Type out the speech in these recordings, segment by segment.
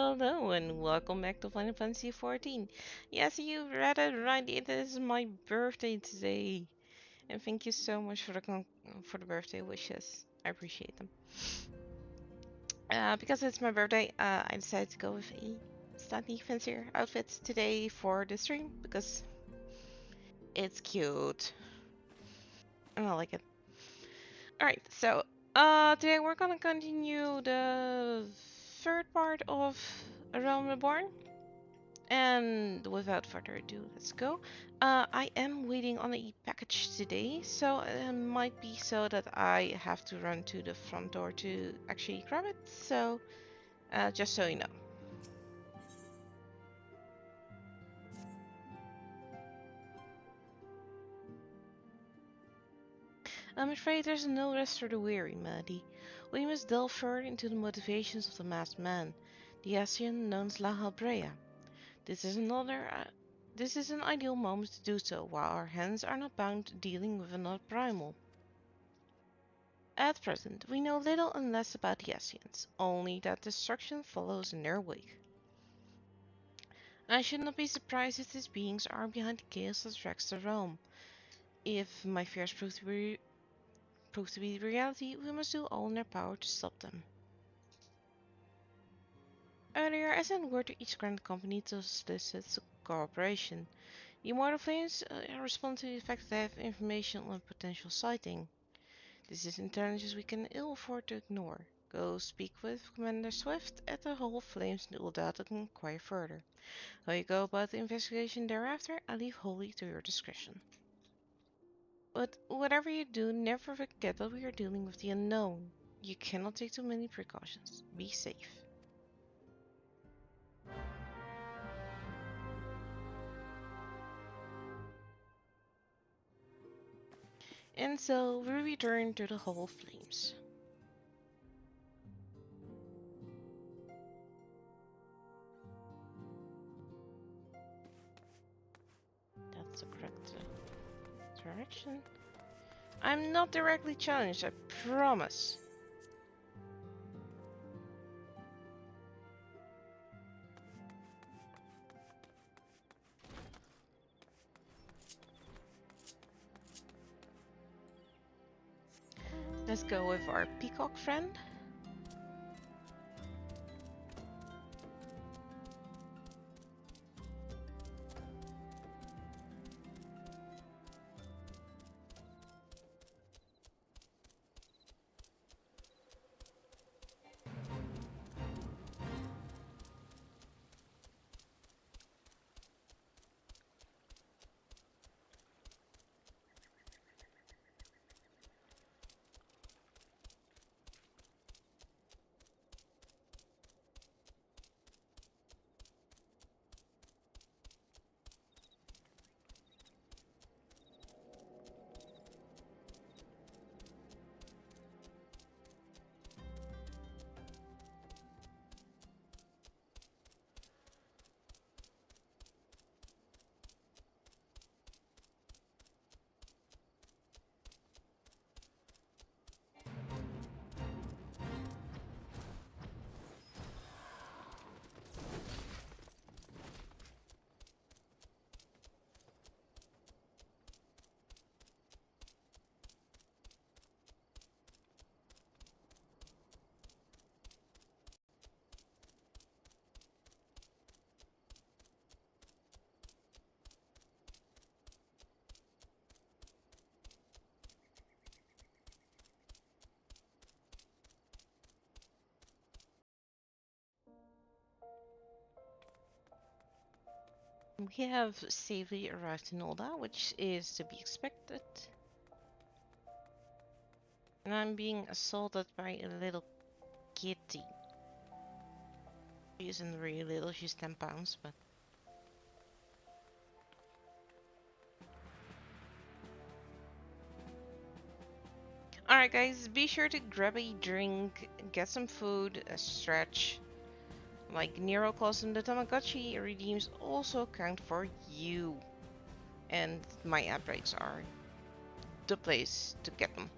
Hello and welcome back to Final Fantasy XIV. Yes, you read it right. It is my birthday today, and thank you so much for the birthday wishes. I appreciate them. Because it's my birthday, I decided to go with a slightly fancier outfit today for the stream because it's cute and I like it. All right, so today we're gonna continue the third part of A Realm Reborn. And without further ado, let's go. I am waiting on a package today, so it might be so that I have to run to the front door to actually grab it. So, just so you know. I'm afraid there's no rest for the weary, Maddie. We must delve further into the motivations of the masked man, the Asian known as La Halbrea. This is another. This is an ideal moment to do so, while our hands are not bound dealing with another primal. At present, we know little and less about the Essenes, only that destruction follows in their wake. I should not be surprised if these beings are behind the chaos that wrecks the realm. If my fears prove to be reality, we must do all in our power to stop them. Earlier, I sent word to each grand company to solicit cooperation. The Immortal Flames respond to the fact that they have information on a potential sighting. This is intelligence we can ill afford to ignore. Go speak with Commander Swift at the Hall of Flames and Uldata can inquire further. How you go about the investigation thereafter, I leave wholly to your discretion. But whatever you do, never forget that we are dealing with the unknown. You cannot take too many precautions. Be safe. And so we return to the Hall of Flames. That's the correct direction. I'm not directly challenged, I promise. Let's go with our peacock friend. We have safely arrived in Olda, which is to be expected. And I'm being assaulted by a little kitty. She isn't really little, she's 10 pounds, but... Alright guys, be sure to grab a drink, get some food, a stretch. Like Nero calls them, the Tamagotchi redeems also count for you. And my app breaks are the place to get them.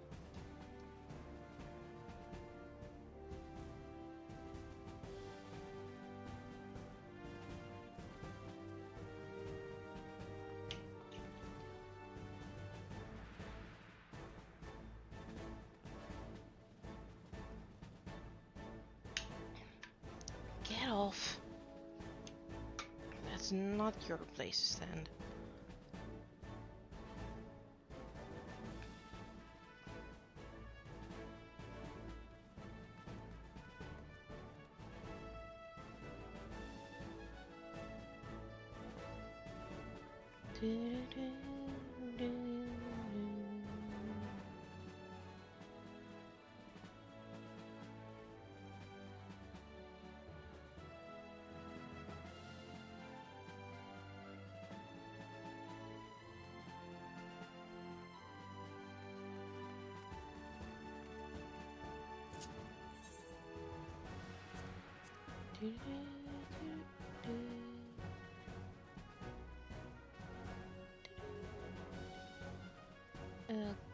it's not your place to stand.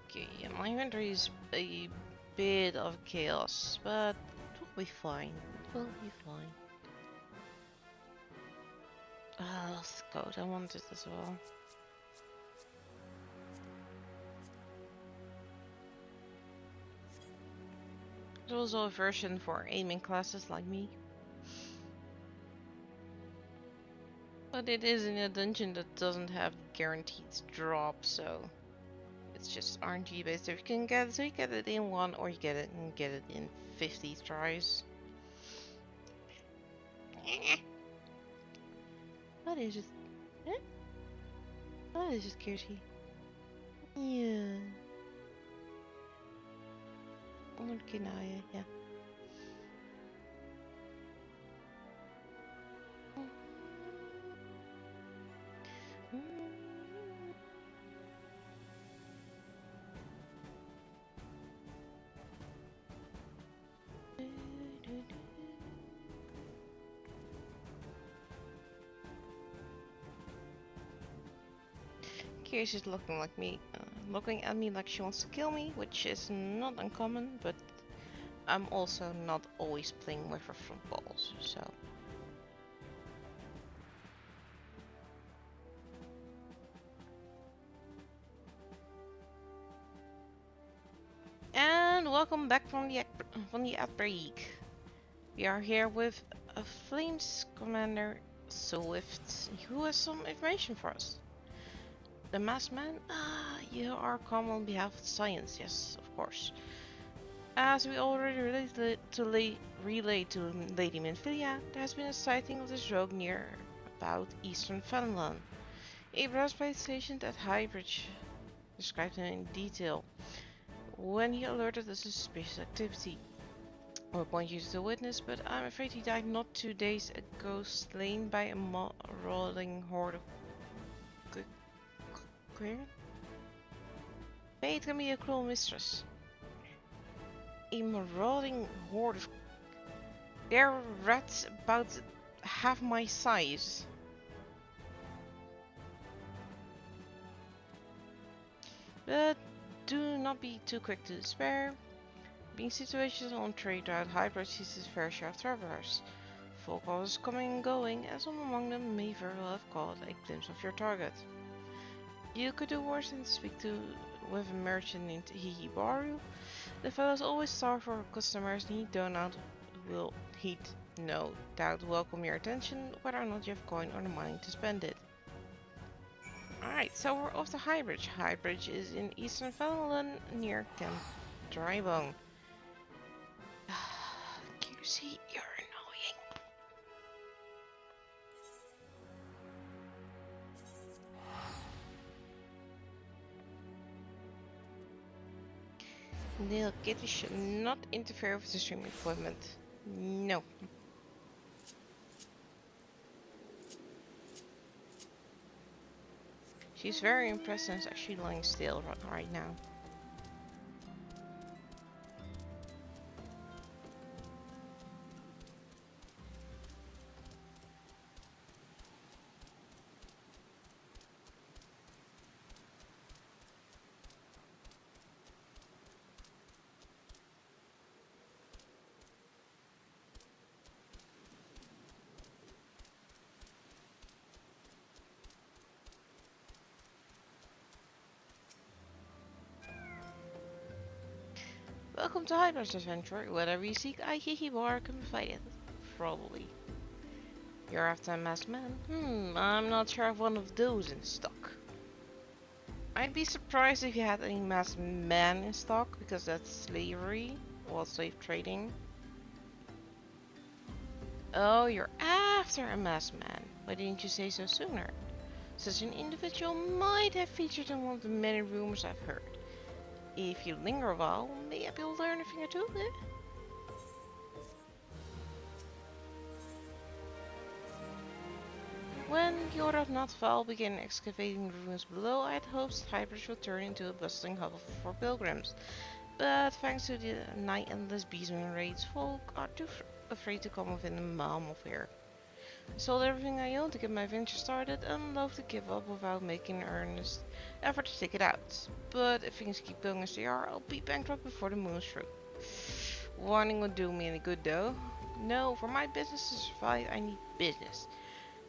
Okay, my inventory is a bit of chaos, but it will be fine. It will be fine. Ah, lost code. I want it as well. There's also a version for aiming classes like me. But it is in a dungeon that doesn't have guaranteed drop, so it's just RNG based. If you can get it, so you get it in one, or you get it in 50 tries. What is it? Eh? What is it, cutie? Yeah. Okay, now, yeah. Kira's is looking at me like she wants to kill me, which is not uncommon, but I'm also not always playing with her front balls, so. And welcome back from the outbreak. We are here with a Flames Commander Swift, who has some information for us. The Masked Man? You are calm on behalf of science, yes, of course. As we already relayed to Lady Minfilia, there has been a sighting of this rogue near about eastern Fenland. A breastplate stationed at Highbridge described him in detail when he alerted us to suspicious activity. I will point you to the witness, but I'm afraid he died not 2 days ago, slain by a marauding horde of queer? Fate can be a cruel mistress. A marauding horde of... They're rats about half my size. But do not be too quick to despair. Being situations on trade route, Hybrid sees his fair share of travelers. Folk always coming and going, and some among them may very well have caught a glimpse of your target. You could do worse than speak with a merchant named Hihibaru. The fellows always starve for customers, and he'd no doubt welcome your attention, whether or not you have coin or the money to spend it. Alright, so we're off to Highbridge. Highbridge is in eastern Finland, near Camp Drybone. QC, you're annoying. Little kitty should not interfere with the streaming equipment. No. She's very impressed and is actually lying still right now. Welcome to Hyper's Adventure. Whatever you seek, I Hihibar can provide it. Probably. You're after a masked man? I'm not sure of one of those in stock. I'd be surprised if you had any masked men in stock, because that's slavery, or slave trading. Oh, you're after a masked man. Why didn't you say so sooner? Such an individual might have featured in one of the many rumors I've heard. If you linger a while, maybe you'll learn a thing or two, eh? When the Order of Notval began excavating the ruins below, I had hopes that Hybrids would turn into a bustling hub for pilgrims. But thanks to the night endless beastmen raids, folk are too afraid to come within a mile of here. I sold everything I owned to get my venture started and loath to give up without making an earnest effort to stick it out. But if things keep going as they are, I'll be bankrupt before the moon is through. Warning won't do me any good though. No, for my business to survive, I need business.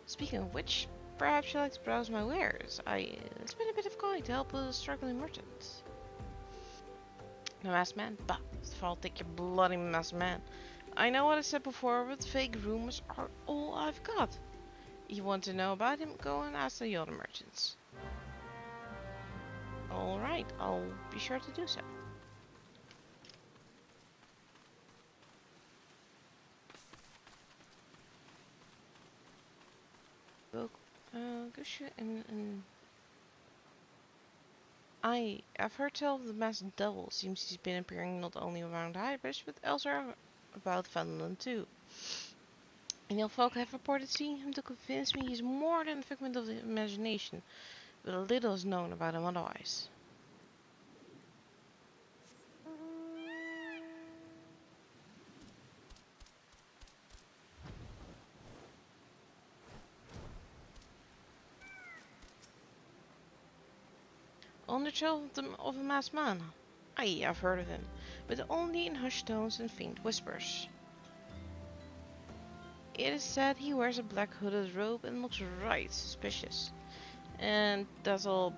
Speaking of which, perhaps you'd like to browse my wares. I spent a bit of coin to help a struggling merchant. The masked man? Bah, I'll take your bloody masked man. I know what I said before, but fake rumors are all I've got. You want to know about him? Go and ask the other merchants. Alright, I'll be sure to do so. Go shoot and I've heard tell of the masked devil. Seems he's been appearing not only around Hybris, but elsewhere about Finland too. And your folk have reported seeing him to convince me he's more than a figment of the imagination, but little is known about him otherwise. On the trail of a masked man. Aye, I've heard of him, but only in hushed tones and faint whispers. It is said he wears a black hooded robe and looks right suspicious. And that's all.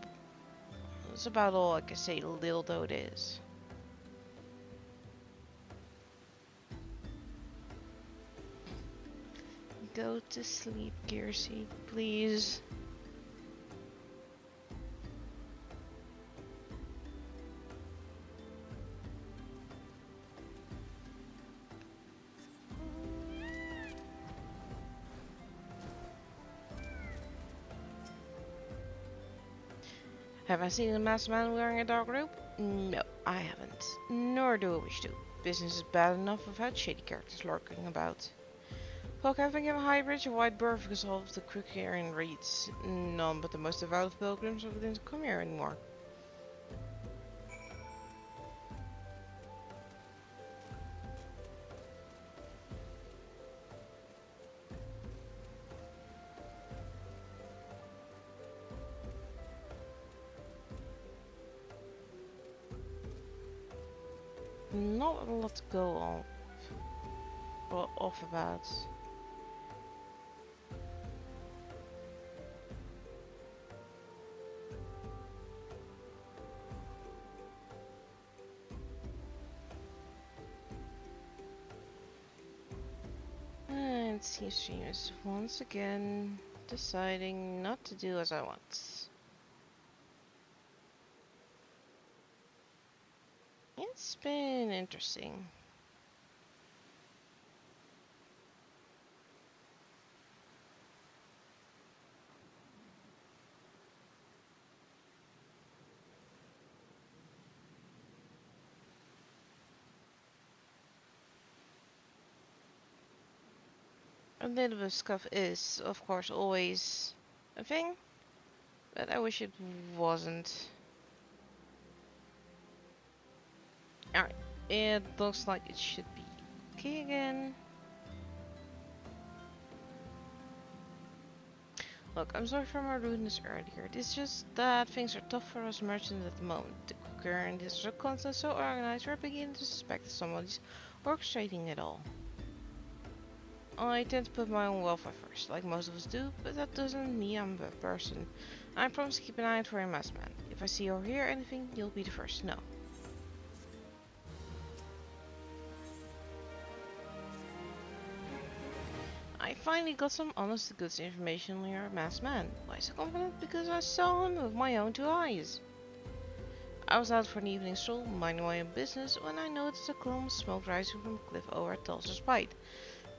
That's about all I can say, little though it is. Go to sleep, Gearsy, please. Have I seen a masked man wearing a dark robe? No, I haven't. Nor do I wish to. Business is bad enough without shady characters lurking about. Folk have been given Highbridge a wide berth because of the Cricarian raids. None but the most devout of pilgrims didn't come here anymore. Not a lot to go on. Well, off about. And it seems she is once again deciding not to do as I want. It's been interesting. A little bit of scuff is, of course, always a thing, but I wish it wasn't. Alright, it looks like it should be okay again. Look, I'm sorry for my rudeness earlier. It's just that things are tough for us merchants at the moment. The current is so constant, so organized, we're beginning to suspect somebody's orchestrating it all. I tend to put my own welfare first, like most of us do, but that doesn't mean I'm a bad person. I promise to keep an eye out for a masked man. If I see or hear anything, you'll be the first to know. I finally got some honest to goodness information on your masked man. Why so confident? Because I saw him with my own 2 eyes. I was out for an evening stroll, minding my own business, when I noticed a column of smoke rising from a cliff over at Tulsa's Bight.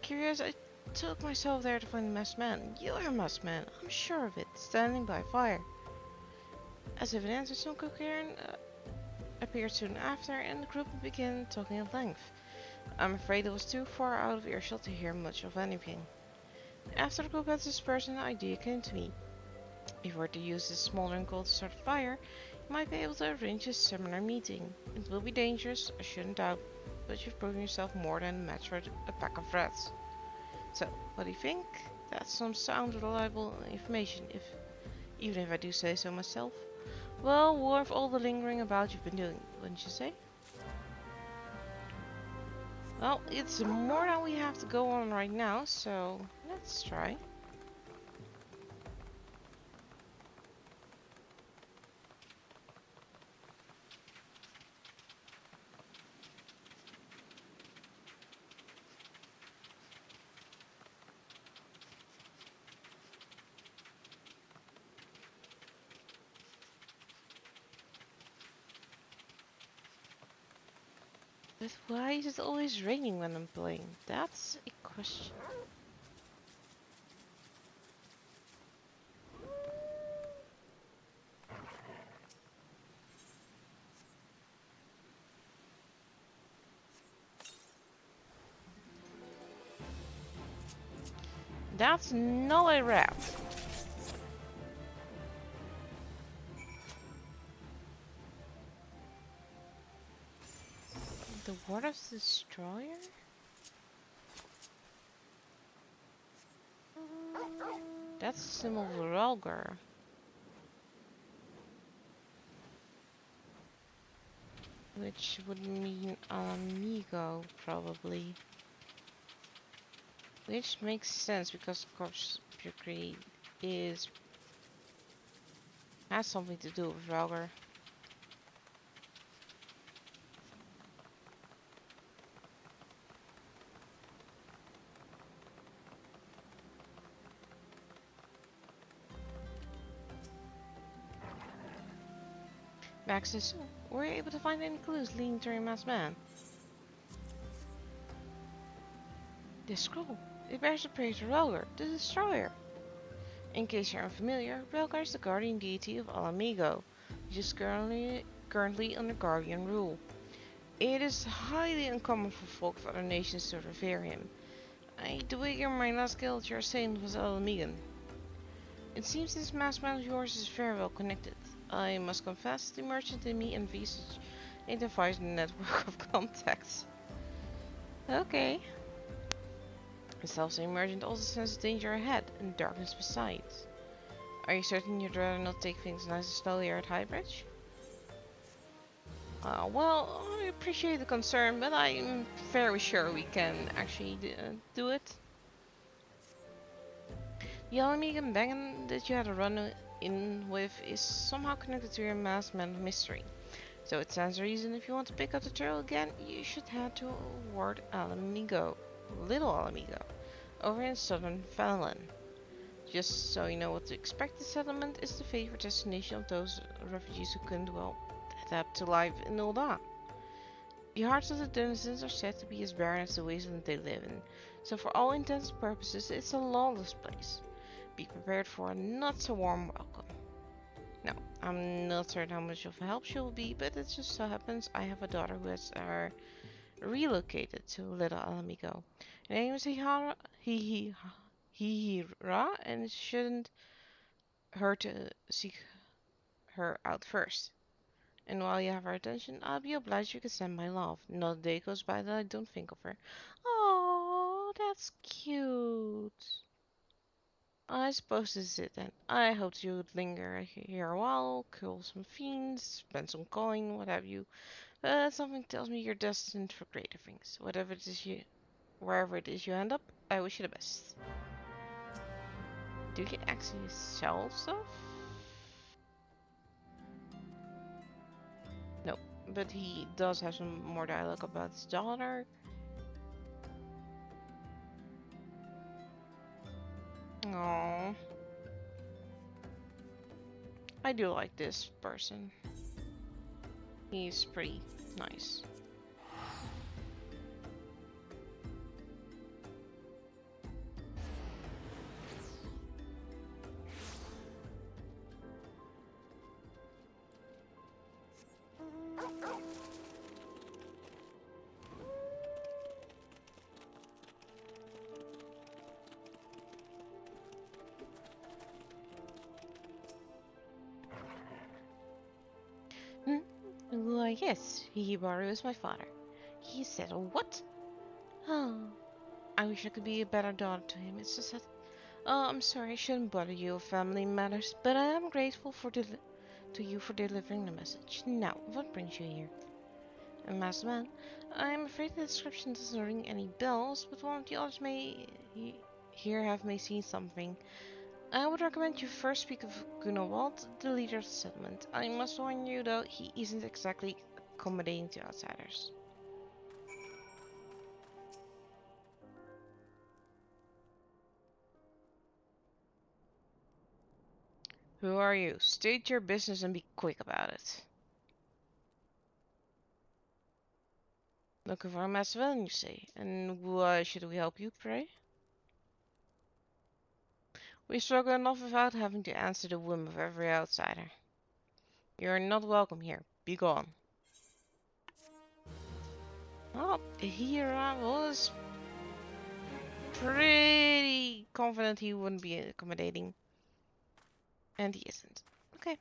Curious, I took myself there to find the masked man. You're a masked man, I'm sure of it, standing by fire. As if an answer, some coherent appeared soon after, and the group began talking at length. I'm afraid it was too far out of earshot to hear much of anything. After the group had dispersed, an idea came to me. If we were to use this smoldering coal to start a fire, you might be able to arrange a seminar meeting. It will be dangerous, I shouldn't doubt, but you've proven yourself more than a match for a pack of rats. So, what do you think? That's some sound, reliable information, even if I do say so myself. Well, worth all the lingering about you've been doing, wouldn't you say? Well, it's more than we have to go on right now, so let's try. But why is it always raining when I'm playing? That's a question. That's not a rat. The Water Destroyer? That's a symbol of Ralgar. Which would mean amigo, probably. Which makes sense because Corpse Purity has something to do with Ralgar. Max says, were you able to find any clues leading to your masked man? This scroll. It bears the praise of Ralgar, the Destroyer. In case you're unfamiliar, Ralgar is the guardian deity of Alamigo, which is currently under Guardian rule. It is highly uncommon for folk of other nations to revere him. I do hear my last guild your saint was Alamigan. It seems this masked man of yours is very well connected. I must confess, the merchant in me envies such a diverse network of contacts. Okay. The self-same merchant also senses danger ahead, and darkness besides. Are you certain you'd rather not take things nice and slow here at Highbridge? Well, I appreciate the concern, but I'm very sure we can actually do it. The Alamigan Bangan that you had a run-in with is somehow connected to your masked man of mystery. So it stands to reason if you want to pick up the trail again, you should head toward Alamigo, Little Alamigo, over in southern Fallon. Just so you know what to expect, the settlement is the favorite destination of those refugees who couldn't, well, adapt to life in Ulda. The hearts of the denizens are said to be as barren as the wasteland they live in, so for all intents and purposes it's a lawless place. Be prepared for a not so warm welcome. Now, I'm not certain how much of a help she will be, but it just so happens I have a daughter who has relocated to Little Alamigo. Her name is Hihira, and it shouldn't hurt to seek her out first. And while you have her attention, I'll be obliged you can send my love. Not a day goes by that I don't think of her. Oh, that's cute. I suppose this is it then. I hoped you would linger here a while, kill some fiends, spend some coin, what have you. But something tells me you're destined for greater things. Wherever it is you end up, I wish you the best. Do you actually sell stuff? No, but he does have some more dialogue about his daughter. Oh, I do like this person. He's pretty nice. Hmm? Why, yes, Hibaru is my father. He said, what? Oh, I wish I could be a better daughter to him. It's just that. Oh, I'm sorry, I shouldn't bother you with family matters, but I am grateful to you for delivering the message. Now, what brings you here? Masked man, I'm afraid the description doesn't ring any bells, but one of the others here may seen something. I would recommend you first speak of Gunawald, the leader of the settlement. I must warn you, though, he isn't exactly accommodating to outsiders. Who are you? State your business and be quick about it. Looking for a masked villain, you say? And why should we help you, pray? We struggle enough without having to answer the whim of every outsider. You're not welcome here. Be gone. Well, here I was pretty confident he wouldn't be accommodating. And he isn't. Okay.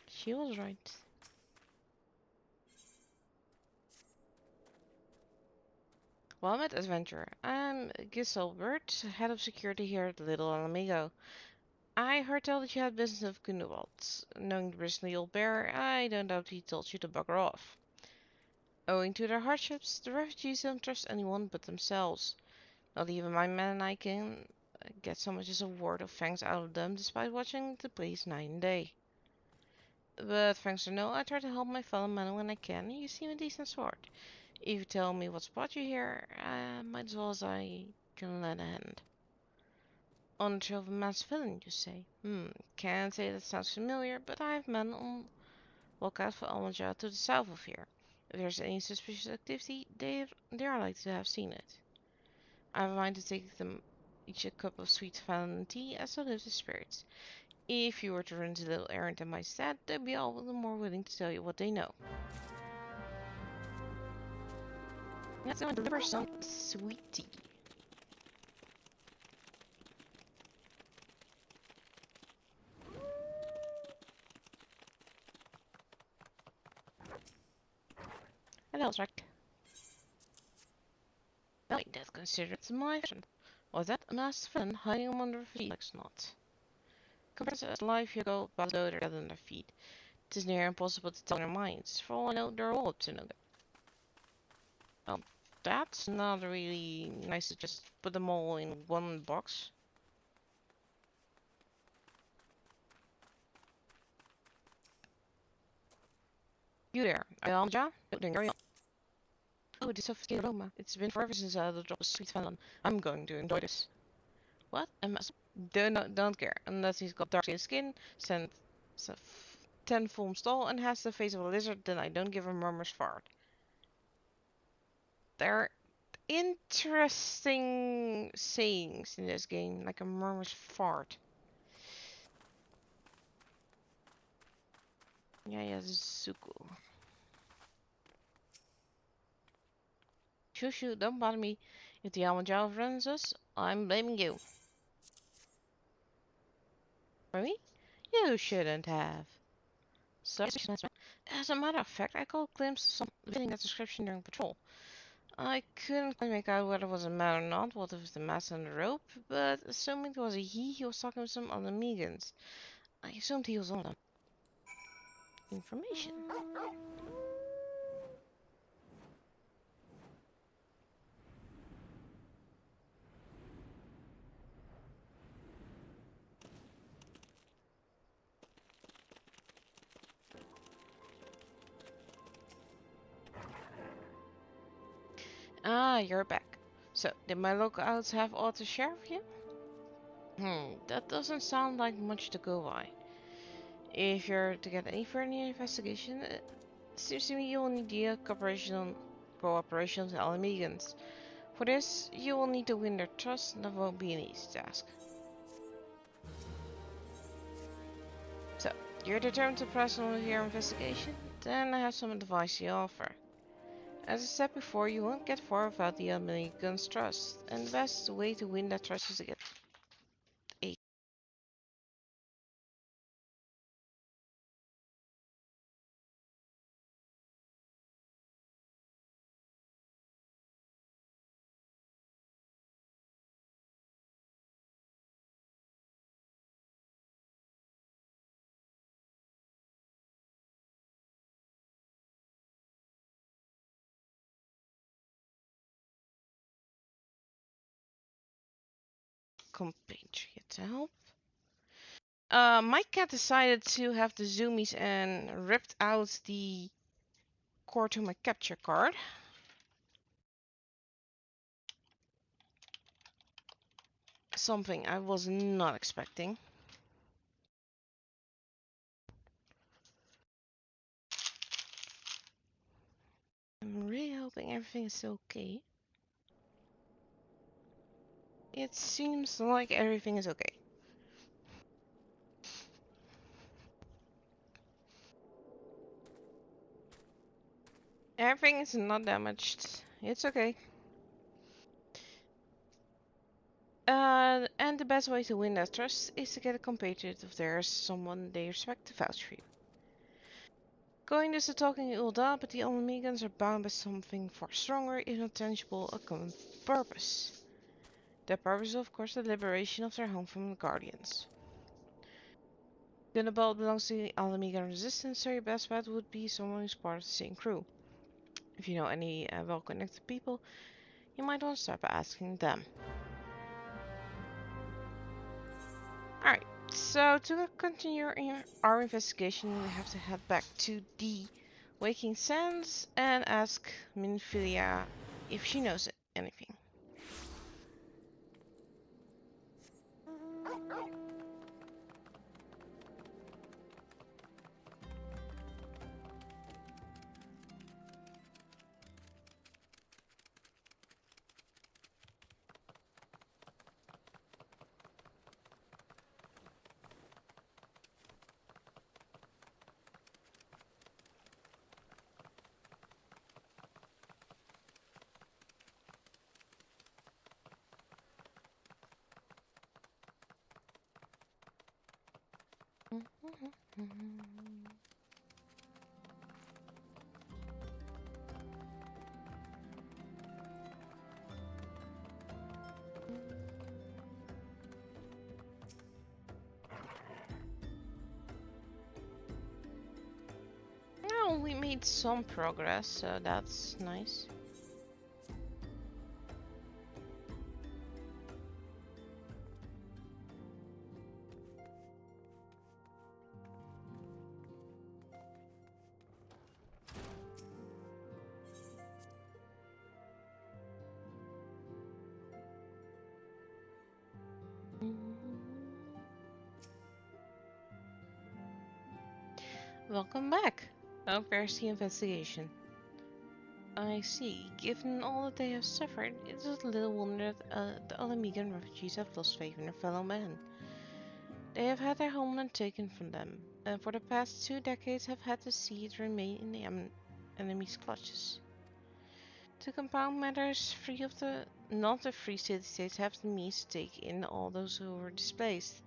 She was right. Well met, adventurer. I'm Giselbert, head of security here at Little Alamigo. I heard tell that you had business with Gunewald. Knowing the bristly old bear, I don't doubt he told you to bugger off. Owing to their hardships, the refugees don't trust anyone but themselves. Not even my men and I can get so much as a word of thanks out of them, despite watching the police night and day. But thanks or no, I try to help my fellow men when I can. You seem a decent sort. If you tell me what's brought you here, might as well as I can lend a hand. On the trail of a masked villain, you say? Can't say that sounds familiar, but I have men on lookout for Almaja to the south of here. If there's any suspicious activity, they are likely to have seen it. I have a mind to take them each a cup of sweet vanilla tea as to lift the spirits. If you were to run a little errand in my stead, they'd be all the more willing to tell you what they know. Let's go and deliver some sweet tea. Hello, Jack. Well, that's considered my fashion. Was that a masked villain hiding under a feet like snot? Compared to life you go about they're dead on their feet. It is near impossible to tell their minds. For all I know, they're all up to no good. Well, that's not really nice to just put them all in one box. You there, Alja? Then carry on. Oh, the suffocating aroma. It's been forever since I had a drop of sweet vanilla. I'm going to enjoy this. What? Don't care. Unless he's got dark skin, sent 10 full stall, and has the face of a lizard, then I don't give a murmur's fart. There are interesting sayings in this game, like a murmur's fart. Yeah, Zuko. Shoo, don't bother me. If the Almajal runs us, I'm blaming you. For me? You shouldn't have. So, as a matter of fact, I caught a glimpse of some reading that description during patrol. I couldn't quite make out whether it was a man or not, what with the mask and the rope, but assuming it was a he was talking with some other Megans. I assumed he was one of them. Information. you're back. So, did my lookouts have aught to share with you? That doesn't sound like much to go by. If you're to get any further investigation, it seems to me you will need the cooperation of the Alamegans. For this, you will need to win their trust, and that won't be an easy task. So, you're determined to press on with your investigation? Then I have some advice to offer. As I said before, you won't get far without the Alamegans' trust, and the best way to win that trust is to get a compatriot to help. My cat decided to have the zoomies and ripped out the cord to my capture card. Something I was not expecting. I'm really hoping everything is okay. It seems like everything is okay. Everything is not damaged. It's okay. And the best way to win that trust is to get a compatriot of theirs, someone they respect to vouch for you. Going this to talking Ulda, but the Omegans are bound by something far stronger, if not tangible, a common purpose. Their purpose is of course the liberation of their home from the Guardians. Gunnibald belongs to the Alamegan resistance, so your best bet would be someone who's part of the same crew. If you know any well-connected people, you might want to start by asking them. Alright, so to continue our investigation, we have to head back to the Waking Sands and ask Minfilia if she knows anything. Well, we made some progress, so that's nice. Welcome back. Oh, where's the investigation? I see. Given all that they have suffered, it is little wonder that the Alamegan refugees have lost faith in their fellow man. They have had their homeland taken from them, and for the past 2 decades have had to see it remain in the enemy's clutches. To compound matters, three of the not the free city-states have the means to take in all those who were displaced.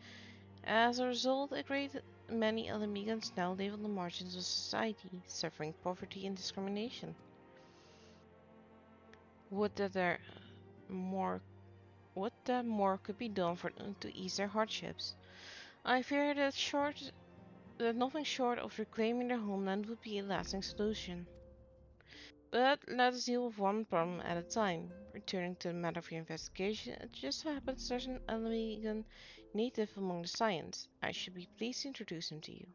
As a result, a great many Alamegans now live on the margins of society, suffering poverty and discrimination. Would that there more would that more could be done for them to ease their hardships. I fear that nothing short of reclaiming their homeland would be a lasting solution. But let us deal with one problem at a time. Returning to the matter of your investigation, it just so happens there's an Alamegan native among the Scions. I should be pleased to introduce him to you.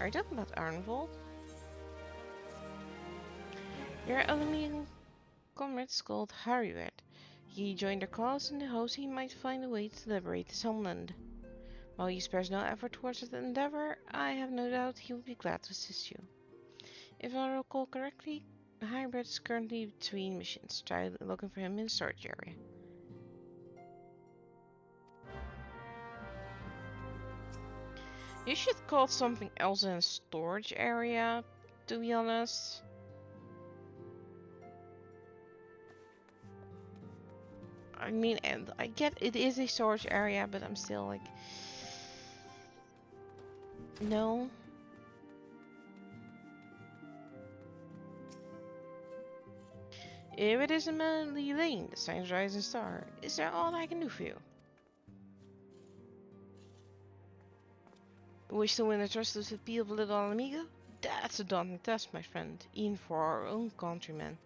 Are you talking about Arnvold? Your Alamegan comrades called Harriet. He joined our cause in the hopes he might find a way to liberate his homeland. While he spares no effort towards that endeavor, I have no doubt he will be glad to assist you. If I recall correctly, Hybrid is currently between missions. Try looking for him in the storage area. You should call something else in a storage area, to be honest. I mean, and I get it is a storage area, but I'm still like... No. If it is a Melody Lane, the sign's rising star, is there all I can do for you? Wish to win the trust of the people of Little Amigo? That's a daunting task, my friend, even for our own countrymen.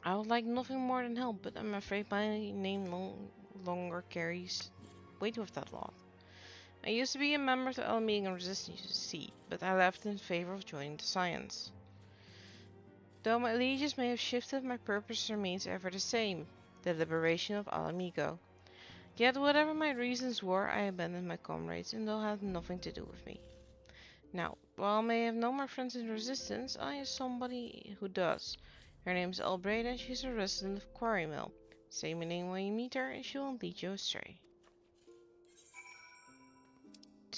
I would like nothing more than help, but I'm afraid my name no longer carries weight with that lot. I used to be a member of the Amigan Resistance, you see, but I left in favor of joining the Science. Though my allegiance may have shifted, my purpose remains ever the same, the liberation of Alamigo. Yet whatever my reasons were, I abandoned my comrades and they'll have nothing to do with me. Now, while I may have no more friends in Resistance, I have somebody who does. Her name is Albreda and she's a resident of Quarry Mill. Say my name when you meet her and she won't lead you astray.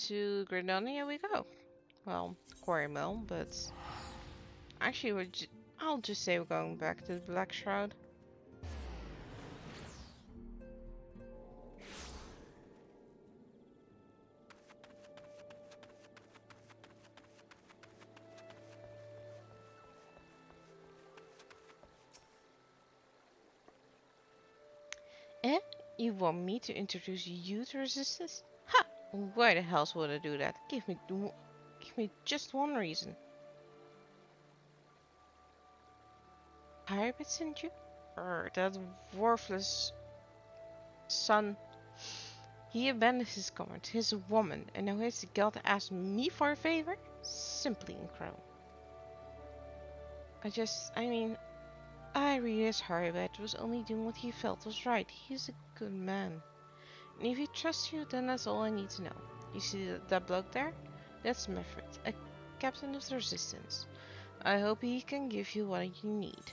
To Gredonia we go. Well, Quarry Mill, but... Actually, I'll just say we're going back to the Black Shroud. Eh? You want me to introduce you to Resistance? Ha! Why the hell would I do that? Give me just one reason. Hybrid sent you? That worthless son. He abandoned his comrade, his woman, and now he has the gall to ask me for a favor? Simply incredible. I realize Hybrid was only doing what he felt was right. He's a good man. And if he trusts you, then that's all I need to know. You see that bloke there? That's Mefford, a captain of the Resistance. I hope he can give you what you need.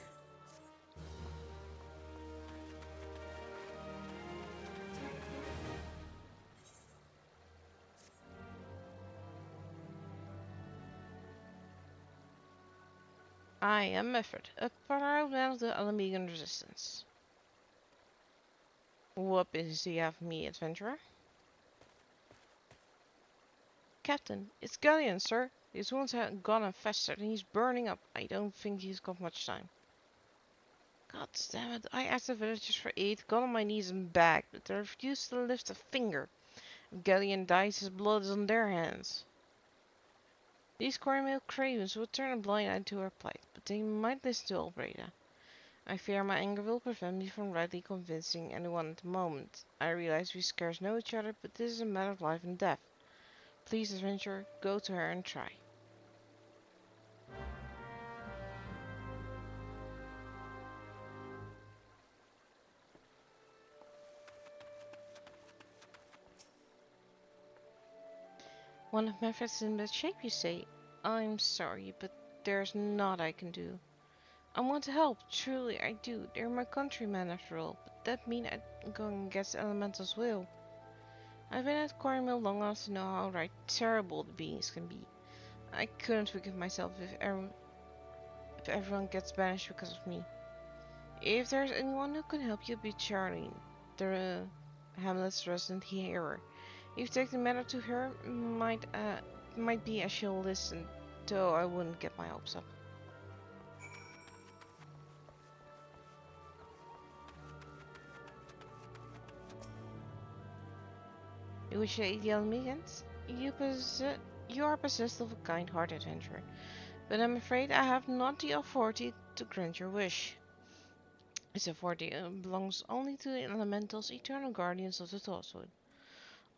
I am Mefford, a proud man of the Alamigan Resistance. What business do you have with me, adventurer? Captain, it's Galleon, sir. His wounds have gone and festered and he's burning up. I don't think he's got much time. God damn it, I asked the villagers for aid, got on my knees and begged, but they refused to lift a finger. If Galleon dies, his blood is on their hands. These cornmeal cravens would turn a blind eye to our plight, but they might listen to Albreda. I fear my anger will prevent me from rightly convincing anyone at the moment. I realize we scarce know each other, but this is a matter of life and death. Please, adventurer, go to her and try. One of my friends is in bad shape, you say? I'm sorry, but there's naught I can do. I want to help, truly I do. They're my countrymen after all, but that means I'm going against the Elemental's will. I've been at Quarrymill long enough to know how terrible the beings can be. I couldn't forgive myself if everyone gets banished because of me. If there's anyone who can help you, be Charlene, the Hamlet's resident hearer. If you take the matter to her, might be as she'll listen, though I wouldn't get my hopes up. You wish to aid the Almigans? You are possessed of a kind-hearted adventurer, but I'm afraid I have not the authority to grant your wish. This authority belongs only to the Elementals, eternal guardians of the Tosswood.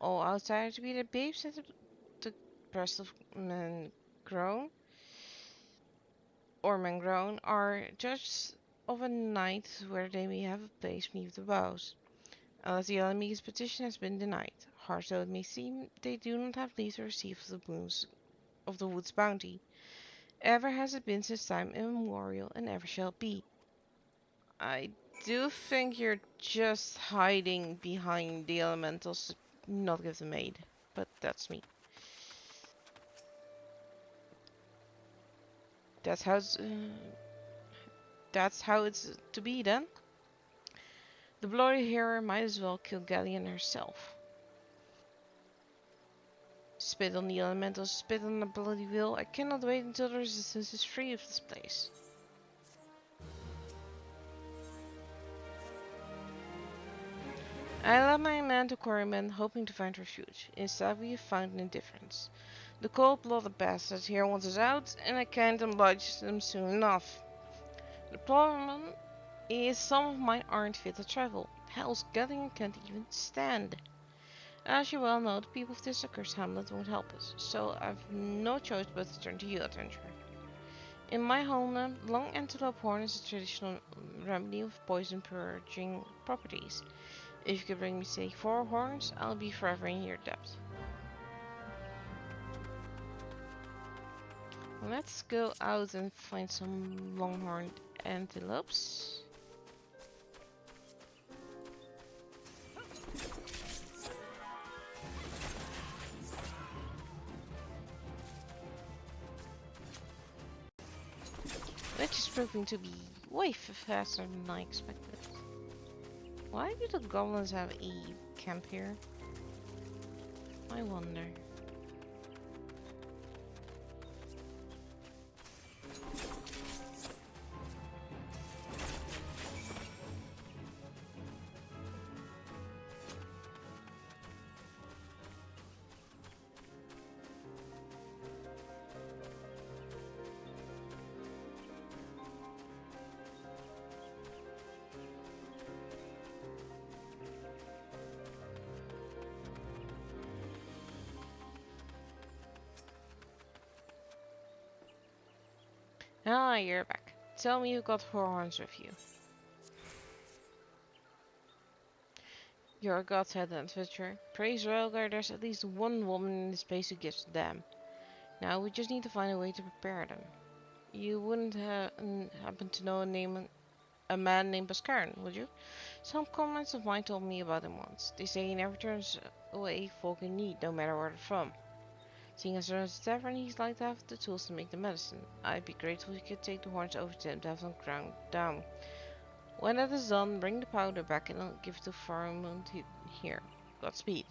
All outsiders, be the babes at the breast of men grown, are judged of a night where they may have a place beneath the boughs, unless the enemy's petition has been denied. Harsh though it may seem, they do not have leave to receive the boons of the wood's bounty. Ever has it been since time immemorial, and ever shall be. I do think you're just hiding behind the elementals to not give them aid, but that's me. That's how it's, that's how it's to be then. The bloody hero might as well kill Galleon herself. Spit on the elementals, spit on the bloody will. I cannot wait until the resistance is free of this place. I led my men to Quarrymen, hoping to find refuge. Instead, we have found indifference. The cold-blooded bastards here want us out, and I can't oblige them soon enough. The problem is some of mine aren't fit to travel. Hell's Galleon can't even stand. As you well know, the people of this accursed hamlet won't help us, so I've no choice but to turn to you, adventurer. In my homeland, long antelope horn is a traditional remedy with poison purging properties. If you could bring me, say, 4 horns, I'll be forever in your debt. Let's go out and find some longhorned antelopes. Which is proving to be way faster than I expected. Why do the goblins have a camp here? I wonder. Ah, you're back. Tell me you've got 4 horns with you. You're a godhead, adventurer. Praise Royalgar, there's at least one woman in this place who gives a damn. Now we just need to find a way to prepare them. You wouldn't happen to know a man named Bascaran, would you? Some comrades of mine told me about him once. They say he never turns away folk in need, no matter where they're from. Seeing as there is a tavern, he's like to have the tools to make the medicine. I'd be grateful if you could take the horns over to him to have them ground down. When that is done, bring the powder back and I'll give it to Faramund here. Godspeed.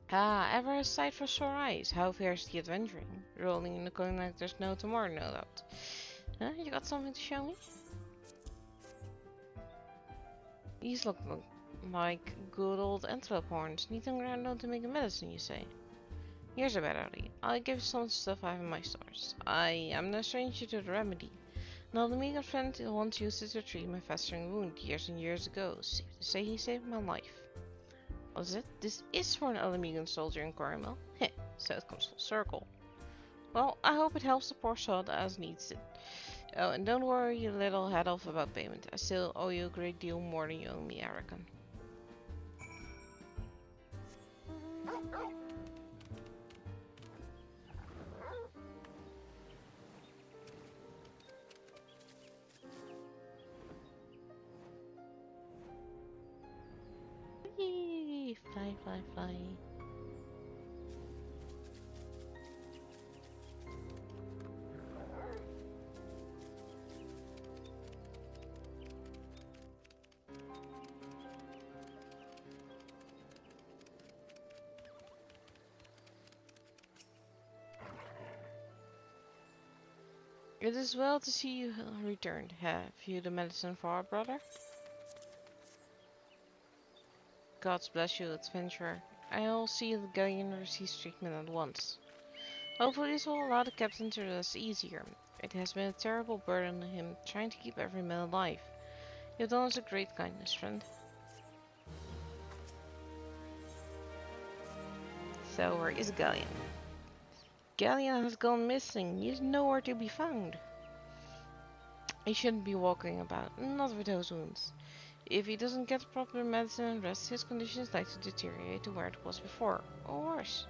Ah, ever a sight for sore eyes. How fares the adventuring? Rolling in the coin like there's no tomorrow, no doubt. Huh? You got something to show me? These look like good old antelope horns. Need them ground down to make a medicine, you say? Here's a better idea. I'll give you some of the stuff I have in my stores. I am no stranger to the remedy. Now, the meager friend once used it to treat my festering wound years and years ago. Safe to say he saved my life. Was it? This is for an Alamegan soldier in Cornwall. Heh, so it comes full circle. Well, I hope it helps the poor soul as needs it. Oh, and don't worry, you little head off about payment. I still owe you a great deal more than you owe me, I reckon. Yee, fly, fly, fly. It is well to see you returned. Have you the medicine for our brother? God bless you, adventurer. I'll see the galleon receives treatment at once. Hopefully this will allow the captain to rest easier. It has been a terrible burden on him, trying to keep every man alive. You've done us a great kindness, friend. So where is Galleon? Galleon has gone missing. He is nowhere to be found. He shouldn't be walking about, not with those wounds. If he doesn't get proper medicine and rest, his condition is likely to deteriorate to where it was before, or worse.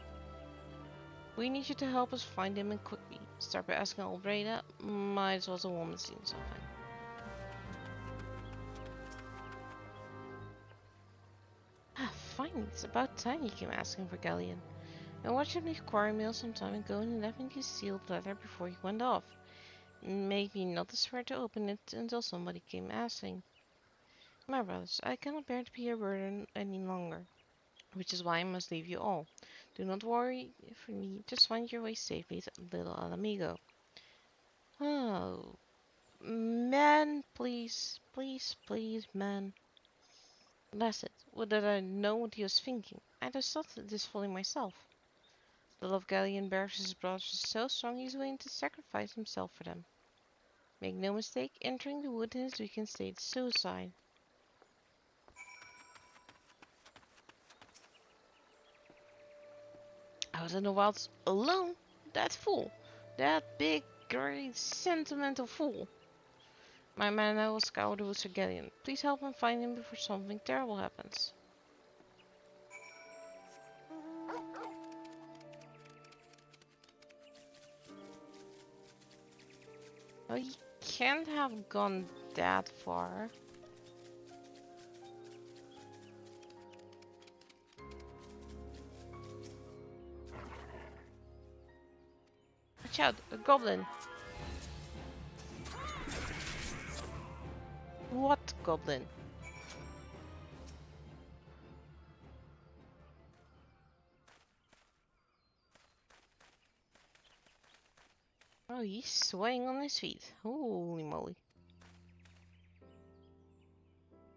We need you to help us find him and quickly. Start by asking Albreda. Might as well the woman seen something. Ah, fine. It's about time you came asking for Galleon. I watched him leave quarry mill some time ago and left me the sealed letter before he went off. Made me not swear to open it until somebody came asking. My brothers, I cannot bear to be a burden any longer, which is why I must leave you all. Do not worry for me, just find your way safely to little Alamigo. Oh, man, please, please, please, man. Blessed, would that I know what he was thinking. I'd have thought this fully myself. The love Galleon bears his brothers is so strong he's willing to sacrifice himself for them. Make no mistake, entering the wood in his weakened state is suicide. I was in the wilds alone? That fool! That big, great, sentimental fool! My man, I will scour the woods for Galleon. Please help him find him before something terrible happens. Oh, he can't have gone that far. Watch out, a goblin! What goblin? Oh, he's swaying on his feet. Holy moly.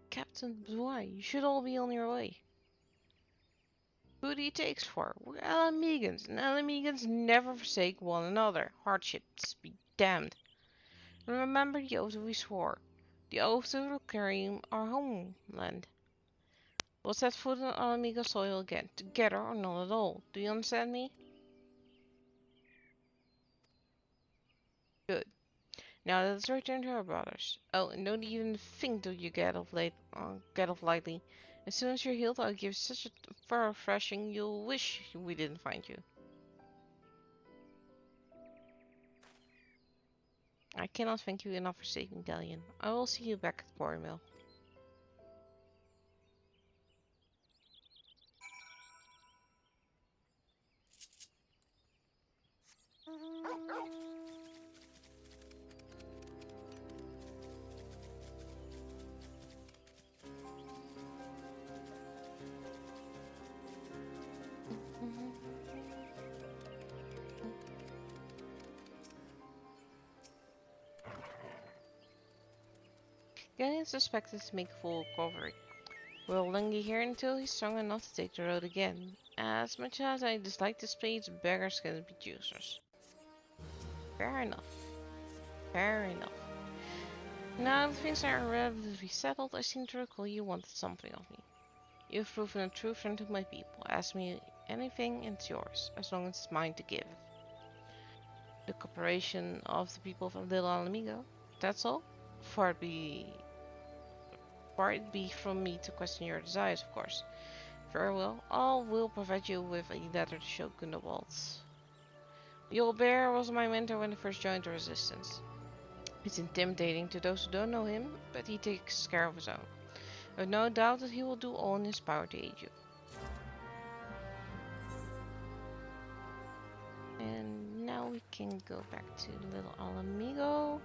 Captain, but why? You should all be on your way. Who do you takes for? We're Alamegans, and Alamegans never forsake one another. Hardships be damned. Remember the oath we swore. The oath to reclaim our homeland. We'll set foot on Alamega soil again, together or not at all. Do you understand me? Good. Now let's return to our brothers. Oh, and don't even think that you get off lightly. As soon as you're healed, I'll give such a thorough thrashing you'll wish we didn't find you. I cannot thank you enough for saving Galleon. I will see you back at Quarry Mill. Galleon is suspected to make full recovery. We'll linger here until he's strong enough to take the road again. As much as I dislike the spades, beggars can be choosers. Fair enough. Fair enough. Now that things are relatively settled, I seem to recall you wanted something of me. You've proven a true friend to my people. Ask me anything and it's yours, as long as it's mine to give. The cooperation of the people of Little Alamigo. That's all. Far it be from me to question your desires, of course. Very well, I will provide you with a letter to show Gundewald. The old bear was my mentor when I first joined the resistance. It's intimidating to those who don't know him, but he takes care of his own. I have no doubt that he will do all in his power to aid you. And now we can go back to Little Alamigo.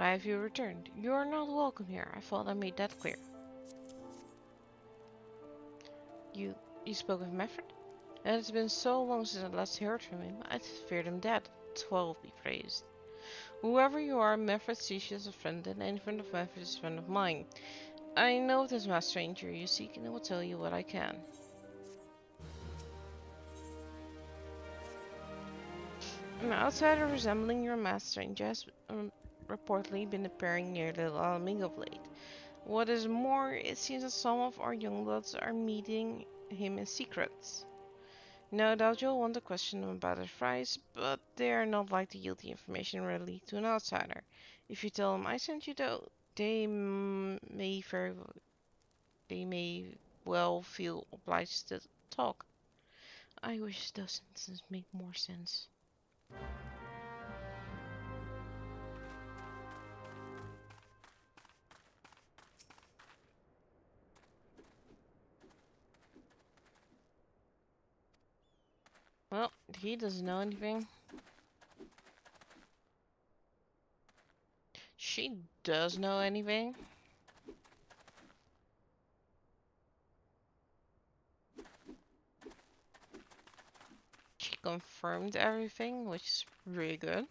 Why have you returned? You are not welcome here. I thought I made that clear. You spoke of Mefford? It has been so long since I last heard from him. I feared him dead. 12 be praised. Whoever you are, Mefford sees you as a friend, and any friend of Mefford is a friend of mine. I know this masked stranger you seek, and I will tell you what I can. An outsider resembling your masked stranger has reportedly been appearing near Little Alamingo of late. What is more, it seems that some of our young bloods are meeting him in secret. No doubt you'll want to question them about his price, but they are not like to yield the information readily to an outsider. If you tell them I sent you, though, they may well feel obliged to talk. I wish those sentences make more sense. Well, he doesn't know anything. She does know anything. She confirmed everything, which is really good.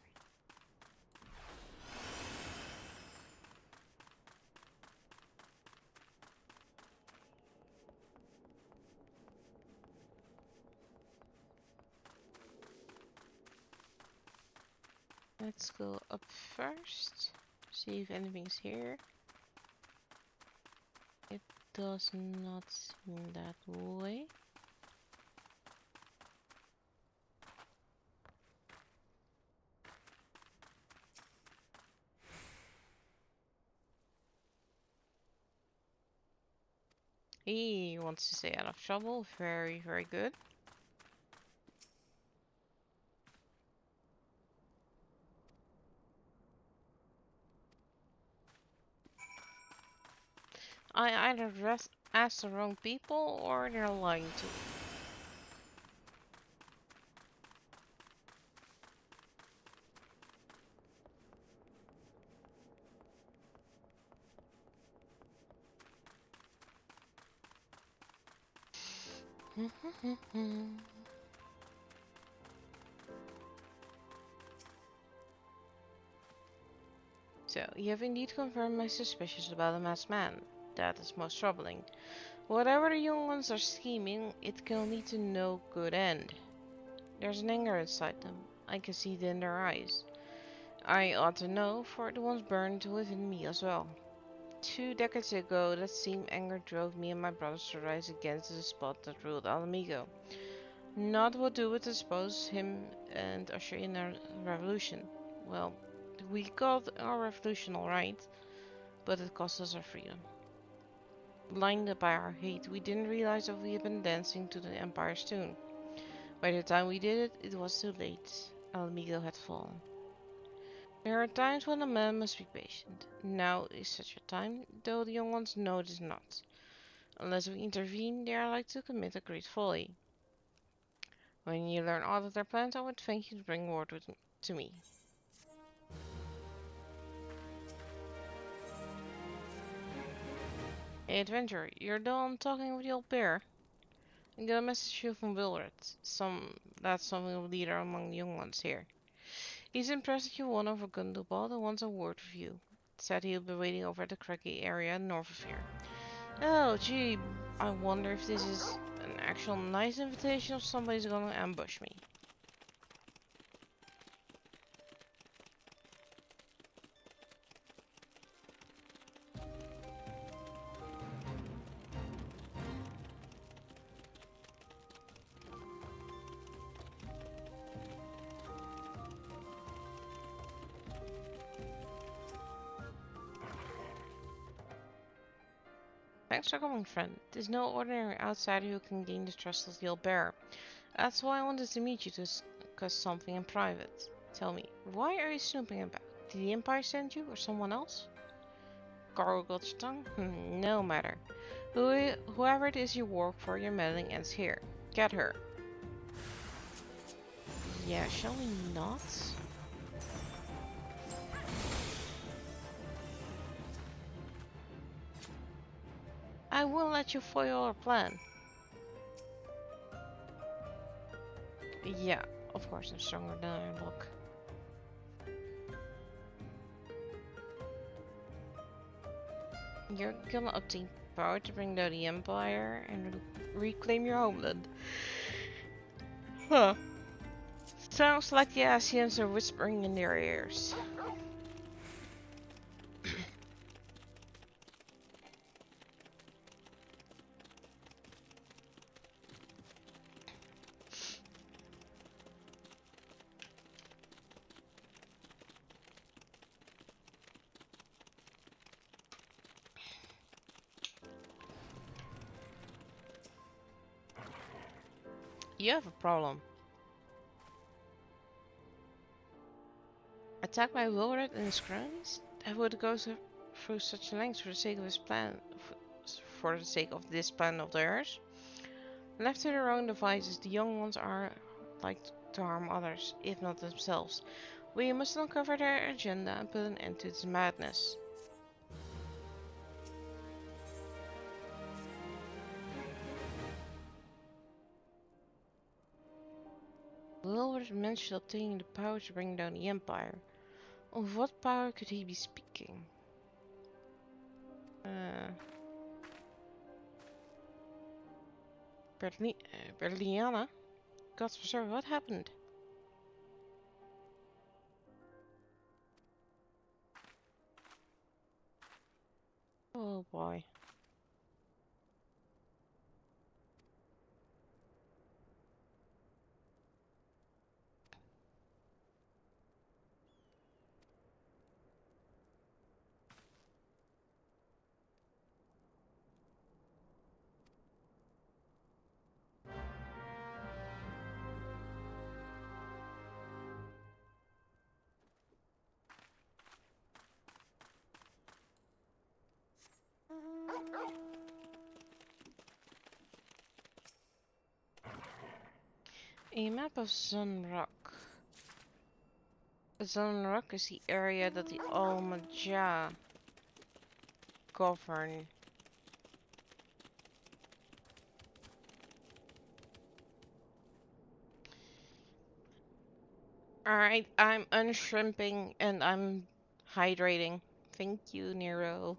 Let's go up first. See if anything's here. It does not seem that way. He wants to stay out of trouble. Very, very good. I either asked the wrong people or they're lying to me. So, you have indeed confirmed my suspicions about the masked man. That is most troubling. Whatever the young ones are scheming, it can lead to no good end. There's an anger inside them. I can see it in their eyes. I ought to know, for it once burned within me as well. 2 decades ago, that same anger drove me and my brothers to rise against the despot that ruled Alamigo. Not what do it to expose him and usher in a revolution. Well, we got our revolution alright, but it cost us our freedom. Blinded by our hate, we didn't realize that we had been dancing to the Empire's tune. By the time we did it, it was too late. Alamigo had fallen. There are times when a man must be patient. Now is such a time, though the young ones know it is not. Unless we intervene, they are like to commit a great folly. When you learn all of their plans, I would thank you to bring word to me. Hey adventurer, you're done talking with the old bear. I got a message here from Wilred. That's something of a leader among the young ones here. He's impressed that you won over Gundobald and wants a word with you. Said he'll be waiting over at the craggy area north of here. Oh gee, I wonder if this is an actual nice invitation or somebody's gonna ambush me. Thanks for coming, friend. There's no ordinary outsider who can gain the trust of the old bear. That's why I wanted to meet you to discuss something in private. Tell me, why are you snooping about? Did the Empire send you, or someone else? Gargled your tongue? No matter. Whoever it is you work for, your meddling ends here. Get her. Yeah, shall we not? I won't let you foil our plan. Yeah, of course I'm stronger than I look. You're gonna obtain power to bring down the Empire and reclaim your homeland. Huh. Sounds like the Asians are whispering in their ears. You have a problem. Attacked by Wilred and his cronies? I would go through such lengths for the sake of his plan, for the sake of this plan of theirs. Left to their own devices, the young ones are like to harm others, if not themselves. We must uncover their agenda and put an end to this madness. Wilbert mentioned obtaining the power to bring down the Empire. Of what power could he be speaking? Berliana? God preserve, what happened? Oh boy. A map of Zunrock. Zunrock is the area that the Almaja govern. Alright, I'm unshrimping and I'm hydrating. Thank you, Nero.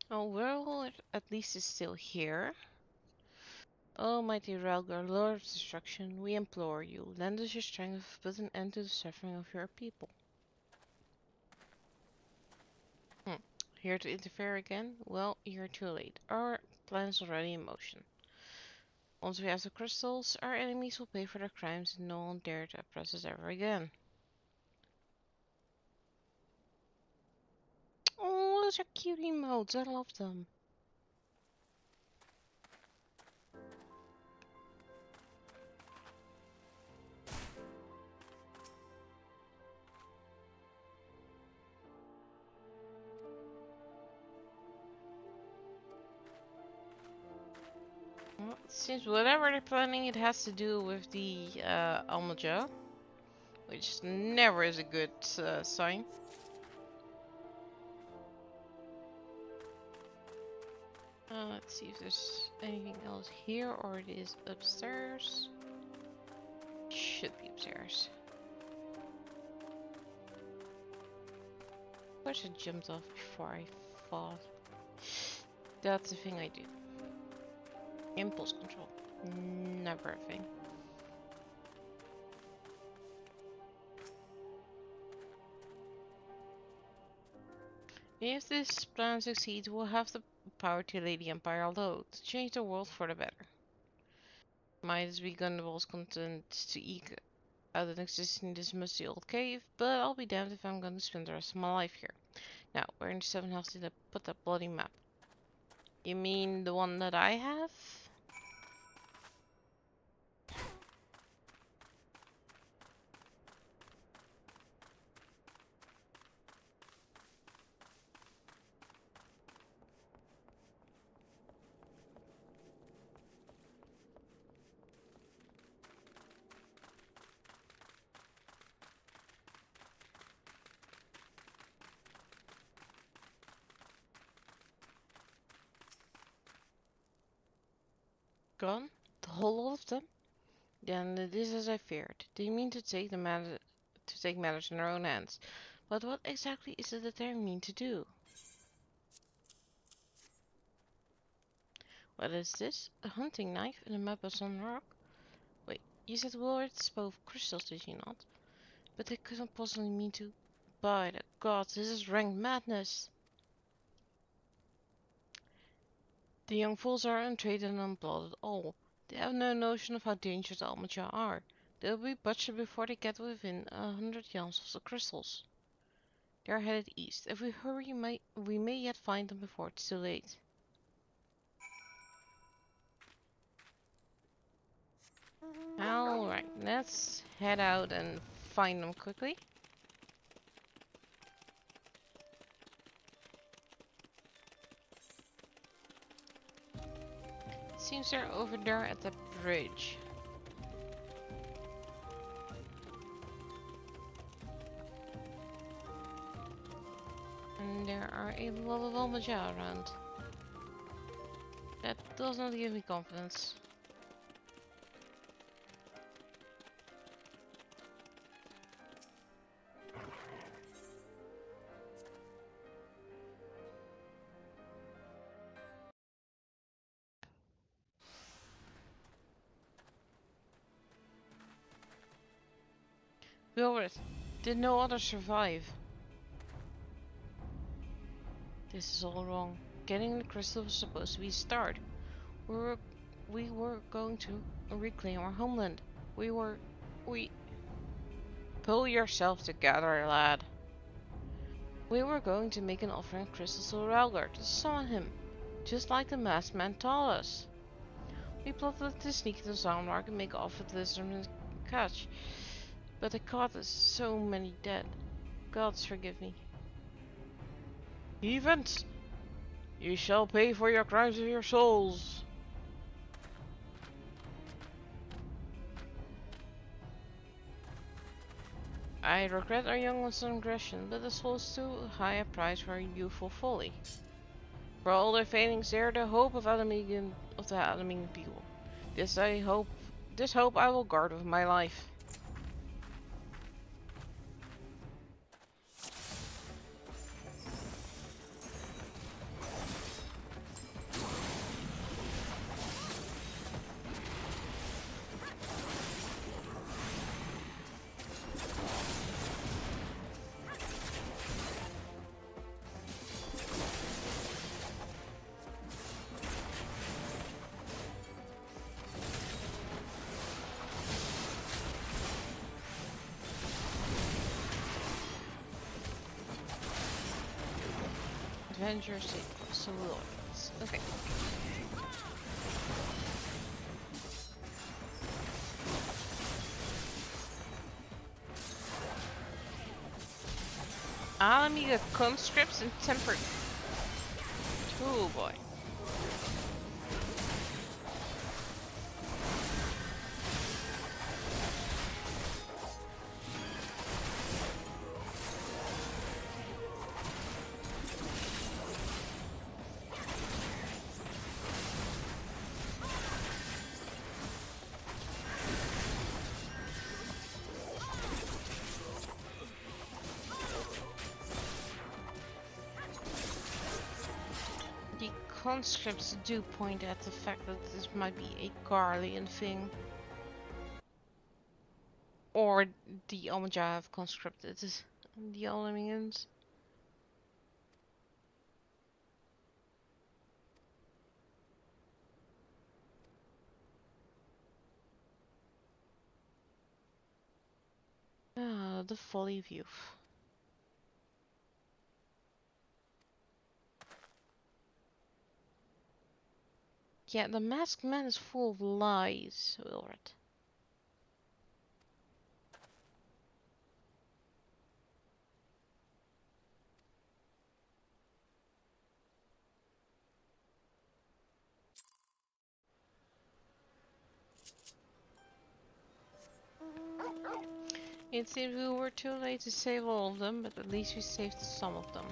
Oh, well, at least it's still here. Almighty Relgar, Lord of Destruction, we implore you, lend us your strength, put an end to the suffering of your people. Here to interfere again? Well, you're too late. Our plan is already in motion. Once we have the crystals, our enemies will pay for their crimes and no one dare to oppress us ever again. Oh, those are cute emotes. I love them. Well, it seems whatever they're planning, it has to do with the Almaja, which never is a good sign. Let's see if there's anything else here, or it is upstairs. Should be upstairs. I wish I jumped off before I fought. That's the thing I do. Impulse control. Never a thing. If this plan succeeds, we'll have the power to lay the Empire low, to change the world for the better. Might as be Gundable's content to eke out an existence in this musty old cave, but I'll be damned if I'm gonna spend the rest of my life here. Now, where in the 7 house did I put that bloody map? You mean the one that I have? Gone? The whole lot of them? Then it is as I feared. They mean to take matters in their own hands. But what exactly is it that they mean to do? What is this? A hunting knife and a map of some rock? Wait, you said words both crystals, did you not? But they couldn't possibly mean to. By the gods, this is rank madness! The young fools are untrained and unplotted at all. They have no notion of how dangerous the Almaja are. They will be butchered before they get within 100 yards of the crystals. They are headed east. If we hurry, we may yet find them before it's too late. Alright, let's head out and find them quickly. Seems they're over there at the bridge. And there are a lot of Almaja around. That does not give me confidence. Wilbert, did no others survive? This is all wrong. Getting the crystal was supposed to be a start. We were going to reclaim our homeland. We... Pull yourself together, lad. We were going to make an offering of crystals to Ralgar to summon him, just like the masked man taught us. We plotted to sneak into Zaunmark and make off with Lizard and catch, but they caught us, so many dead. Gods forgive me. Heathens! You shall pay for your crimes with your souls! I regret our young one's aggression, but this was too high a price for our youthful folly. For all their failings, they are the hope of the Alamean people. This hope I will guard with my life. Adventure Saloons. Okay. Amiga conscripts and tempered. Oh boy. The conscripts do point at the fact that this might be a Garlean thing. Or the Omaja have conscripted the Alamians. Ah, the folly of youth. Yeah, the masked man is full of lies, Wilred. It seems we were too late to save all of them, but at least we saved some of them.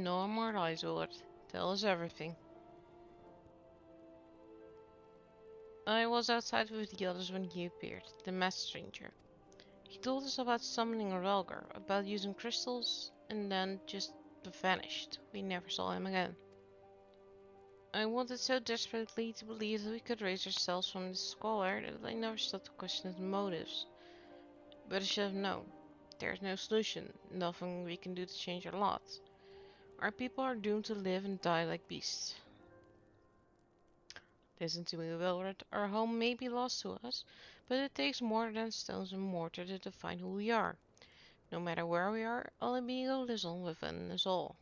No more lies, Willard. Tell us everything. I was outside with the others when he appeared, the masked stranger. He told us about summoning a Relgar, about using crystals, and then just vanished. We never saw him again. I wanted so desperately to believe that we could raise ourselves from this scholar that I never stopped to question his motives. But I should have known. There's no solution, nothing we can do to change our lot. Our people are doomed to live and die like beasts. Listen to me, Wilred. Our home may be lost to us, but it takes more than stones and mortar to define who we are. No matter where we are, Alamigo lives on within us all.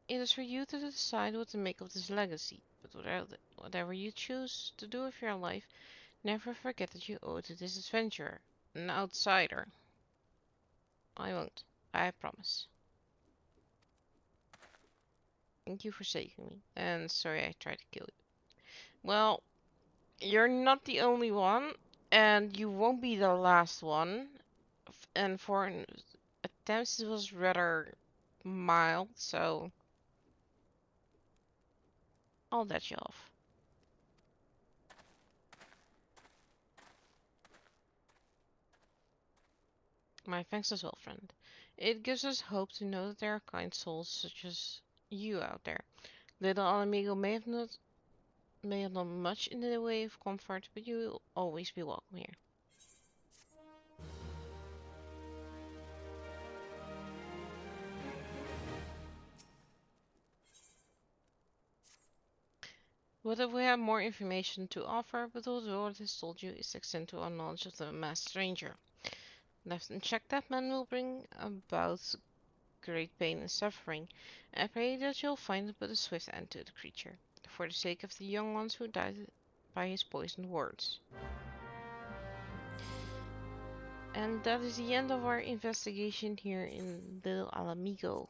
It is for you to decide what to make of this legacy, but whatever you choose to do with your life, never forget that you owe it to this adventurer, an outsider. I won't. I promise. Thank you for saving me, and sorry I tried to kill you. Well, you're not the only one, and you won't be the last one. And for an attempt, it was rather mild, so I'll let you off. My thanks as well, friend. It gives us hope to know that there are kind souls such as you out there. Little Alamigo may have not much in the way of comfort, but you will always be welcome here. What if we have more information to offer, but all the Lord has told you is the extent to our knowledge of the masked stranger. Left unchecked, that man will bring about great pain and suffering. I pray that you'll find but a swift end to the creature, for the sake of the young ones who died by his poisoned words. And that is the end of our investigation here in Little Alamigo.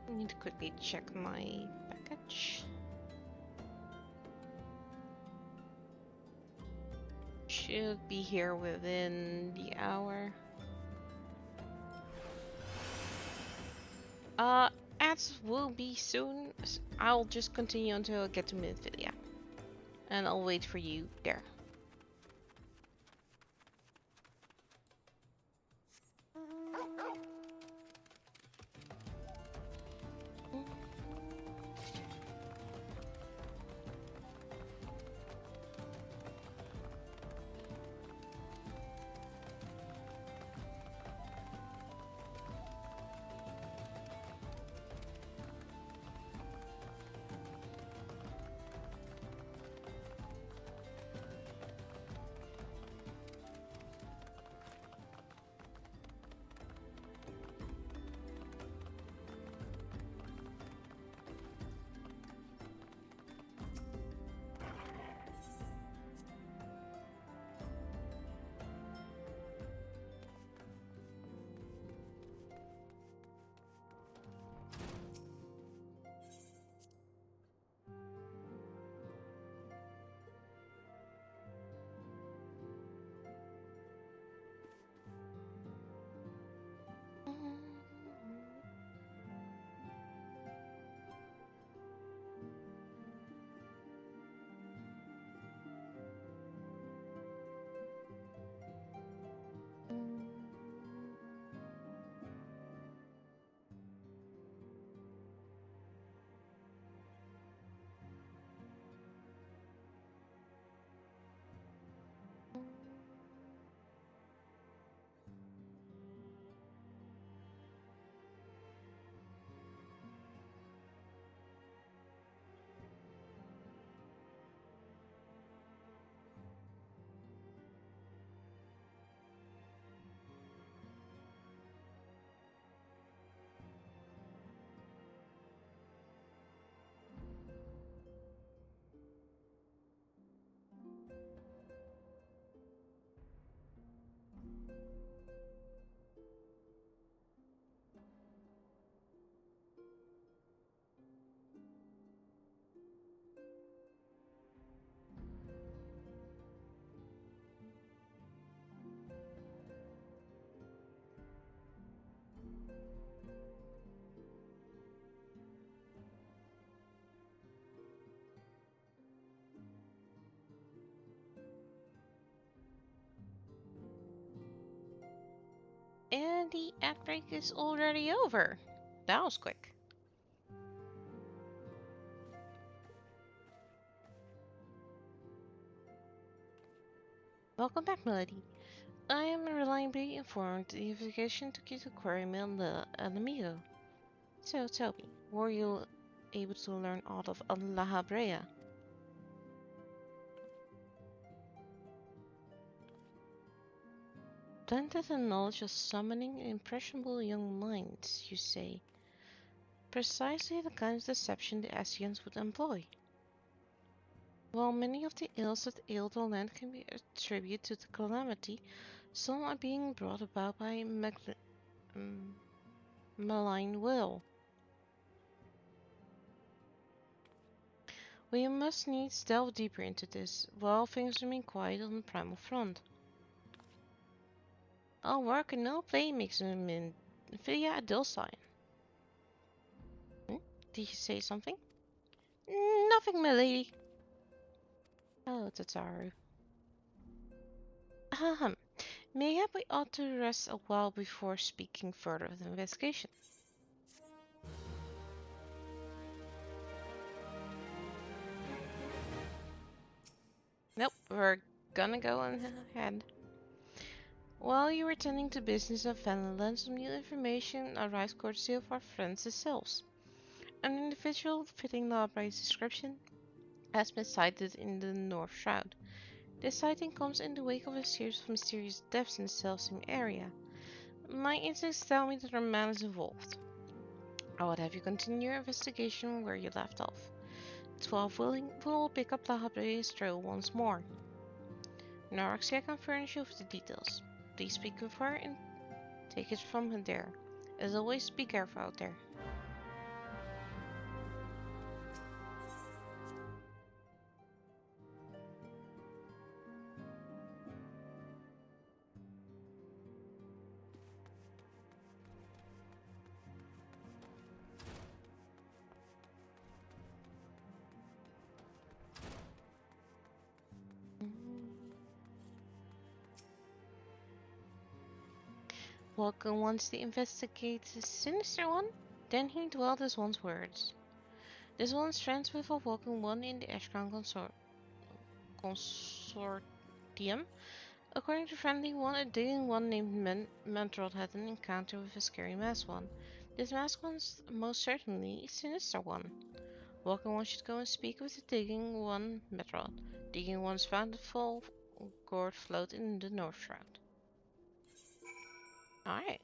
I need to quickly check my package. Should be here within the hour. Ads will be soon. I'll just continue until I get to Minfilia. And I'll wait for you there. the outbreak is already over. That was quick. Welcome back, Melody. I am reliably informed the investigation took you to Aquarium and the Amigo. So tell me, were you able to learn all of La Habrea? Blended the knowledge of summoning impressionable young minds, you say. Precisely the kind of deception the Asians would employ. While many of the ills that ail the land can be attributed to the calamity, some are being brought about by malign will. We must needs delve deeper into this, while things remain quiet on the primal front. All work and no play makes Philia a docile. Did you say something? Nothing, my lady. Oh, Tataru. Ahem. Mayhap we ought to rest a while before speaking further of the investigation. Nope, we're gonna go ahead. While you were tending to business of Fenland, some new information arrived courtesy of our friends the Sylphs. An individual fitting the upright description has been sighted in the North Shroud. This sighting comes in the wake of a series of mysterious deaths in the self-same area. My instincts tell me that a man is involved. I would have you continue your investigation where you left off. 12 willing, will pick up La Habre's trail once more. Naraxia can furnish you with the details. Please speak with her and take it from there. As always, be careful out there. Vulcan wants to investigate the sinister one? Then he dwelled his one's words. This one's friends with a Vulcan 1 in the Ashcan consortium. According to Friendly One, a digging one named Mentrod had an encounter with a scary masked one. This masked one's most certainly a sinister one. Vulcan 1 should go and speak with the digging one Mentrod. Digging one's found a full gourd float in the North Shroud. Alright.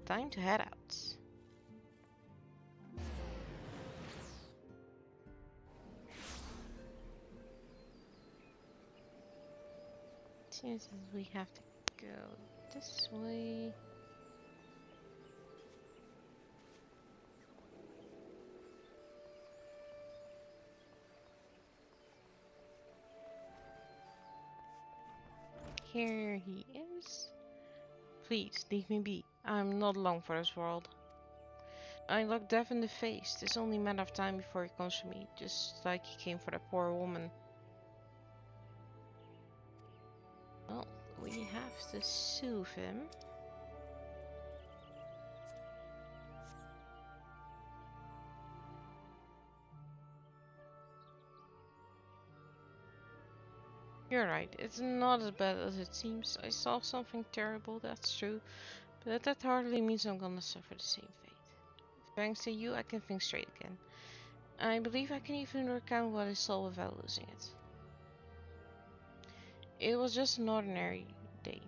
Time to head out. Seems as we have to go this way. Here he is. Please, leave me be. I'm not long for this world. I look death in the face. It's only a matter of time before he comes for me, just like he came for that poor woman. Well, we have to soothe him. You're right, it's not as bad as it seems. I saw something terrible, that's true, but that hardly means I'm gonna suffer the same fate. Thanks to you, I can think straight again. I believe I can even recount what I saw without losing it. It was just an ordinary day.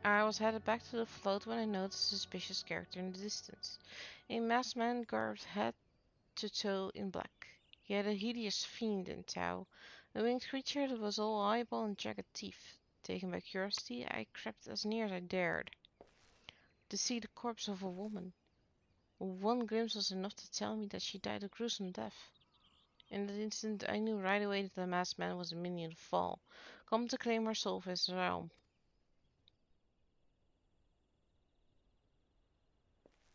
I was headed back to the float when I noticed a suspicious character in the distance. A masked man garbed head to toe in black. He had a hideous fiend in tow, a winged creature that was all eyeball and jagged teeth. Taken by curiosity, I crept as near as I dared to see the corpse of a woman. One glimpse was enough to tell me that she died a gruesome death. In that instant, I knew right away that the masked man was a minion of Fall, come to claim her soul for his realm.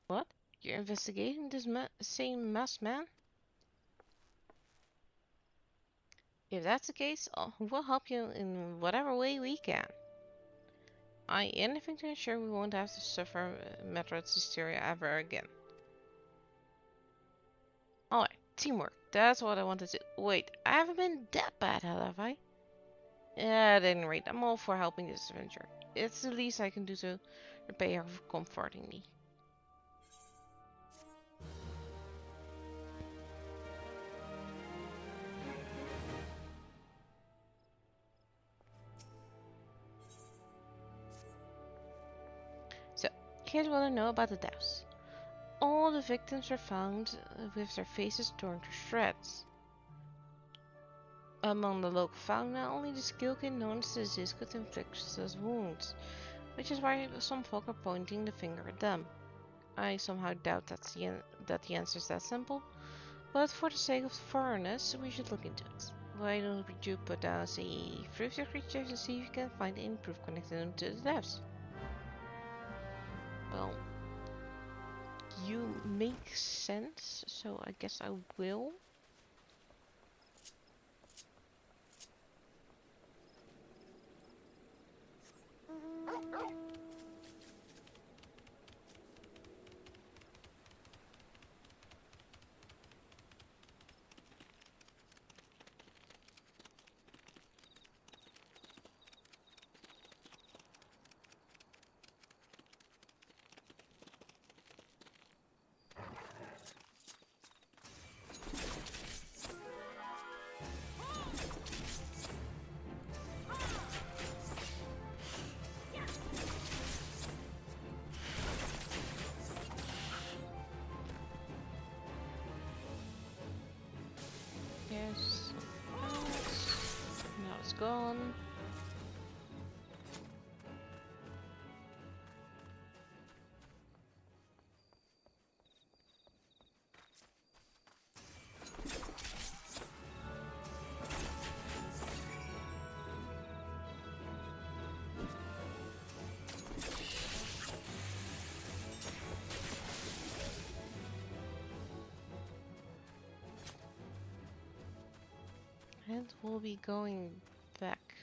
What? You're investigating this same masked man? If that's the case, we'll help you in whatever way we can. Anything to ensure we won't have to suffer Metroid's hysteria ever again. Alright, teamwork. That's what I wanted to. Wait, I haven't been that bad, have I? Yeah, at any rate, I'm all for helping this adventure. It's the least I can do to repay her for comforting me. So, here's what I know about the deaths. All the victims were found with their faces torn to shreds. Among the local fauna, only the skillkin known as disease could inflict such wounds, which is why some folk are pointing the finger at them. I somehow doubt that the answer is that simple, but for the sake of thoroughness, we should look into it. Why don't you put down a few of your creatures and see if you can find any proof connecting them to the deaths? Well, you make sense, so I guess I will. Yes. Now it's gone. And we'll be going back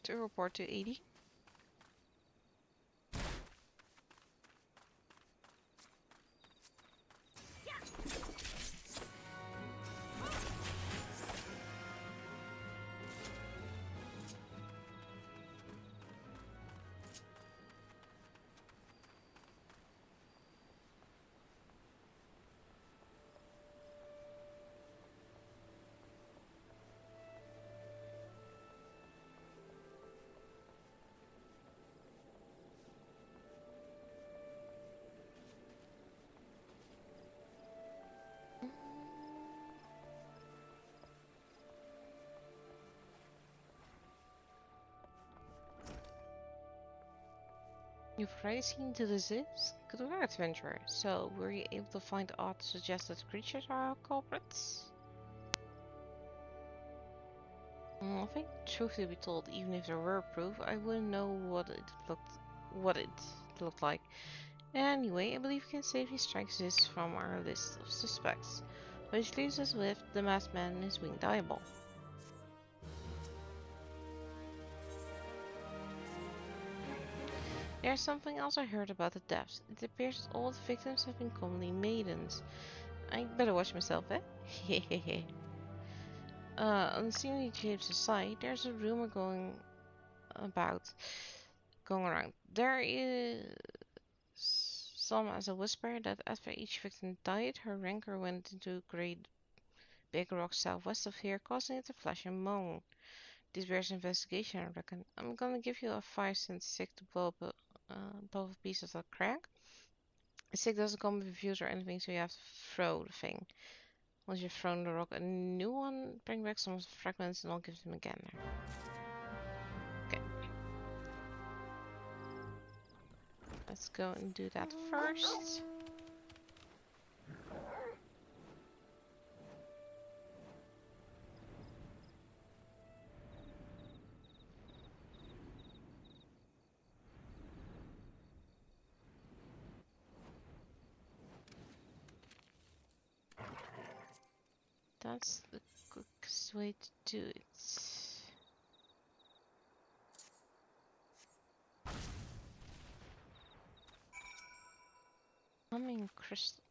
to report to 80. You've already seen the disease? Good work, adventurer. So, were you able to find odd suggested creatures are our culprits? I think, truth to be told, even if there were proof, I wouldn't know what it looked like. Anyway, I believe we can safely strike this from our list of suspects, which leaves us with the masked man and his winged eyeball. There's something else I heard about the deaths. It appears that all the victims have been commonly maidens. I better watch myself, eh? Hehehe. On the Senior James' side, there's a rumor going around. There is some as a whisper that after each victim died, her rancor went into a great big rock southwest of here, causing it to flash and moan. This bears investigation, I reckon. I'm gonna give you a 5-cent stick to blow up a piece of that crack. The stick doesn't come with views or anything, so you have to throw the thing. Once you've thrown the rock, a new one, bring back some of the fragments and I'll give them again there. Okay. Let's go and do that first. That's the quickest way to do it. Humming crystal.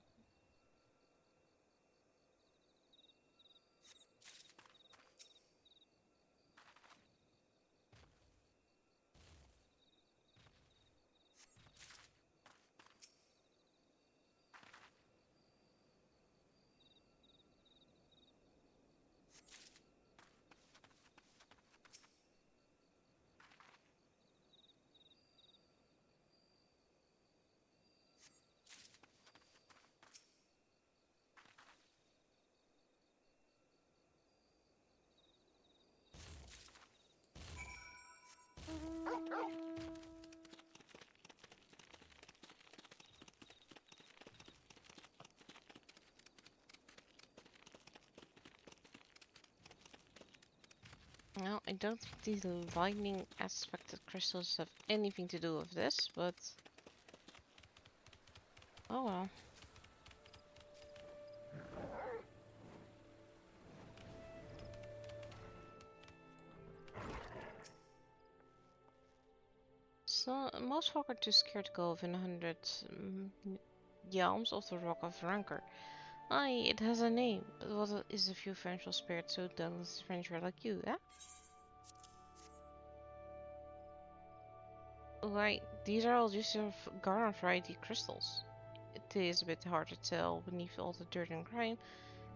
Well, I don't think these lightning aspected crystals have anything to do with this, but oh well. So most folk are too scared to go within 100 yalms of the Rock of Rancor. Aye, it has a name, but what is a few vengeful spirits so doubtless adventurer like you, eh? Right, these are all just your garden variety crystals. It is a bit hard to tell beneath all the dirt and grime,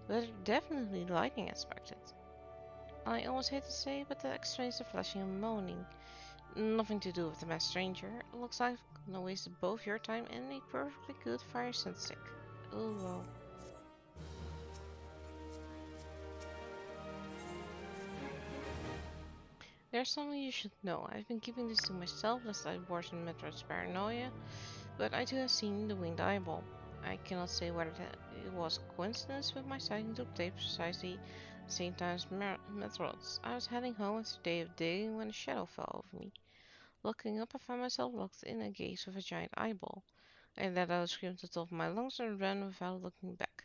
but they're definitely lightning aspected. I almost hate to say, but that explains the flashing and moaning. Nothing to do with the masked stranger. It looks like I'm gonna waste both your time and a perfectly good fire scent stick. Oh well. There's something you should know. I've been keeping this to myself lest I worsen Metroid's paranoia, but I too have seen the winged eyeball. I cannot say whether it was coincidence with my sighting took place precisely the same time as Metroid's. I was heading home after a day of digging when a shadow fell over me. Looking up, I found myself locked in a gaze with a giant eyeball. I let out a scream at the top of my lungs and ran without looking back.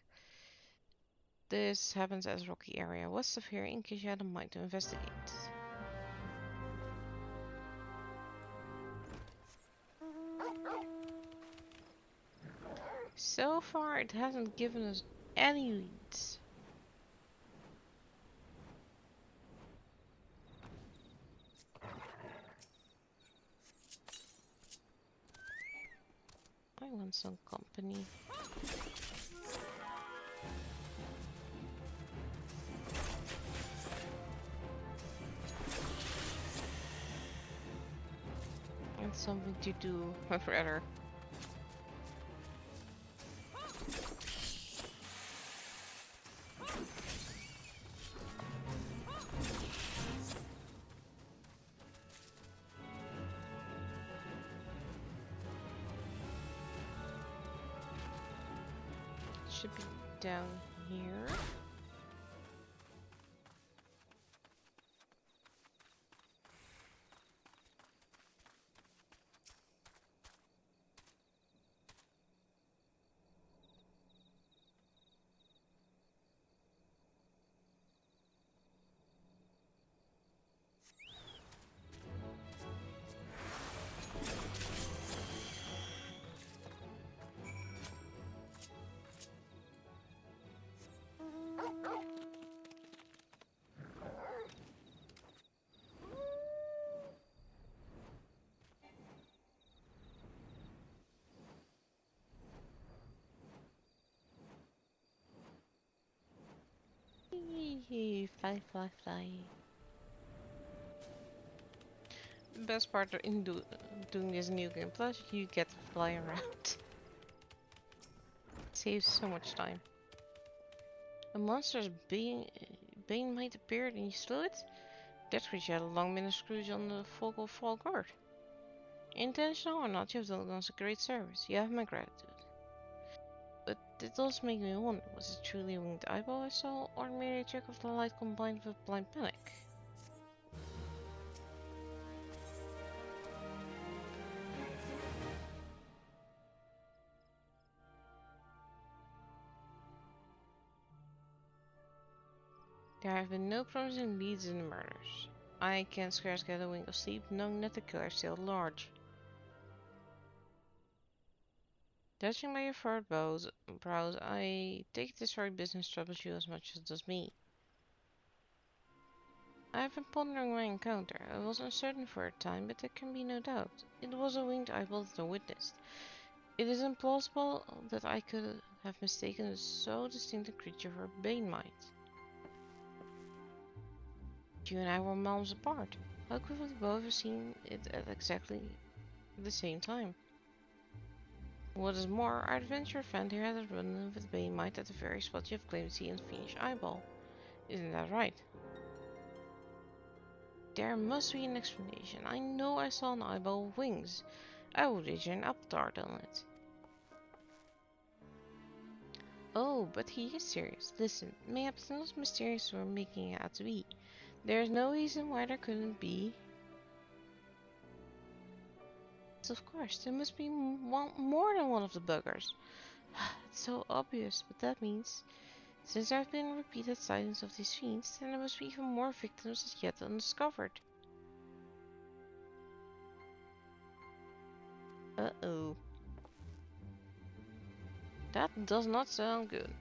This happens as a rocky area west of here in case you had a mind to investigate. So far, it hasn't given us any leads. I want some company. And something to do with rather. Should be down here. Yee, fly, fly, fly. Best part in doing this new game plus, you get to fly around. Saves so much time. A monster's bane might appear and you slew it? That creature had a long been a scrooge on the Focal Fall guard. Intentional or not, you have done us a great service. You have my gratitude. But it does make me wonder, was it truly a winged eyeball I saw, or merely a trick of the light combined with blind panic? There have been no promising leads in the murders. I can scarce get a wink of sleep knowing that the killer is still at large. Judging by your furrowed brows, I take this very business troubles you as much as it does me. I have been pondering my encounter. I was uncertain for a time, but there can be no doubt. It was a winged eyeball that I witnessed. It is implausible that I could have mistaken so distinct a creature for a Banemite. You and I were miles apart. How could we both have seen it at exactly the same time? What is more, our adventure friend here had a run with Banemite at the very spot you have claimed to see in Fiendish eyeball. Isn't that right? There must be an explanation. I know I saw an eyeball with wings. I would wager an apple tart on it. Oh, but he is serious. Listen, mayhaps it's not as mysterious as we're making it out to be. There is no reason why there couldn't be. Of course, there must be more than one of the buggers. It's so obvious, but that means, since there have been repeated sightings of these fiends, then there must be even more victims as yet undiscovered. Uh-oh. That does not sound good.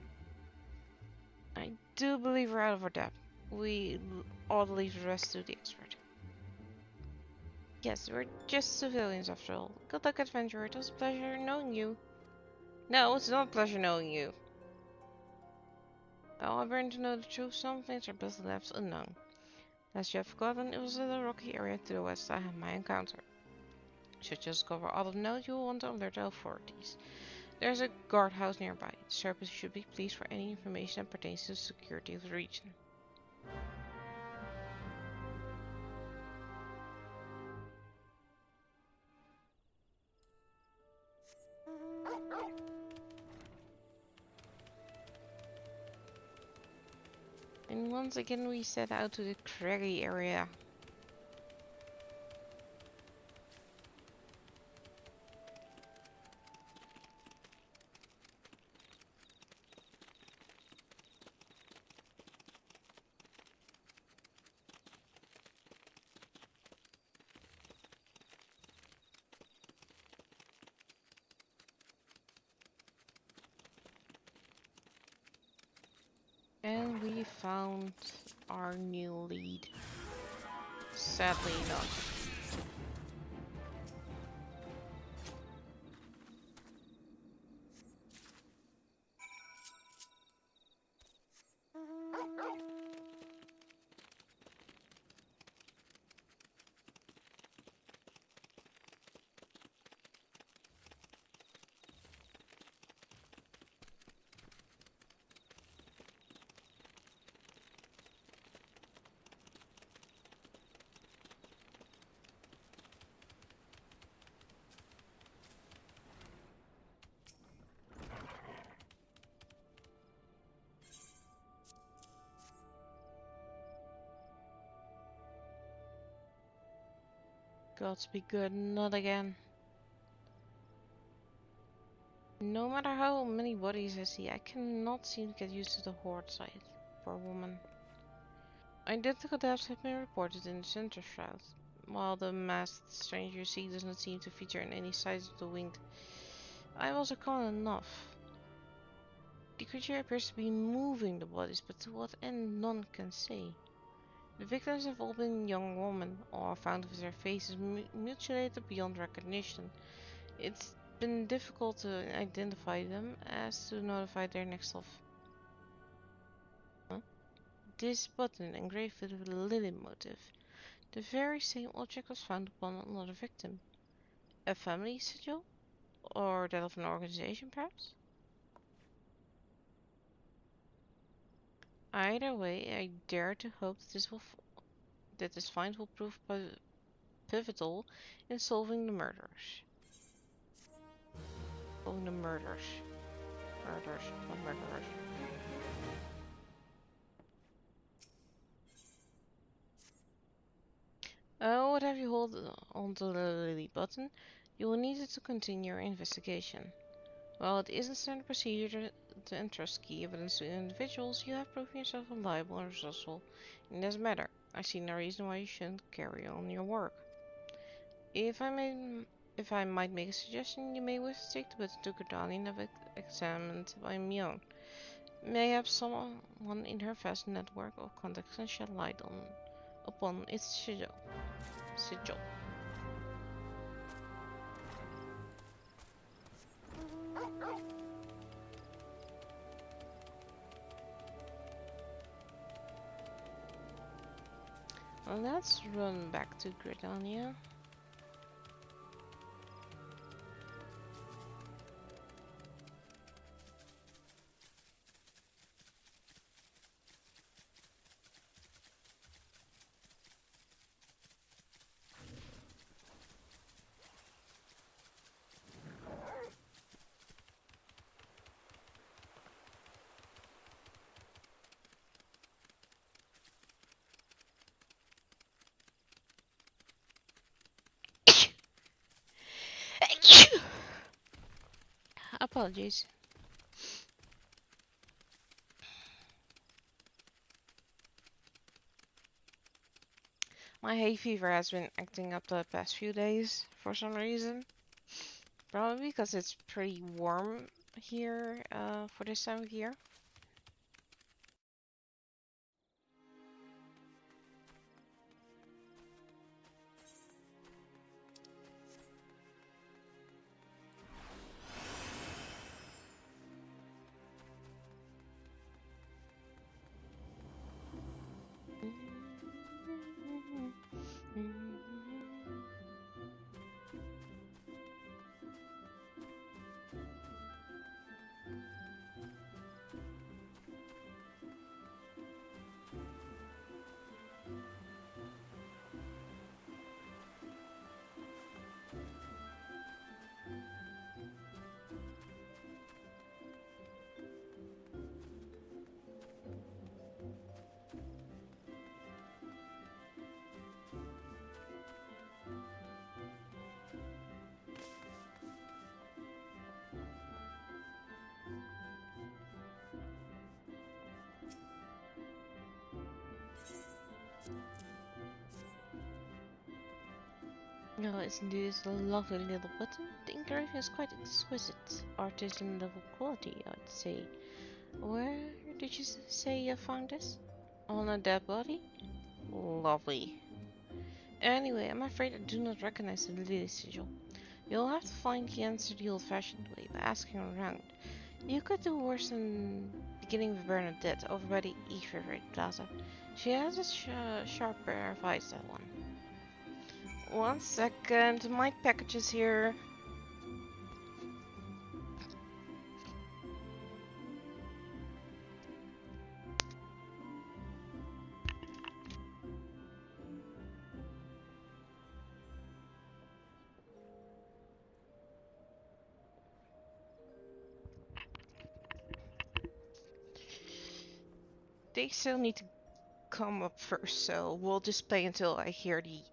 I do believe we're out of our depth. We ought to leave the rest to the expert. Yes, we're just civilians after all. Good luck, adventurer. It was a pleasure knowing you. No, it's not a pleasure knowing you. Well, I burned to know the truth. Some things are best left unknown. Lest you have forgotten, it was in a rocky area to the west I had my encounter. Should you discover other note, you will want to alert the authorities. There's a guardhouse nearby. The service should be pleased for any information that pertains to the security of the region. And once again we set out to the craggy area. And we found our new lead. Sadly enough. Gods be good, not again. No matter how many bodies I see, I cannot seem to get used to the horde sight. Poor woman. Identical deaths have been reported in the center shroud, while the masked stranger you see does not seem to feature in any size of the winged. Eyeballs are common enough. The creature appears to be moving the bodies, but to what end none can say. The victims have all been young women, or found with their faces mutilated beyond recognition. It's been difficult to identify them as to notify their next of. Huh? This button engraved with a lily motif. The very same object was found upon another victim. A family sigil? Or that of an organization, perhaps? Either way, I dare to hope that this find will prove pivotal in solving the murders. Solving the murders. Murders, not murderers. What have you hold onto the lily button? You will need it to continue your investigation. Well, it isn't standard procedure to entrust key evidence to individuals. You have proven yourself reliable and resourceful. It doesn't matter. I see no reason why you shouldn't carry on your work. If I may, if I might make a suggestion, you may wish to take the button to Gordani and have it examined by my own. May have someone in her vast network of contacts and shed light upon its sigil. Well, let's run back to Gridania. Apologies. My hay fever has been acting up the past few days for some reason. Probably because it's pretty warm here for this time of year. No, it's indeed a lovely little button. The engraving is quite exquisite. Artisan level quality, I'd say. Where did you say you found this? On a dead body? Lovely. Anyway, I'm afraid I do not recognize the lily sigil. You'll have to find the answer the old-fashioned way by asking around. You could do worse than beginning with Bernadette over by the East Plaza. She has a sharp pair of eyes, that one. One second, my package is here. They still need to come up first, so we'll just play until I hear the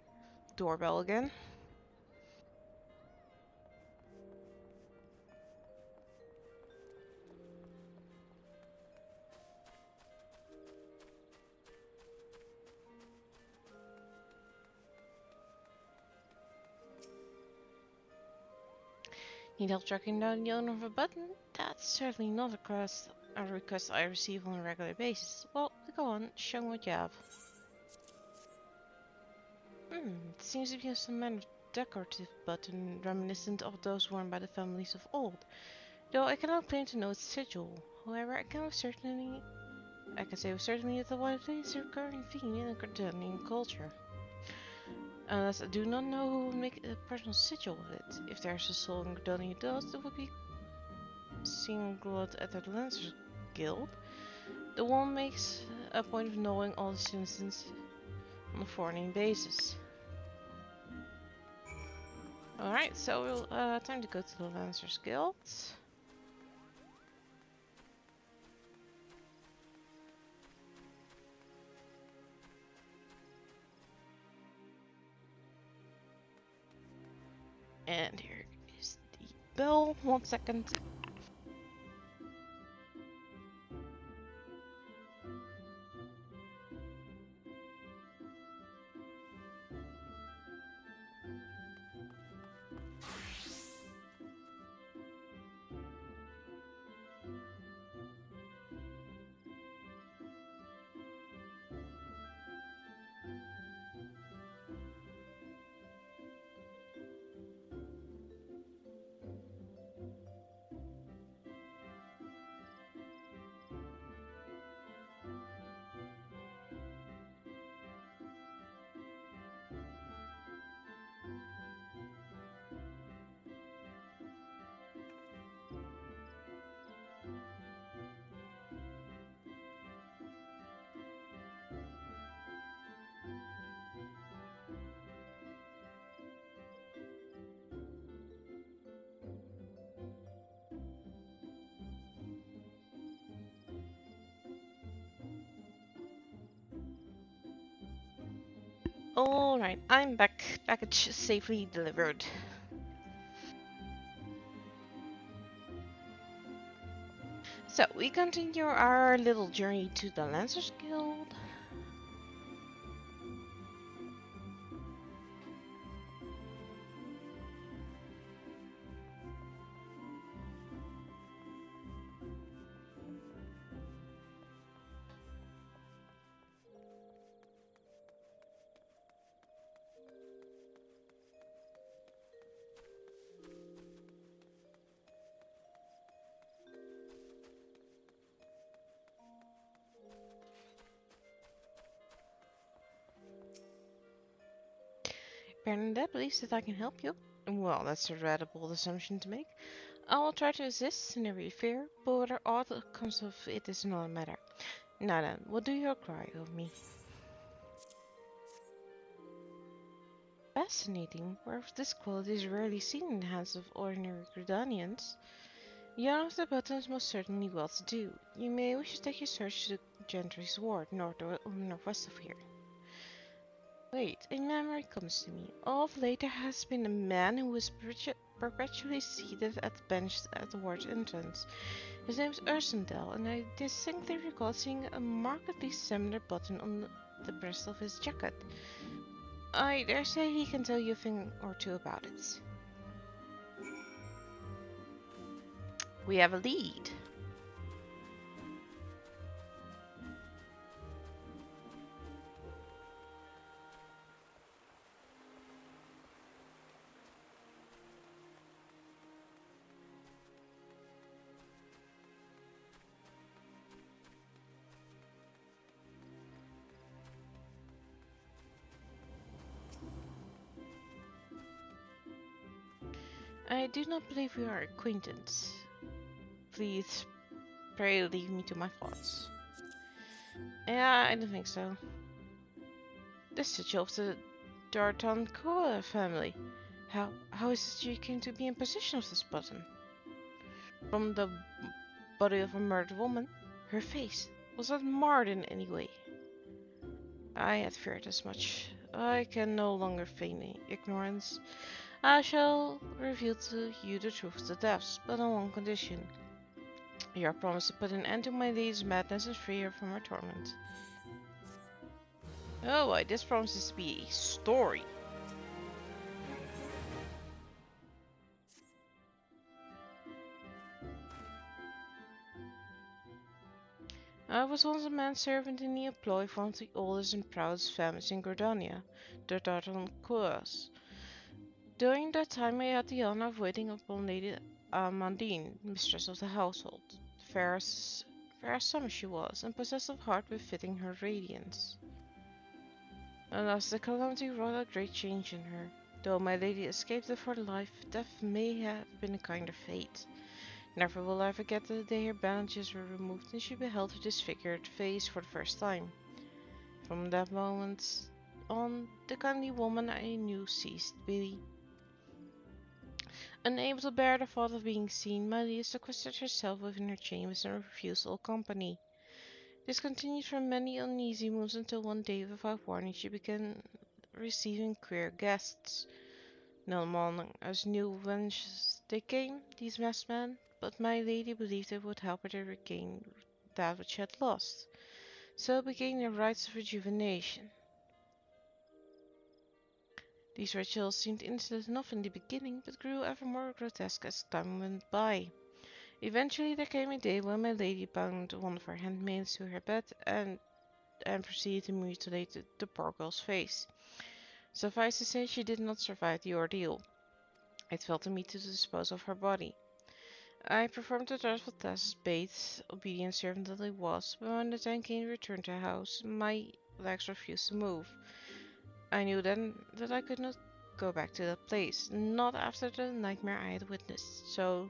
doorbell again. Need help tracking down the owner of a button? That's certainly not a request I receive on a regular basis. Well, go on, show me what you have. It seems to be some kind of decorative button reminiscent of those worn by the families of old. Though I cannot claim to know its sigil. However, I can say with certainty that the white is a recurring theme in the Gardenian culture. Unless I do not know who would make a personal sigil of it. If there's a soul in Gardenia dust, it would be singled at the Lancers Guild. The one makes a point of knowing all the citizens on a foreign basis. Alright, so time to go to the Lancers Guild. And here is the bell. 1 second. Alright, I'm back. Package safely delivered. So, we continue our little journey to the Lancers Guild. Bernadette believes that I can help you. Well, that's a rather bold assumption to make. I will try to assist in every affair, but whether aught comes of it is another matter. Now then, what do you require of me? Fascinating. Work of this quality is rarely seen in the hands of ordinary Gridanians. Young of the buttons most certainly well to do. You may wish to take your search to the Gentry's Ward, northwest of here. Wait, a memory comes to me. Of late there has been a man who was perpetually seated at the bench at the ward's entrance. His name is Ursendel, and I distinctly recall seeing a markedly similar button on the breast of his jacket. I dare say he can tell you a thing or two about it. We have a lead. I do not believe we are acquaintance. Please, pray leave me to my thoughts. Yeah, I don't think so. This is of the Darton Koa family. How is it you came to be in possession of this button? From the body of a murdered woman? Her face, was that marred in any way? I had feared as much. I can no longer feign ignorance. I shall reveal to you the truth of the depths, but on one condition. Your promise to put an end to my lady's madness and free her from her torment. Oh, this promises to be a story. I was once a manservant in the employ of one of the oldest and proudest families in Gordania, the Dardancuas. During that time I had the honor of waiting upon Lady Amandine, mistress of the household. Fair as summer she was, and possessed of heart befitting her radiance. Alas, the calamity wrought a great change in her. Though my lady escaped it for life, death may have been a kind of fate. Never will I forget the day her bandages were removed and she beheld her disfigured face for the first time. From that moment on, the kindly woman I knew ceased to be. Unable to bear the thought of being seen, my lady sequestered herself within her chambers and refused all company. This continued for many uneasy moons until one day, without warning, she began receiving queer guests. No among us knew whence they came, these masked men, but my lady believed it would help her to regain that which she had lost. So began the rites of rejuvenation. These rituals seemed innocent enough in the beginning, but grew ever more grotesque as time went by. Eventually there came a day when my lady bound one of her handmaids to her bed and proceeded to mutilate the poor girl's face. Suffice to say, she did not survive the ordeal. It fell to me to dispose of her body. I performed the dreadful task, bathed, obedient servant that I was, but when the time came to return to the house, my legs refused to move. I knew then that I could not go back to that place, not after the nightmare I had witnessed. So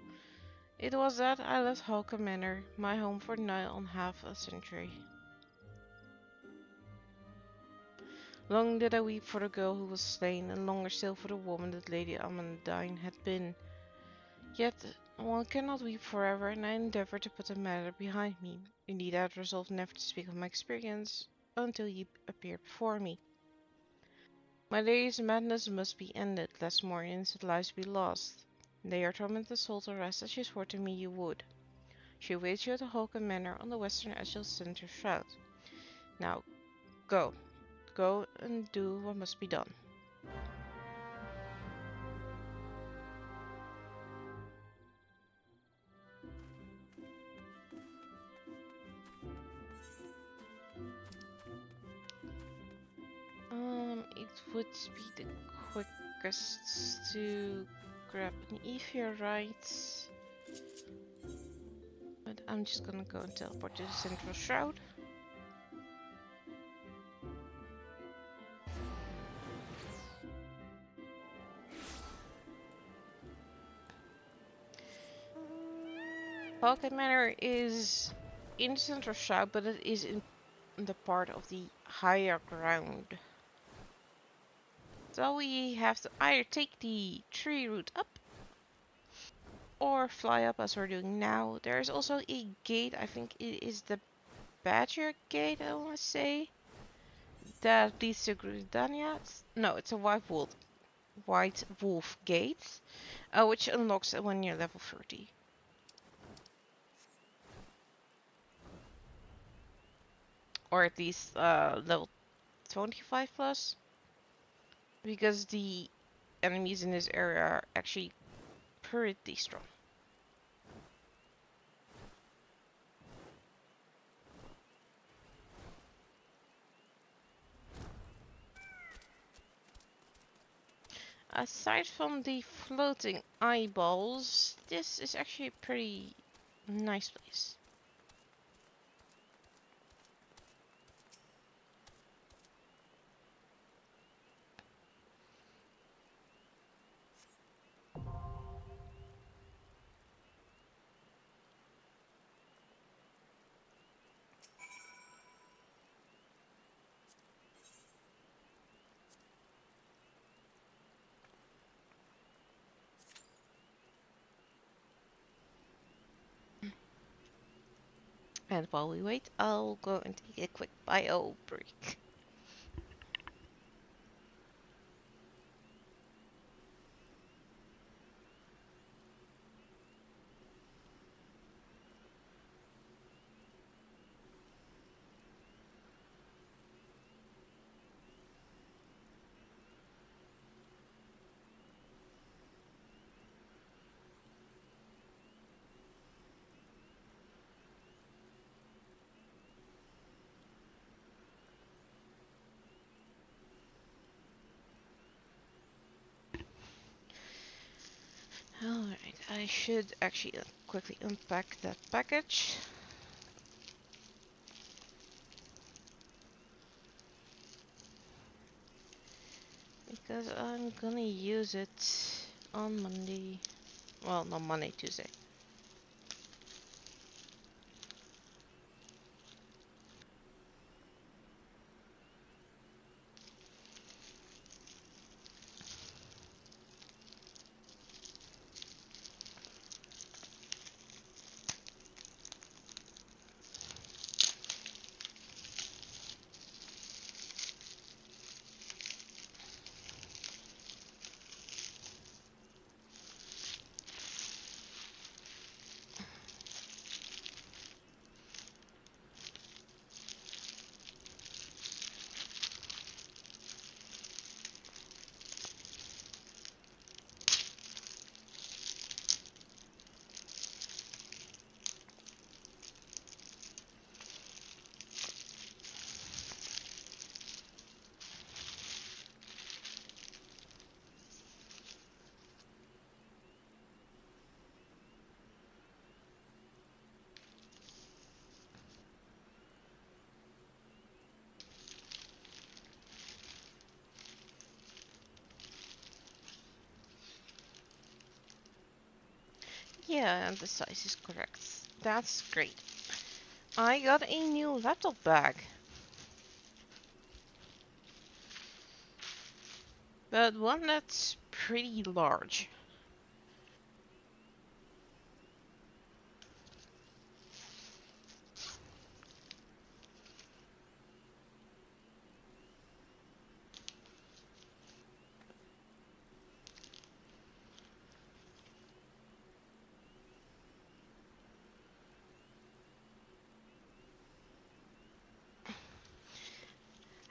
it was that I left Halka Manor, my home, for nigh on half a century. Long did I weep for the girl who was slain, and longer still for the woman that Lady Amandine had been. Yet one cannot weep forever, and I endeavored to put the matter behind me. Indeed, I had resolved never to speak of my experience until you appeared before me. My day's madness must be ended, lest more innocent lives be lost. They are tormented soul to rest as you swore to me you would. She awaits you at the Holcomb Manor on the western edge of Center Shroud. Now, go. Go and do what must be done. It would be the quickest to grab an Eve here, right? But I'm just gonna go and teleport to the Central Shroud. Falcon Manor is in the Central Shroud, but it is in the part of the higher ground. So we have to either take the tree route up or fly up as we're doing now. There is also a gate, I think it is the Badger Gate, I want to say, that leads to Grudania. No, it's a White Wolf Gate, which unlocks when you're level 30. Or at least level 25 plus. Because the enemies in this area are actually pretty strong. Aside from the floating eyeballs, this is actually a pretty nice place. And while we wait, I'll go and take a quick bio break. Alright, I should actually quickly unpack that package. Because I'm gonna use it on Monday. Well, not Monday, Tuesday. Yeah, and the size is correct. That's great. I got a new laptop bag. But one that's pretty large.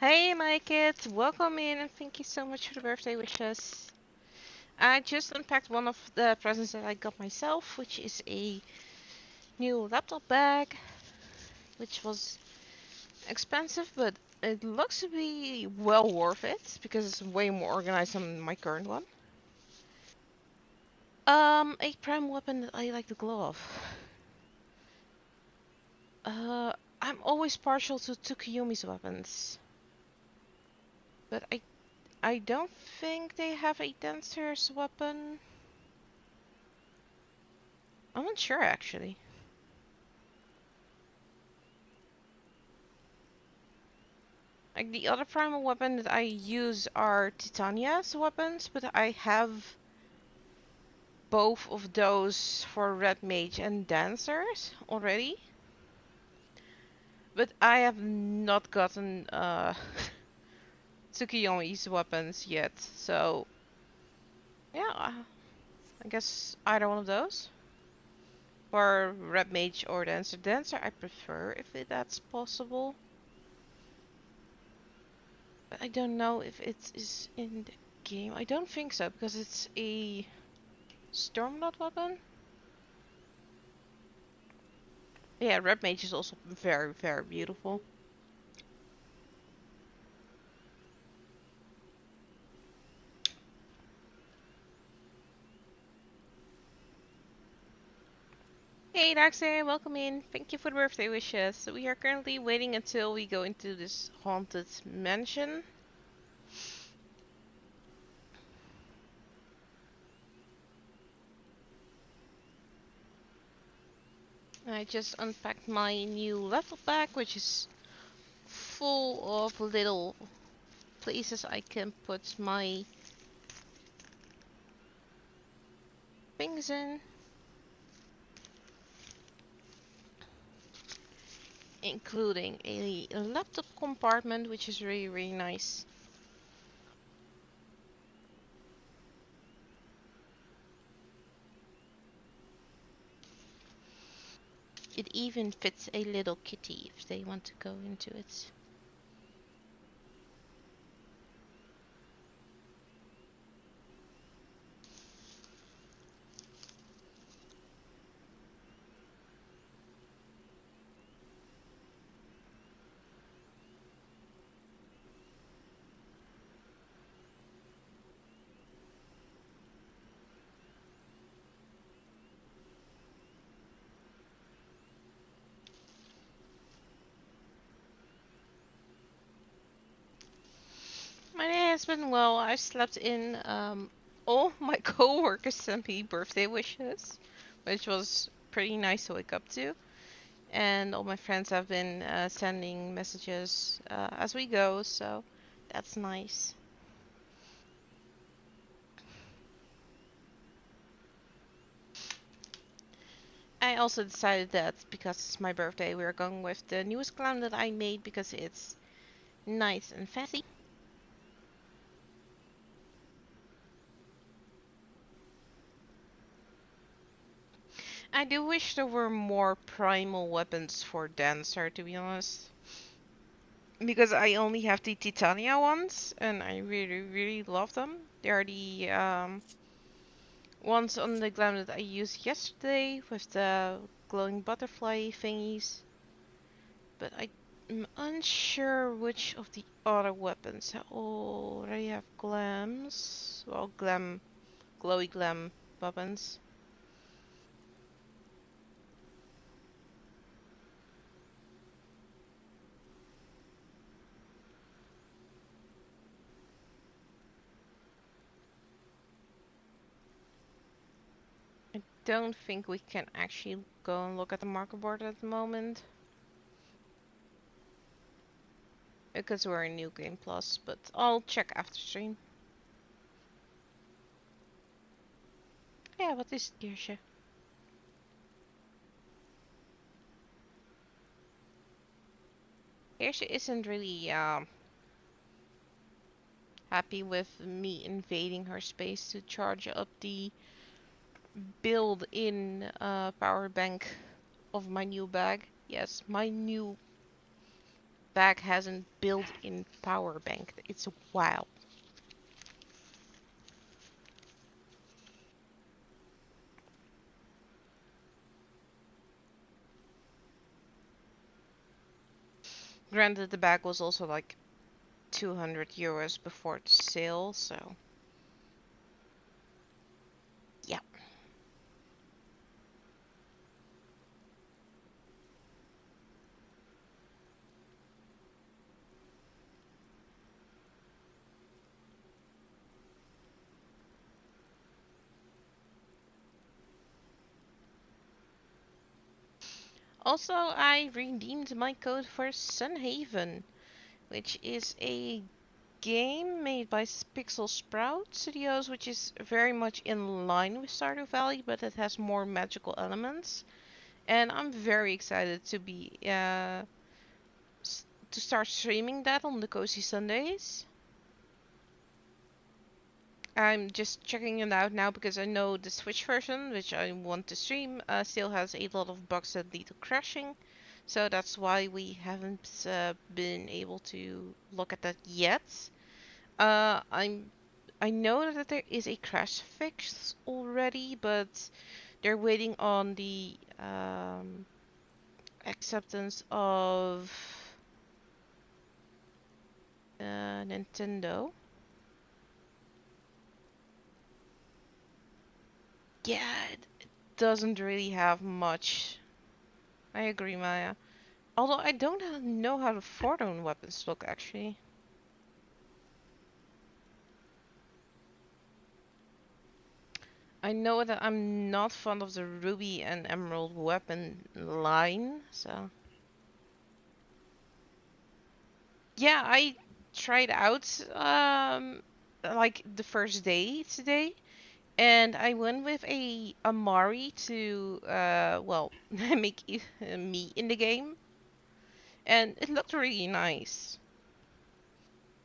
Hey, my kids, welcome in and thank you so much for the birthday wishes. I just unpacked one of the presents that I got myself, which is a new laptop bag, which was expensive, but it looks to be well worth it because it's way more organized than my current one. A prime weapon that I like the glow of. Uh, I'm always partial to Tsukuyomi's weapons, but I don't think they have a dancer's weapon. I'm not sure actually. Like the other primal weapon that I use are Titania's weapons, but I have both of those for Red Mage and Dancers already. But I have not gotten Tsukiyomi's weapons yet, so yeah, I guess either one of those. For Red Mage or Dancer. Dancer I prefer if that's possible. But I don't know if it is in the game. I don't think so, because it's a Stormlord weapon. Yeah, Red Mage is also very, very beautiful. Hey Darkseid, welcome in. Thank you for the birthday wishes. We are currently waiting until we go into this haunted mansion. I just unpacked my new laptop bag, which is full of little places I can put my things in. Including a laptop compartment, which is really, really nice. It even fits a little kitty if they want to go into it. My day has been well. I slept in. All my coworkers sent me birthday wishes, which was pretty nice to wake up to. And all my friends have been sending messages as we go, so that's nice. I also decided that because it's my birthday, we're going with the newest clown that I made because it's nice and fancy. I do wish there were more primal weapons for Dancer, to be honest. Because I only have the Titania ones, and I really, really love them. They are the ones on the glam that I used yesterday with the glowing butterfly thingies. But I'm unsure which of the other weapons already have glams. Well, glowy glam weapons. I don't think we can actually go and look at the marker board at the moment. Because we're in New Game Plus, but I'll check after stream. Yeah, what is Gearsje? Gearsje isn't really happy with me invading her space to charge up the build-in power bank of my new bag. Yes, my new bag has a built-in power bank. It's wild. Granted, the bag was also like 200 euros before the sale, so yeah. Also, I redeemed my code for Sunhaven, which is a game made by Pixel Sprout Studios, which is very much in line with Stardew Valley, but it has more magical elements. And I'm very excited to be to start streaming that on the Cozy Sundays. I'm just checking it out now because I know the Switch version, which I want to stream, still has a lot of bugs that lead to crashing. So that's why we haven't been able to look at that yet. I know that there is a crash fix already, but they're waiting on the acceptance of Nintendo. Yeah, it doesn't really have much. I agree, Maya. Although I don't know how the Fordon weapons look actually. I know that I'm not fond of the Ruby and Emerald weapon line, so yeah, I tried out like the first day today, and I went with a Amari to well make me in the game, and it looked really nice.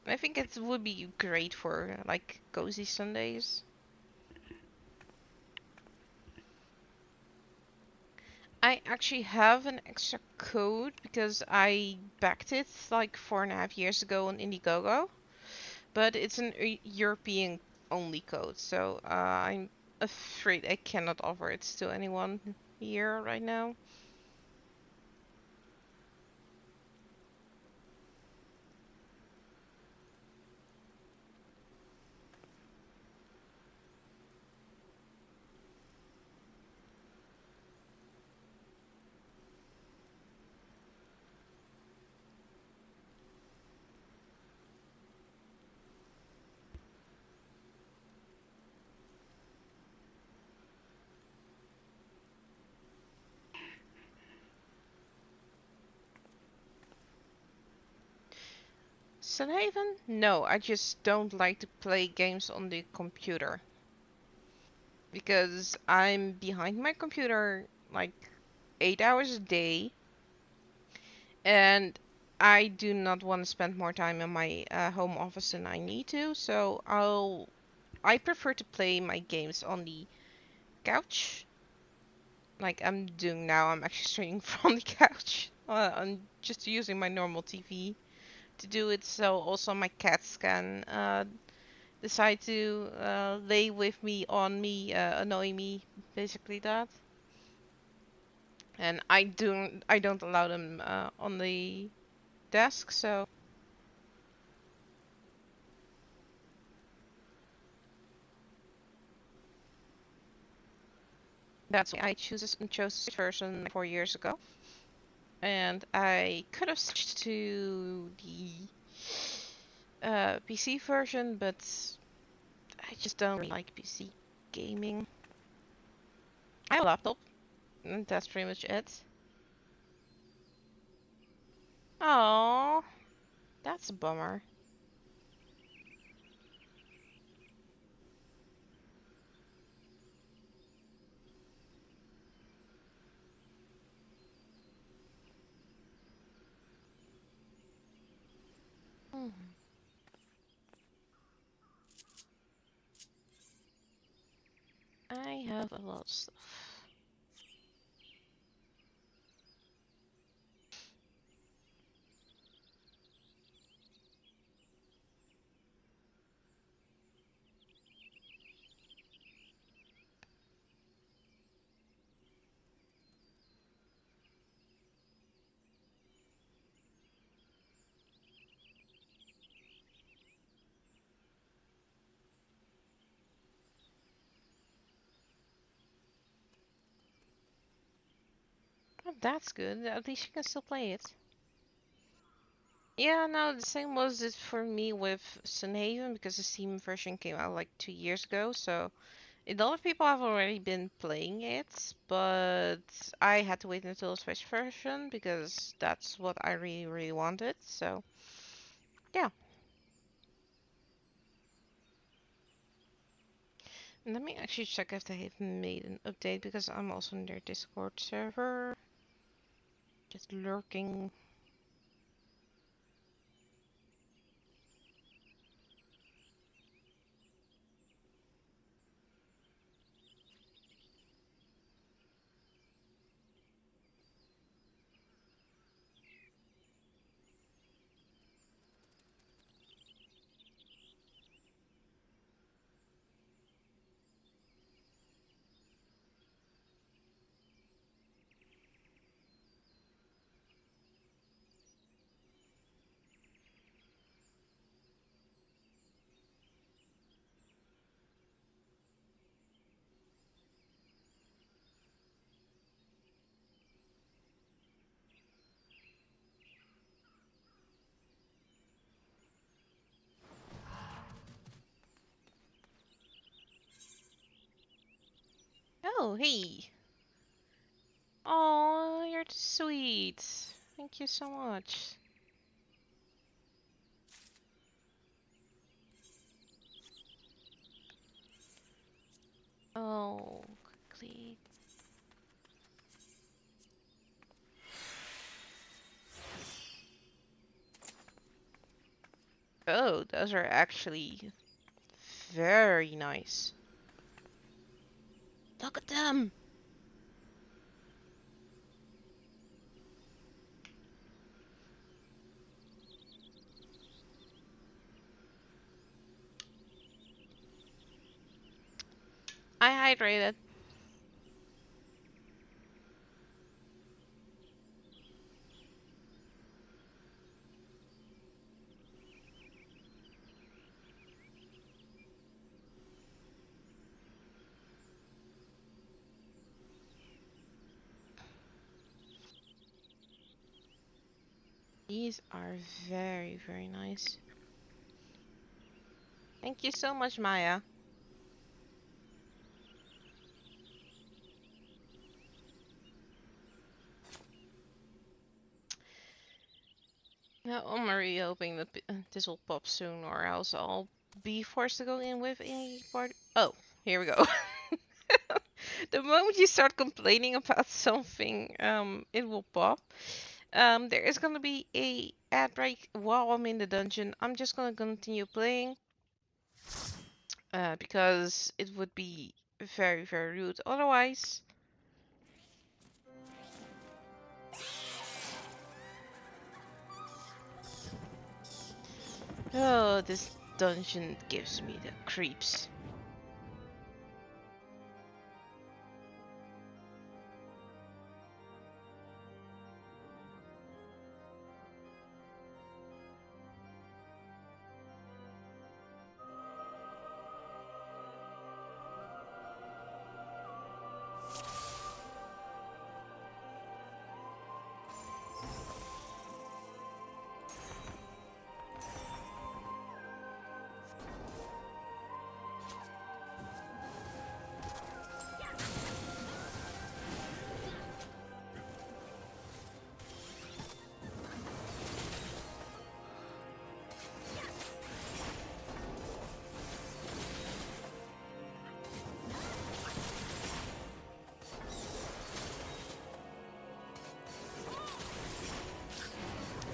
I think it would be great for like cozy Sundays. I actually have an extra code because I backed it like 4.5 years ago on Indiegogo, but it's an European only code, so I'm afraid I cannot offer it to anyone here right now. Sunhaven? No, I just don't like to play games on the computer because I'm behind my computer like 8 hours a day, and I do not want to spend more time in my home office than I need to. So I prefer to play my games on the couch, like I'm doing now. I'm actually streaming from the couch. I'm just using my normal TV to do it. So also my cats can decide to lay with me, on me, annoy me, basically that. And I don't allow them on the desk, so that's why I chose this version 4 years ago. And I could have switched to the PC version, but I just don't really like PC gaming. I have a laptop, and that's pretty much it. Oh, that's a bummer. Hmm. I have a lot of stuff. Oh, that's good. At least you can still play it. Yeah, no, the same was it for me with Sunhaven because the Steam version came out like 2 years ago. So a lot of people have already been playing it, but I had to wait until the Switch version because that's what I really, really wanted. So yeah, let me actually check if they have made an update because I'm also in their Discord server, just lurking. Oh, hey. Oh, you're sweet. Thank you so much. Oh, quickly. Oh, those are actually very nice. Look at them. I hydrated. These are very, very nice. Thank you so much, Maya. Now, I'm really hoping that this will pop soon, or else I'll be forced to go in with a party. Oh, here we go. The moment you start complaining about something, it will pop. There is gonna be a ad break while I'm in the dungeon. I'm just gonna continue playing, because it would be very, very rude otherwise. Oh, this dungeon gives me the creeps.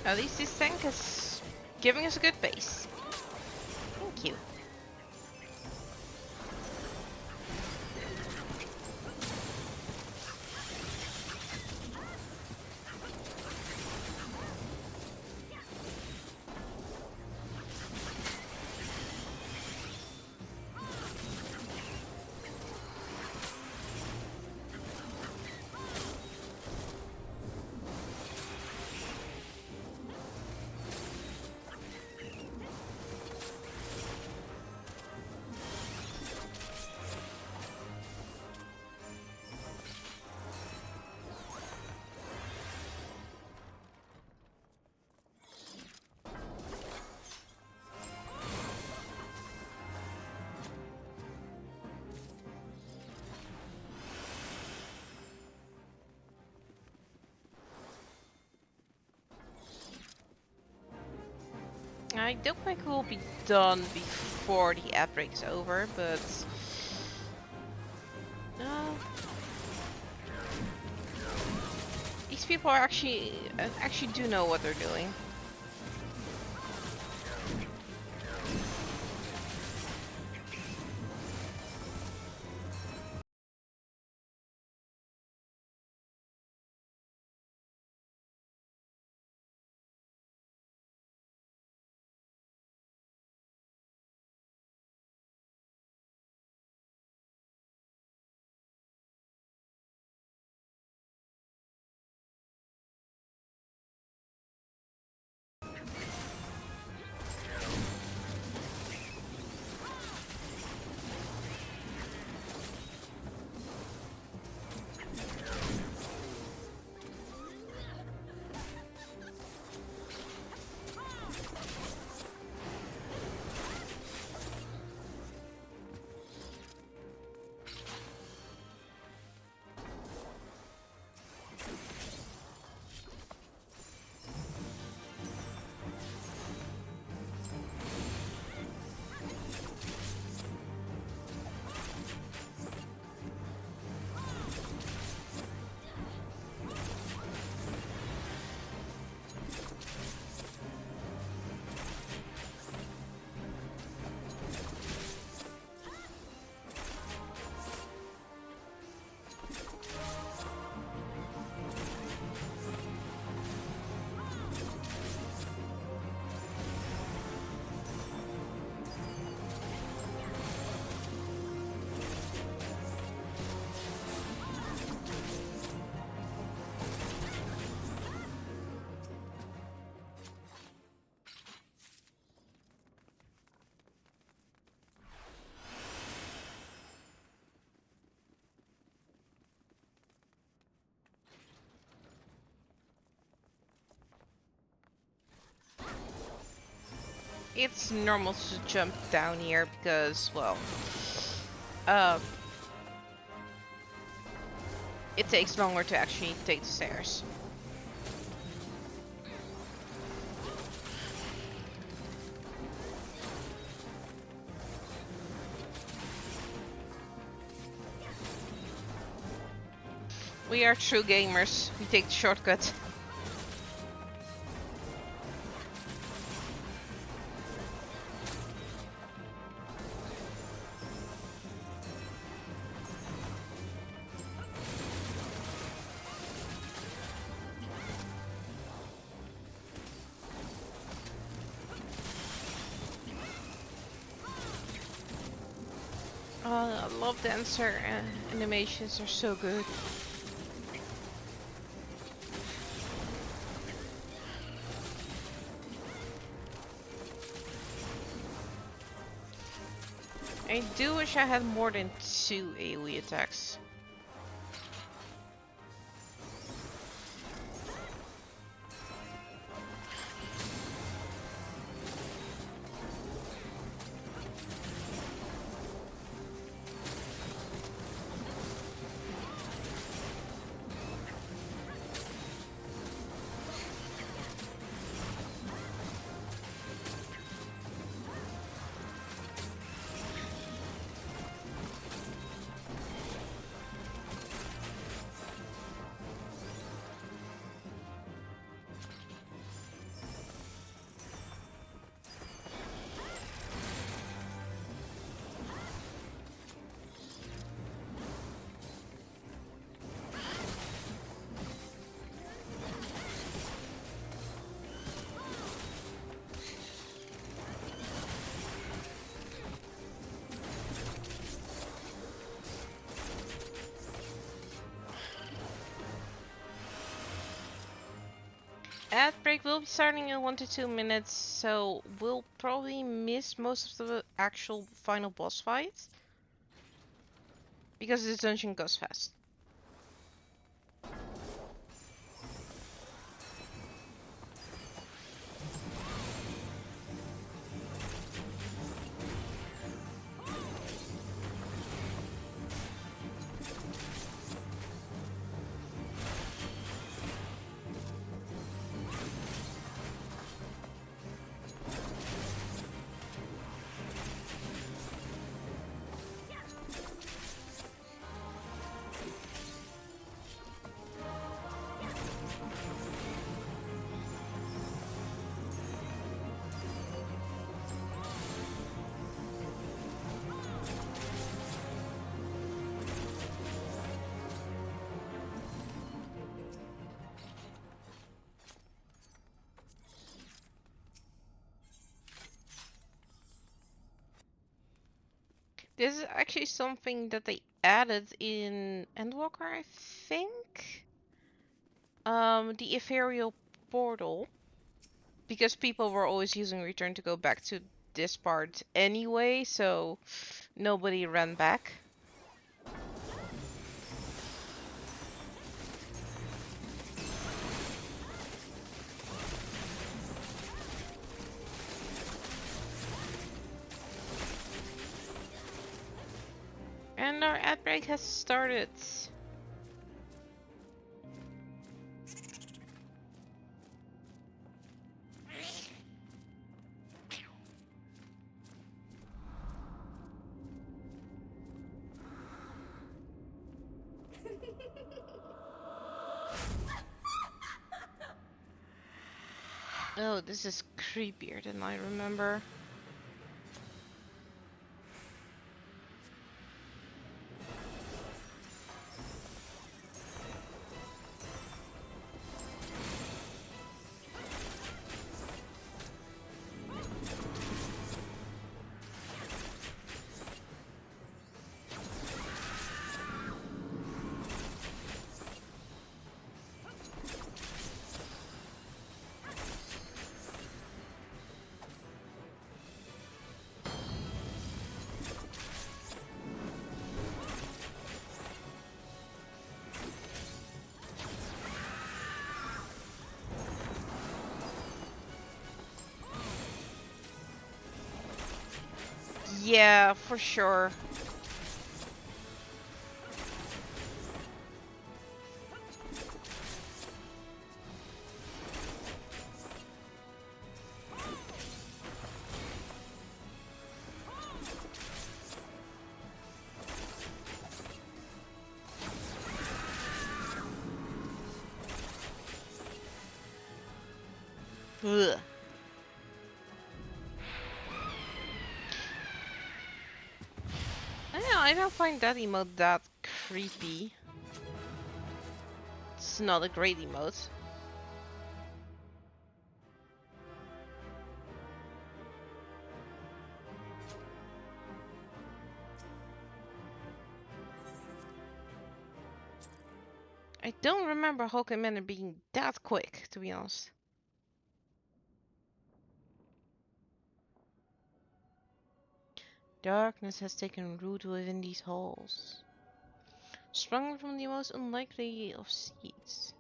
At least this tank is giving us a good base. Thank you. I don't think we'll be done before the ad break is over, but no, these people are actually do know what they're doing. It's normal to jump down here because, well, uh, it takes longer to actually take the stairs. We are true gamers. We take the shortcut. I love dancer animations, are so good. I do wish I had more than 2 AoE attacks. Ad break will be starting in 1 to 2 minutes, so we'll probably miss most of the actual final boss fights because this dungeon goes fast. This is actually something that they added in Endwalker, I think. The ethereal portal, because people were always using Return to go back to this part anyway, so nobody ran back. And our ad break has started. Oh, this is creepier than I remember. Yeah, for sure. Ugh. I don't find that emote that creepy. It's not a great emote. I don't remember Hulk being that quick, to be honest. Darkness has taken root within these halls, sprung from the most unlikely of seeds.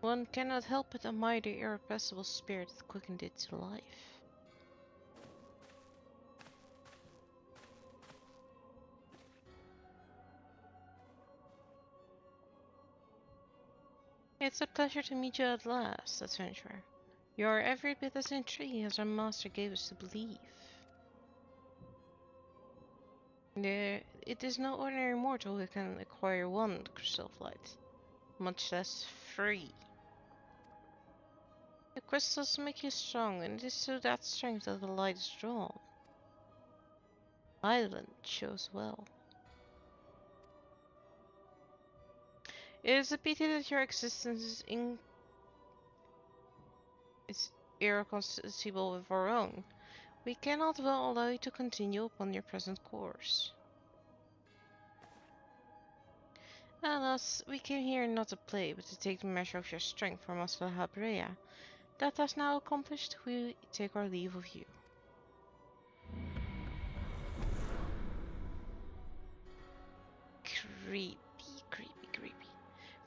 One cannot help but admire the irrepressible spirit that quickened it to life. It's a pleasure to meet you at last, adventurer. You are every bit as intriguing as our master gave us to believe. It is no ordinary mortal who can acquire one crystal of light, much less three. The crystals make you strong, and it is to that strength that the light is drawn. Island shows well. It is a pity that your existence is irreconcilable with our own. We cannot well allow you to continue upon your present course. Alas, we came here not to play, but to take the measure of your strength from Master Habrea. That has now accomplished, we take our leave of you. Creepy, creepy, creepy.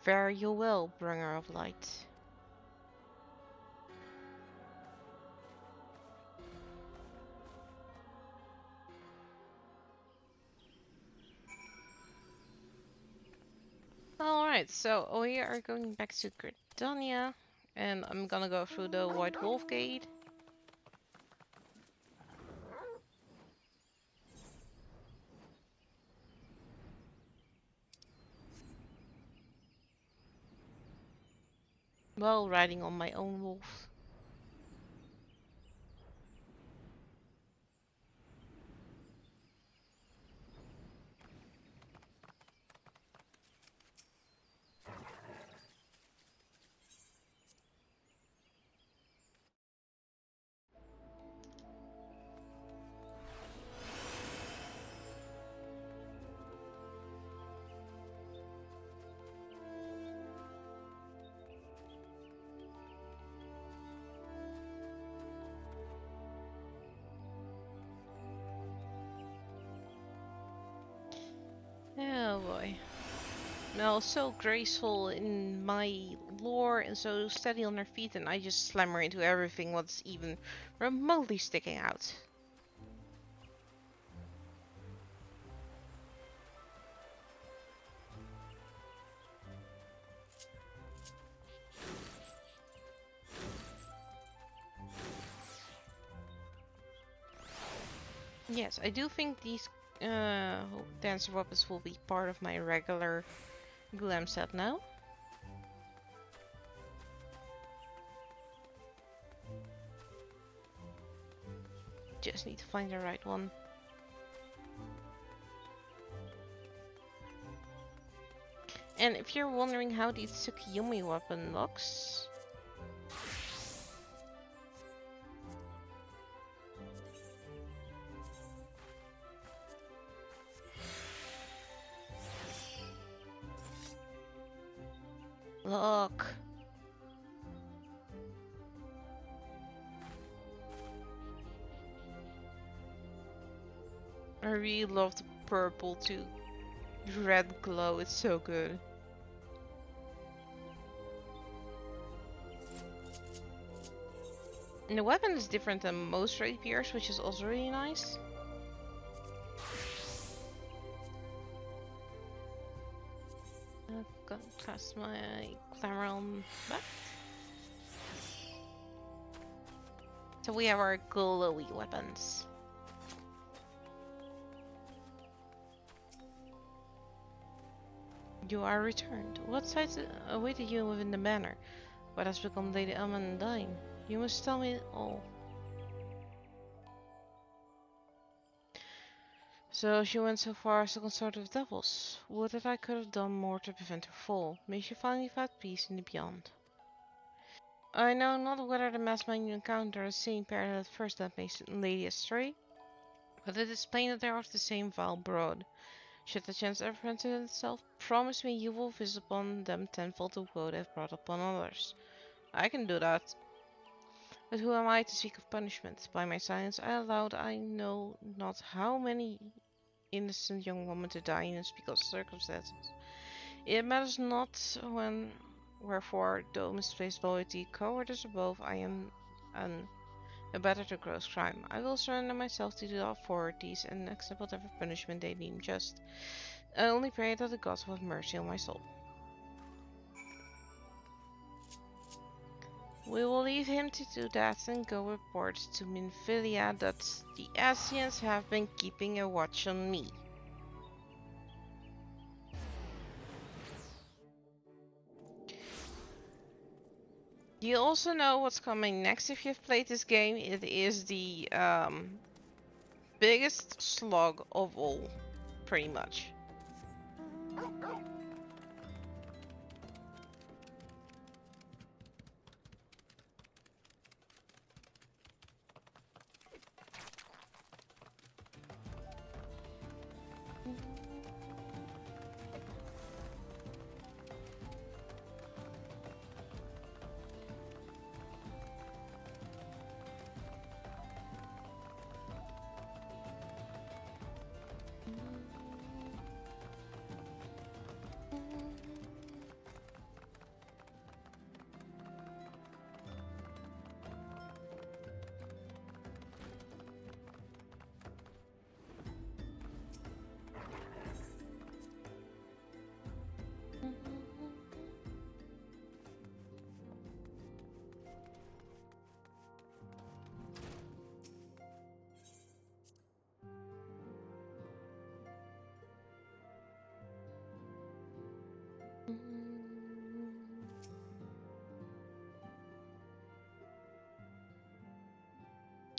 Fare you well, bringer of light. Alright, so we are going back to Gridania, and I'm gonna go through the White Wolf Gate. While riding on my own wolf. Oh boy. Mel, so graceful in my lore and so steady on her feet, and I just slam her into everything what's even remotely sticking out. Yes, I do think these dancer weapons will be part of my regular glam set now. Just need to find the right one. And if you're wondering how the Tsukiyomi weapon looks, look. I really love the purple to red glow, it's so good. And the weapon is different than most rapiers, which is also really nice. Gonna cast my glamour on that. So we have our glowy weapons. You are returned. What sights awaited you within the manor? What has become Lady Amandine? You must tell me all. So she went so far as to consort with devils. Would that I could have done more to prevent her fall. May she finally find peace in the beyond. I know not whether the mass man you encounter is seeing parallel at first that makes Lady astray, but it is plain that they are of the same vile brood. Should the chance ever present itself, promise me you will visit upon them tenfold the woe they have brought upon others. I can do that. But who am I to speak of punishment? By my silence I allowed I know not how many innocent young women to die in unspeakable circumstances. It matters not when, wherefore, though misplaced loyalty, cowardice above, I am an abettor to gross crime. I will surrender myself to the authorities and accept whatever punishment they deem just. I only pray that the gods will have mercy on my soul. We will leave him to do that and go report to Minfilia that the Asians have been keeping a watch on me. You also know what's coming next if you've played this game. It is the biggest slog of all, pretty much.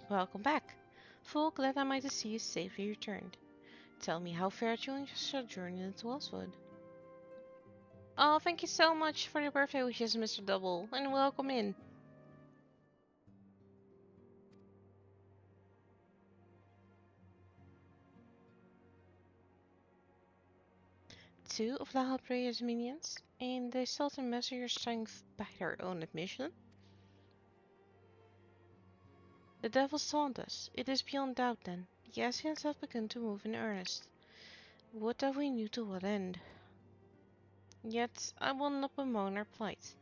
Welcome back. Full glad I might see you safely returned. Tell me how fared you on your sojourn into Westwood? Oh, thank you so much for your birthday wishes, Mr. Double, and welcome in. Two of La Habrea's minions, and they seldom measure your strength by their own admission. The devils taunt us. It is beyond doubt, then. The Asians have begun to move in earnest. Would that we knew to what end. Yet, I will not bemoan our plight.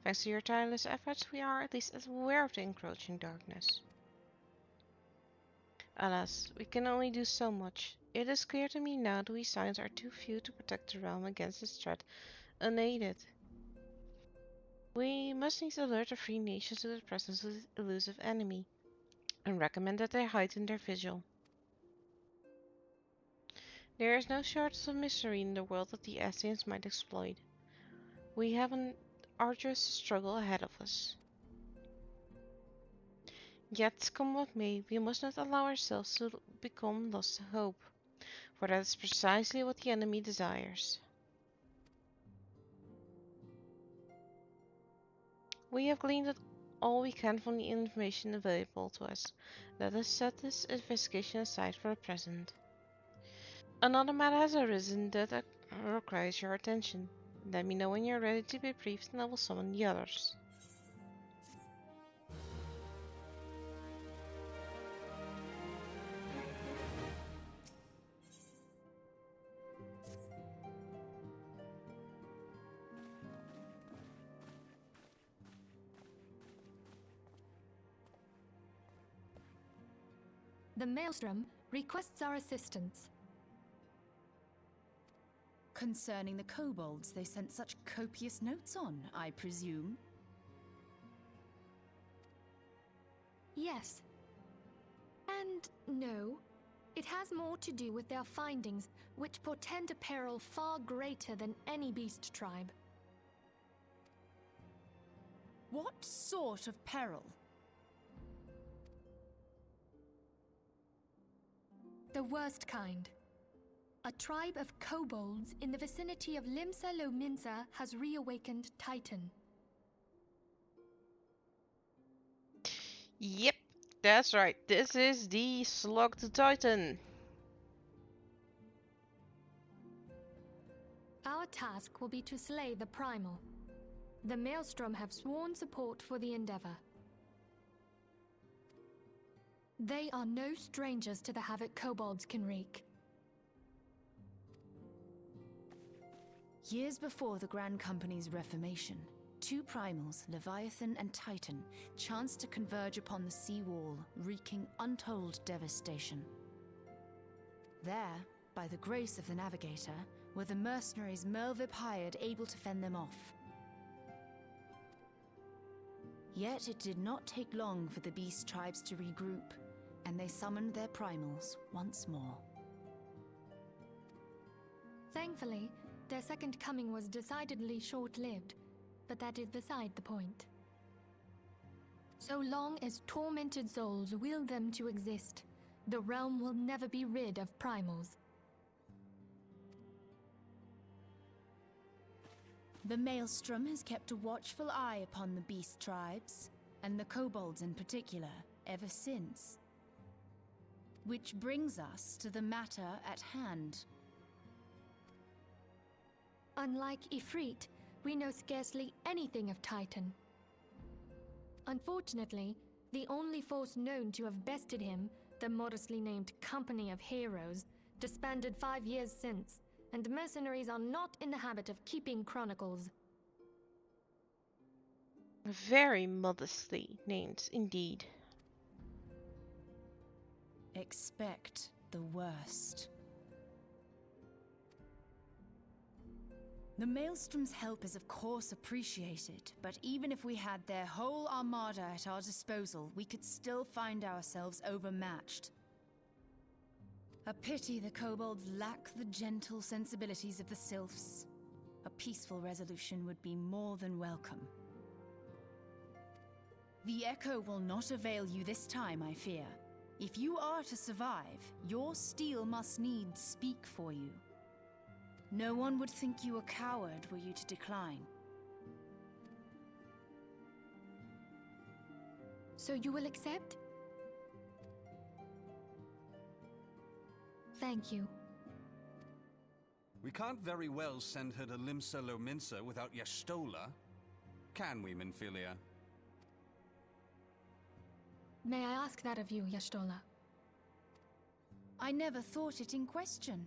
Thanks to your tireless efforts, we are at least aware of the encroaching darkness. Alas, we can only do so much. It is clear to me now that we signs are too few to protect the realm against this threat unaided. We must needs alert the free nations to the presence of this elusive enemy, and recommend that they heighten their vigil. There is no shortage of mystery in the world that the Assassins might exploit. We have an arduous struggle ahead of us. Yet, come what may, we must not allow ourselves to become lost to hope, for that is precisely what the enemy desires. We have gleaned all we can from the information available to us. Let us set this investigation aside for the present. Another matter has arisen that requires your attention. Let me know when you're ready to be briefed and I will summon the others. The Maelstrom requests our assistance. Concerning the kobolds they sent such copious notes on, I presume? Yes. And no. It has more to do with their findings, which portend a peril far greater than any beast tribe. What sort of peril? The worst kind. A tribe of kobolds in the vicinity of Limsa Lominsa has reawakened Titan. Yep, that's right. This is the Slugged Titan. Our task will be to slay the Primal. The Maelstrom have sworn support for the endeavor. They are no strangers to the havoc kobolds can wreak. Years before the Grand Company's reformation, two primals, Leviathan and Titan, chanced to converge upon the sea wall, wreaking untold devastation. There, by the grace of the Navigator, were the mercenaries Merlvip hired able to fend them off. Yet it did not take long for the beast tribes to regroup, and they summoned their primals once more. Thankfully, their second coming was decidedly short-lived, but that is beside the point. So long as tormented souls will them to exist, the realm will never be rid of primals. The Maelstrom has kept a watchful eye upon the beast tribes, and the kobolds in particular, ever since. Which brings us to the matter at hand. Unlike Ifrit, we know scarcely anything of Titan. Unfortunately, the only force known to have bested him, the modestly named Company of Heroes, disbanded 5 years since, and mercenaries are not in the habit of keeping chronicles. Very modestly named, indeed. Expect the worst. The Maelstrom's help is of course appreciated, but even if we had their whole armada at our disposal, we could still find ourselves overmatched. A pity the kobolds lack the gentle sensibilities of the sylphs. A peaceful resolution would be more than welcome. The echo will not avail you this time, I fear. If you are to survive, your steel must needs speak for you. No one would think you a coward were you to decline. So you will accept? Thank you. We can't very well send her to Limsa Lominsa without Y'shtola. Can we, Minfilia? May I ask that of you, Y'shtola? I never thought it in question.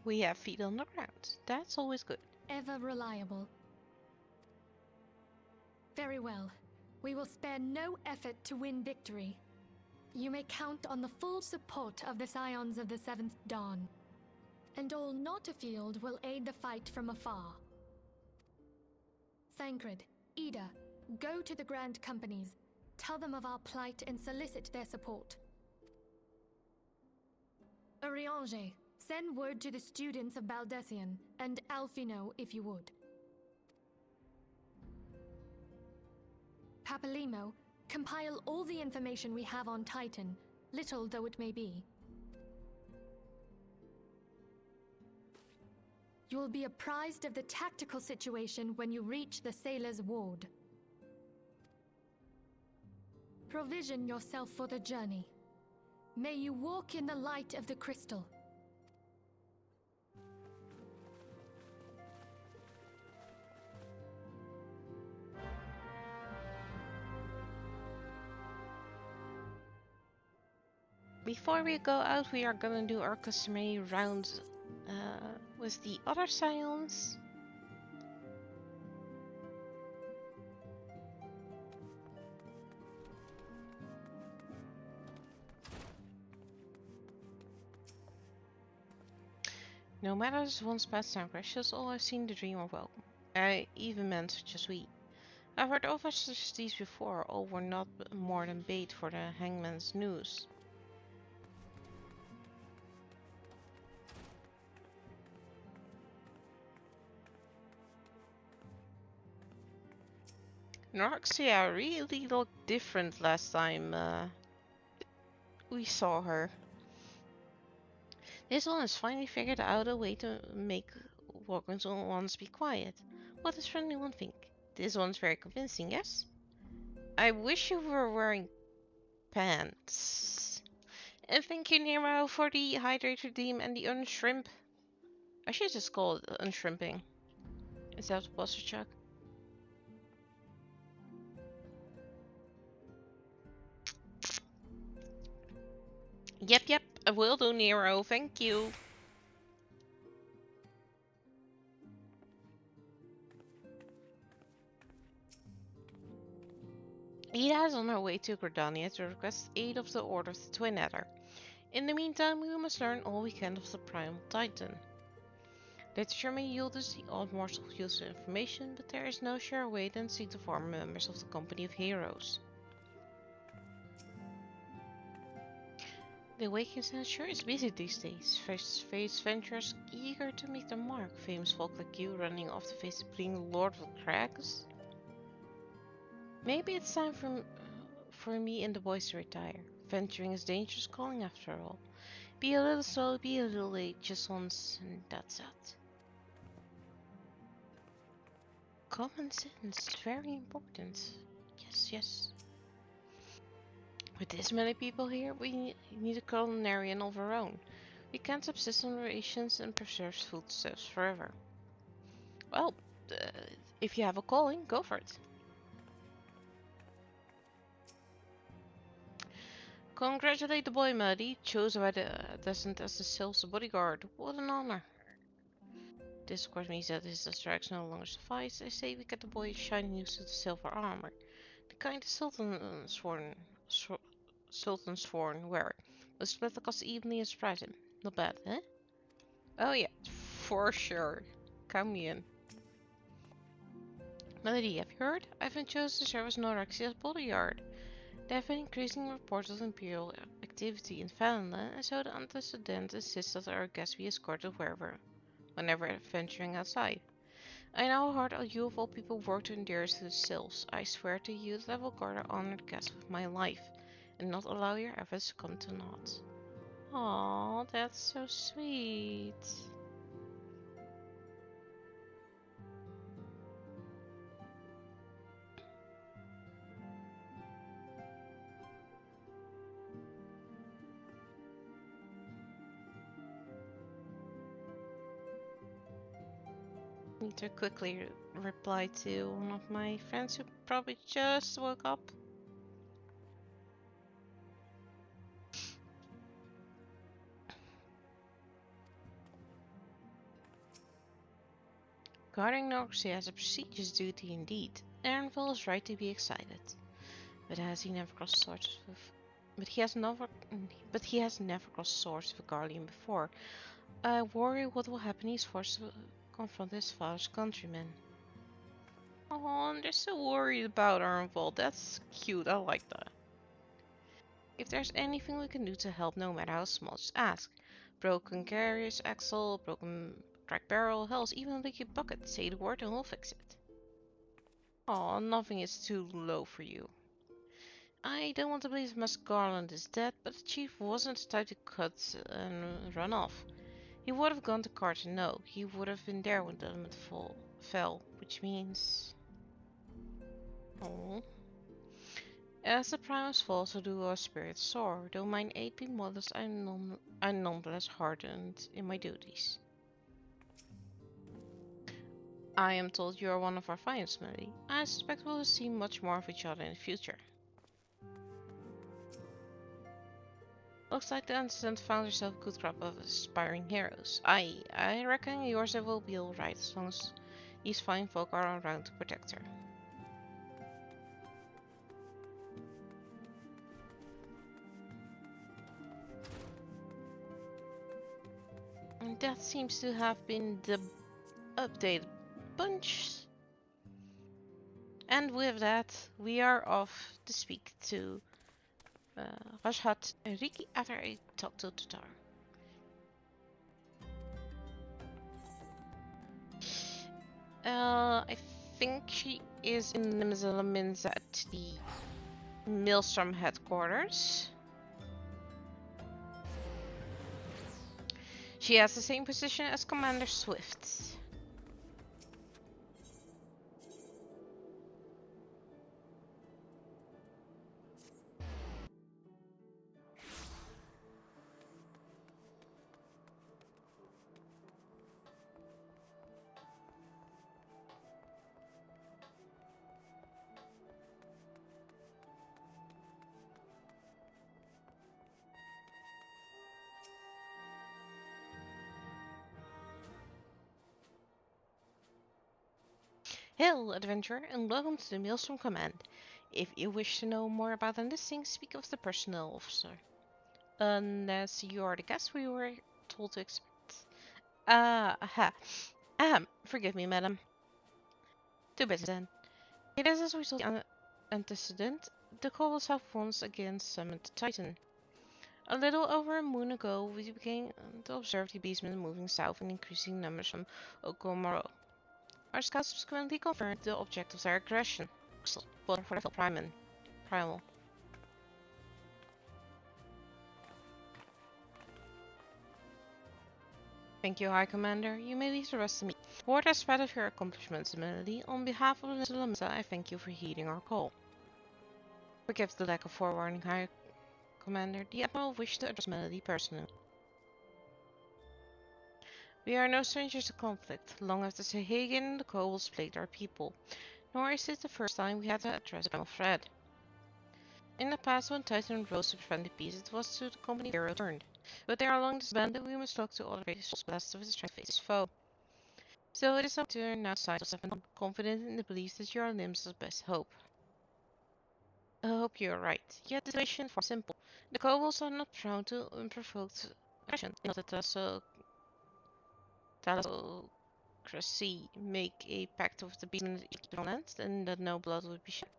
We have feet on the ground. That's always good. Ever reliable. Very well. We will spare no effort to win victory. You may count on the full support of the Scions of the Seventh Dawn. And all not afield will aid the fight from afar. Thancred, Ida, go to the Grand Companies. Tell them of our plight and solicit their support. Urianger, send word to the students of Baldessian, and Alfino if you would. Papalimo, compile all the information we have on Titan, little though it may be. You will be apprised of the tactical situation when you reach the Sailor's Ward. Provision yourself for the journey. May you walk in the light of the crystal. Before we go out, we are gonna do our customary round with the other Scions. No matter the one's past transgressions, all I've seen the dream are welcome. I even men such as we. I've heard offers such as these before, all were not more than bait for the hangman's noose. Norxia really looked different last time we saw her. This one has finally figured out a way to make walking ones be quiet. What does friendly one think? This one's very convincing, yes? I wish you were wearing pants. And thank you, Nero, for the hydrated deem and the unshrimp. I should just call it unshrimping. Is that what posture chuck? Yep, I will do, Nero. Thank you. Ida is on her way to Gridania to request aid of the Order of the Twin Adder. In the meantime, we must learn all we can of the Primal Titan. Literature may yield us the odd morsel of useful information, but there is no surer way than to seek the former members of the Company of Heroes. The Awakened sure is busy these days. Face venturers eager to make their mark. Famous folk like you running off the face of being Lord of the Crags. Maybe it's time for me and the boys to retire. Venturing is dangerous calling after all. Be a little slow, be a little late, just once, and that's it. Common sense, very important. Yes. With this many people here, we need a culinarian of our own. We can't subsist on rations and preserved foodstuffs forever. Well, if you have a calling, go for it. Congratulate the boy, Muddy, chosen by the descent as the Sylph's bodyguard. What an honor. This of course means that his strikes no longer suffice. I say we get the boy a shiny new suit of silver armor. The kind the Sultan sworn wear. We'll split the cost evenly and surprise him. Not bad, eh? Oh yeah, for sure. Count me in. Melody, have you heard? I've been chosen to serve as Noraxia's bodyguard. There have been increasing reports of Imperial activity in Valenland, and so the antecedent insists that our guests be escorted whenever venturing outside. I know how hard you of all people work to endear us to the Sylphs. I swear to you that I will guard our honored guests with my life, and not allow your efforts to come to naught. Aww, that's so sweet. Need to quickly reply to one of my friends who probably just woke up. Guarding Norxie has a prestigious duty indeed. Aaronville is right to be excited. But has he never crossed swords with... But he has never crossed swords with a Guardian before. I worry what will happen he's forced to confront his father's countrymen. Oh, they're so worried about Aaronville. That's cute, I like that. If there's anything we can do to help, no matter how small, just ask. Broken carriage axle, broken cracked barrel, hell, even a leaky bucket. Say the word and we'll fix it. Oh, nothing is too low for you. I don't want to believe Miss Garland is dead, but the chief wasn't the type to cut and run off. He would have gone to Carton, no. He would have been there when the element fell, which means... Oh. As the Primus falls, so do our spirits soar. Though mine aid be modest, I'm nonetheless hardened in my duties. I am told you are one of our finest, Melody. I suspect we'll see much more of each other in the future. Looks like the incident found yourself a good crop of aspiring heroes. I reckon yours will be alright as long as these fine folk are around to protect her. And that seems to have been the updated bunch. And with that, we are off to speak to Rashhat and Riki after I talk to Tatar. I think she is in Nimzalamins at the Maelstrom headquarters. She has the same position as Commander Swift. Hail, adventurer, and welcome to the Maelstrom Command. If you wish to know more about enlisting, speak of the personnel officer. Unless you are the guest we were told to expect. Aha. Ahem, forgive me, madam. Too bad then. It is as we saw the antecedent, the Kobolds have once again summoned the Titan. A little over a moon ago, we began to observe the beastmen moving south in increasing numbers from Okomoro. Our scouts subsequently confirmed the object of their aggression. For the primal. Thank you, High Commander. You may leave the rest to me. Ward has spread of your accomplishments, Melody. On behalf of the Lamisa, I thank you for heeding our call. Forgive the lack of forewarning, High Commander. The Admiral wished to address Melody personally. We are no strangers to conflict. Long after Sahagan and the Kobolds plagued our people. Nor is it the first time we had to address a primal threat. In the past, when Titan rose to friendly peace, it was to the company they returned. But they are long disbanded, we must look to other faces blessed with the strength to face his foe. So it is up to her now side of seven, confident in the belief that you are Lim's best hope. I hope you are right. Yet the situation is far simple. The Kobolds are not prone to unprovoked aggression. Not that Thalassocracy make a pact with the beast in the land, and that no blood would be shed.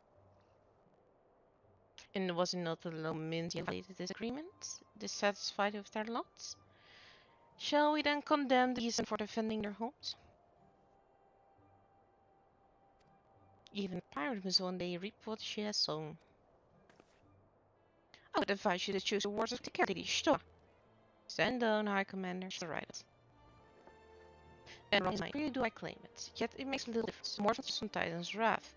And was it not the Lominsi violated this agreement, dissatisfied with their lot? Shall we then condemn the Beeson for defending their homes? Even a pirate must one day reap what she has sown. I would advise you to choose the words of Lady Stoa. Stand down, High Commander, she'll write it. And wrong really do I claim it, yet it makes a little difference, more than some Titan's wrath,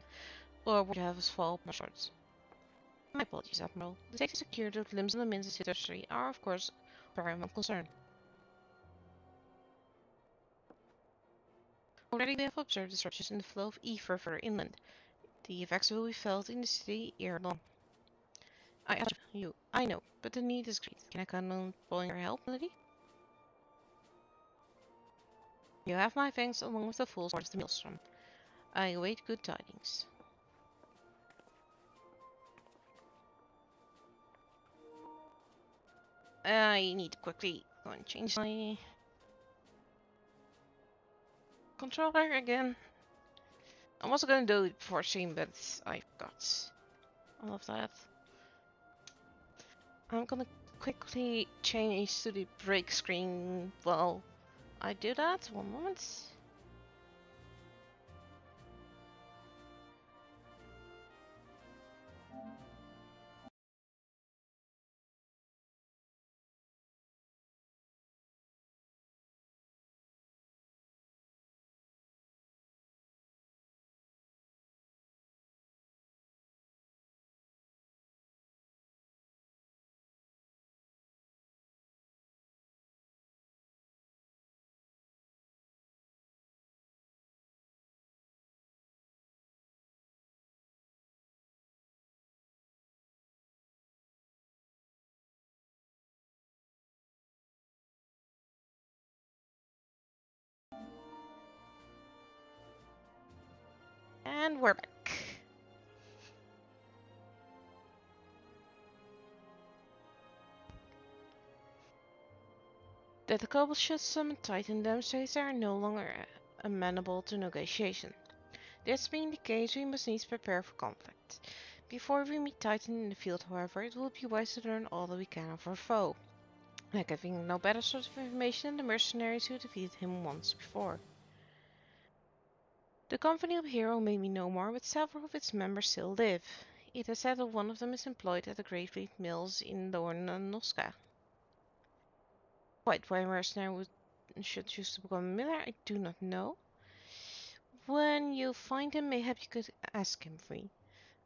or would you have us fall upon swords? My apologies, Admiral. The safety and security of Limbs and the Min's history are, of course, paramount concern. Already we have observed disruptions in the flow of ether further inland. The effects will be felt in the city ere long. I ask you, I know, but the need is great. Can I count on pulling your help, Melody? You have my thanks along with the full sword of the Maelstrom. I await good tidings. I need to quickly go and change my controller again. I was gonna do it before stream, but I forgot all of that. I'm gonna quickly change to the break screen while I do that. One moment. And we're back. The Kobolds summoned Titan demonstrates they are no longer amenable to negotiation. This being the case, we must needs prepare for conflict. Before we meet Titan in the field, however, it will be wise to learn all that we can of our foe. Like having no better source of information than the mercenaries who defeated him once before. The company of Hero may be no more, but several of its members still live. It is said that one of them is employed at the Great Fleet Mills in Noska. Quite why a mercenary should choose to become a miller, I do not know. When you find him, mayhap you could ask him for me.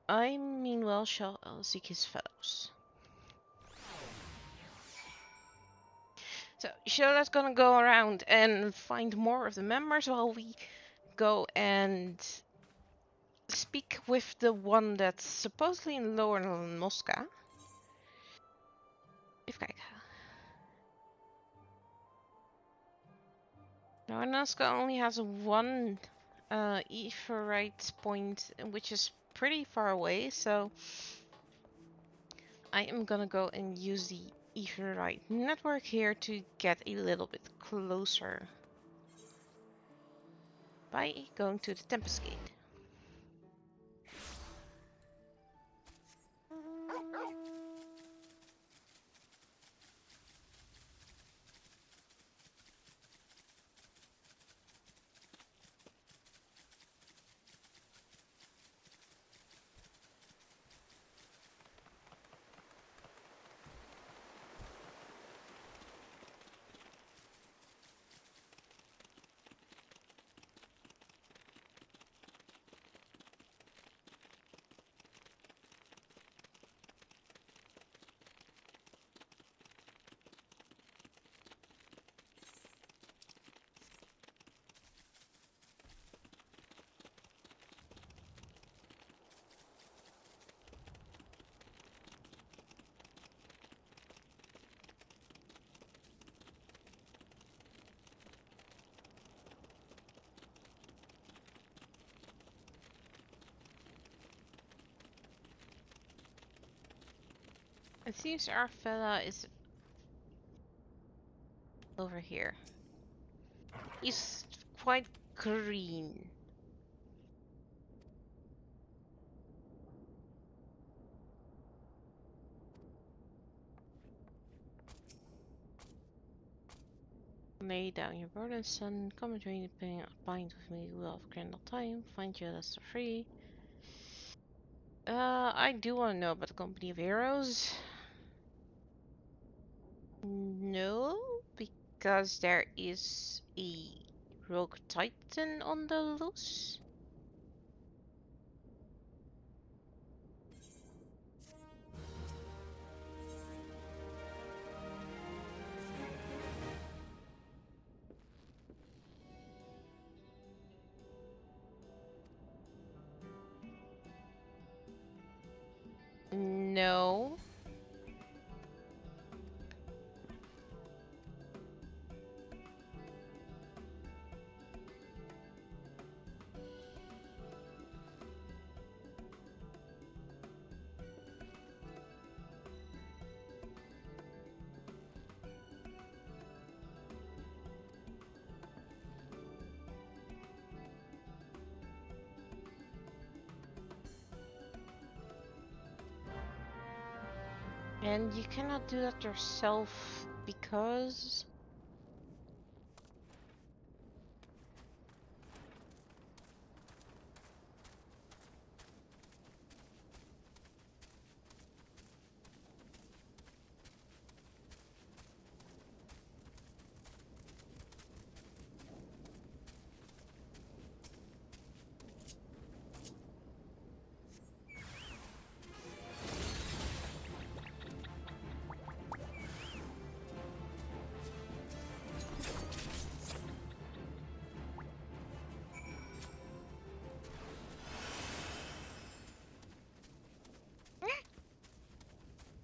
I meanwhile shall seek his fellows. So Shola's gonna go around and find more of the members while we go and speak with the one that's supposedly in Lower Mosca. Even kijken. Lower Mosca only has one Aephorite point, which is pretty far away, so I am gonna go and use the Aephorite network here to get a little bit closer by going to the Tempest Gate. It seems our fella is over here. He's quite green. Lay down your burden, son. Come and join the bind with me. We'll have grand old time. Find you less free. I do want to know about the Company of Heroes. No, because there is a rogue titan on the loose. No. And you cannot do that yourself because...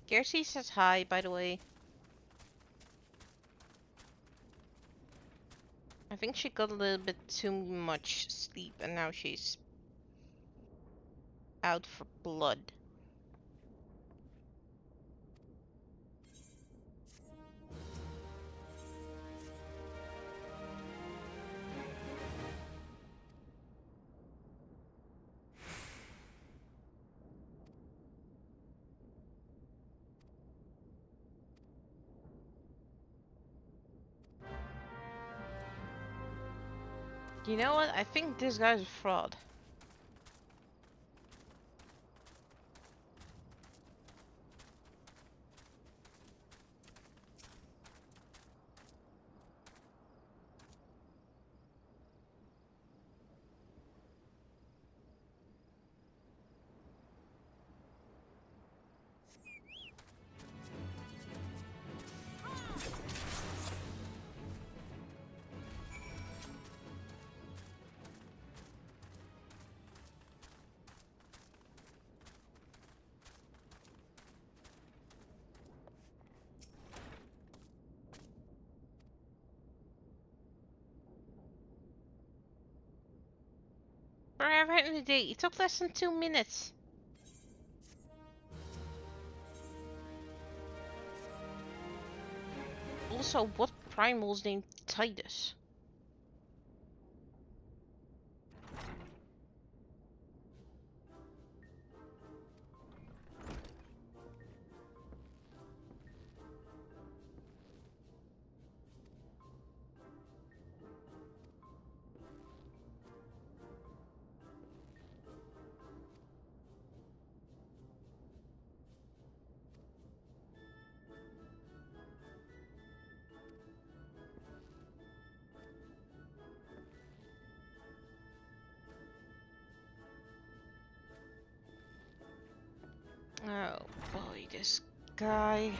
Gertie says hi, by the way. I think she got a little bit too much sleep and now she's out for blood. You know what? I think this guy's a fraud. Forever in the day. It took less than 2 minutes. Also, what primal's named Titus? Oh boy, this guy.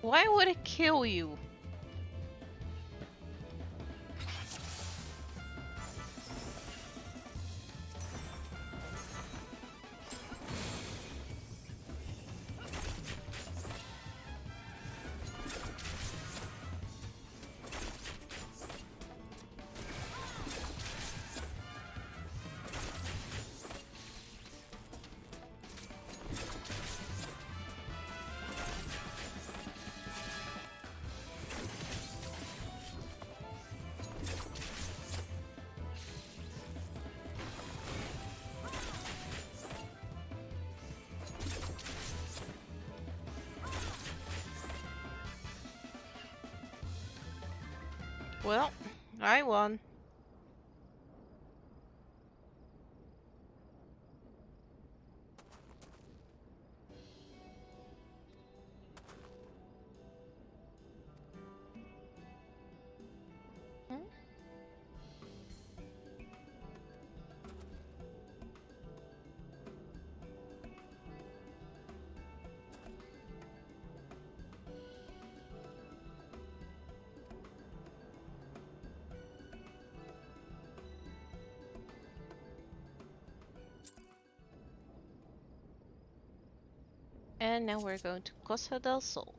Why would it kill you? Well, I won. Hmm? And now we're going to Costa del Sol.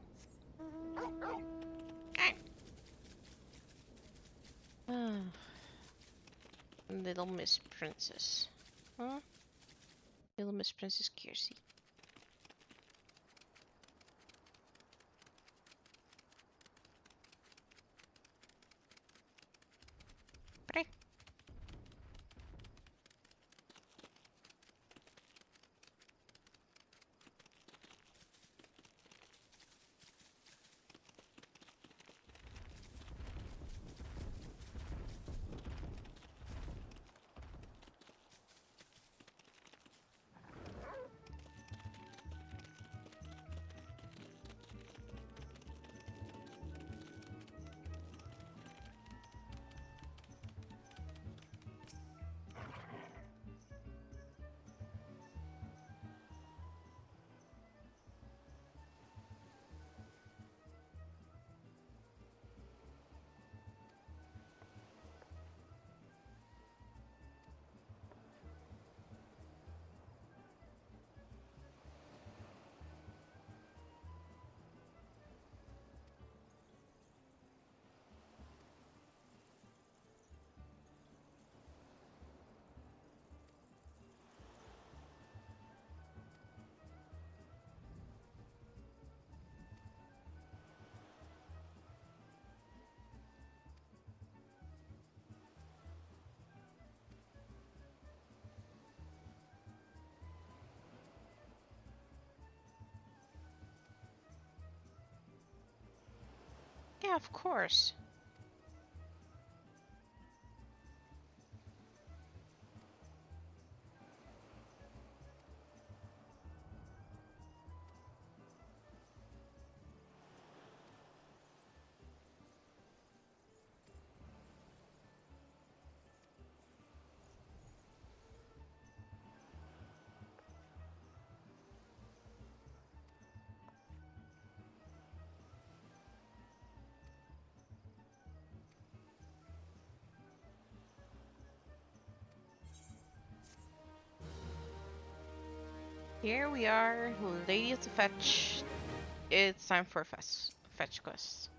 Little Miss Princess. Huh? Little Miss Princess Kiersey. Right. Yeah, of course. Here we are, Lady of the Fetch. It's time for fetch quest.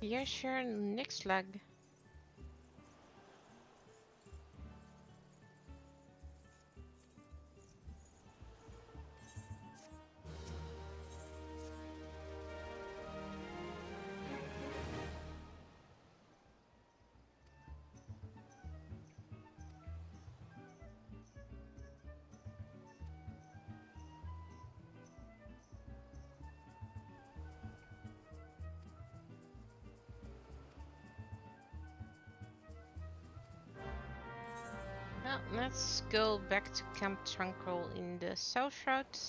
Yeah, sure, next leg. Well, let's go back to Camp Tranquil in the South Route.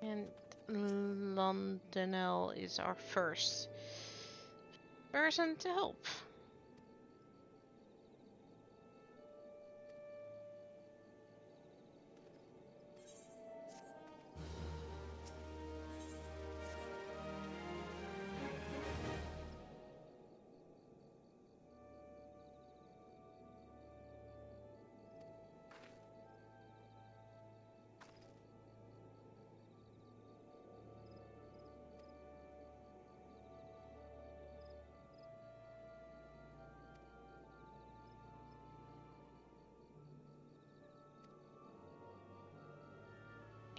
And Londonel is our first person to help.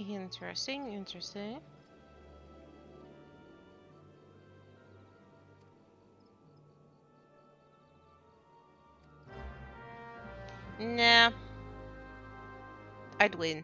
Interesting, interesting. Nah, I'd win.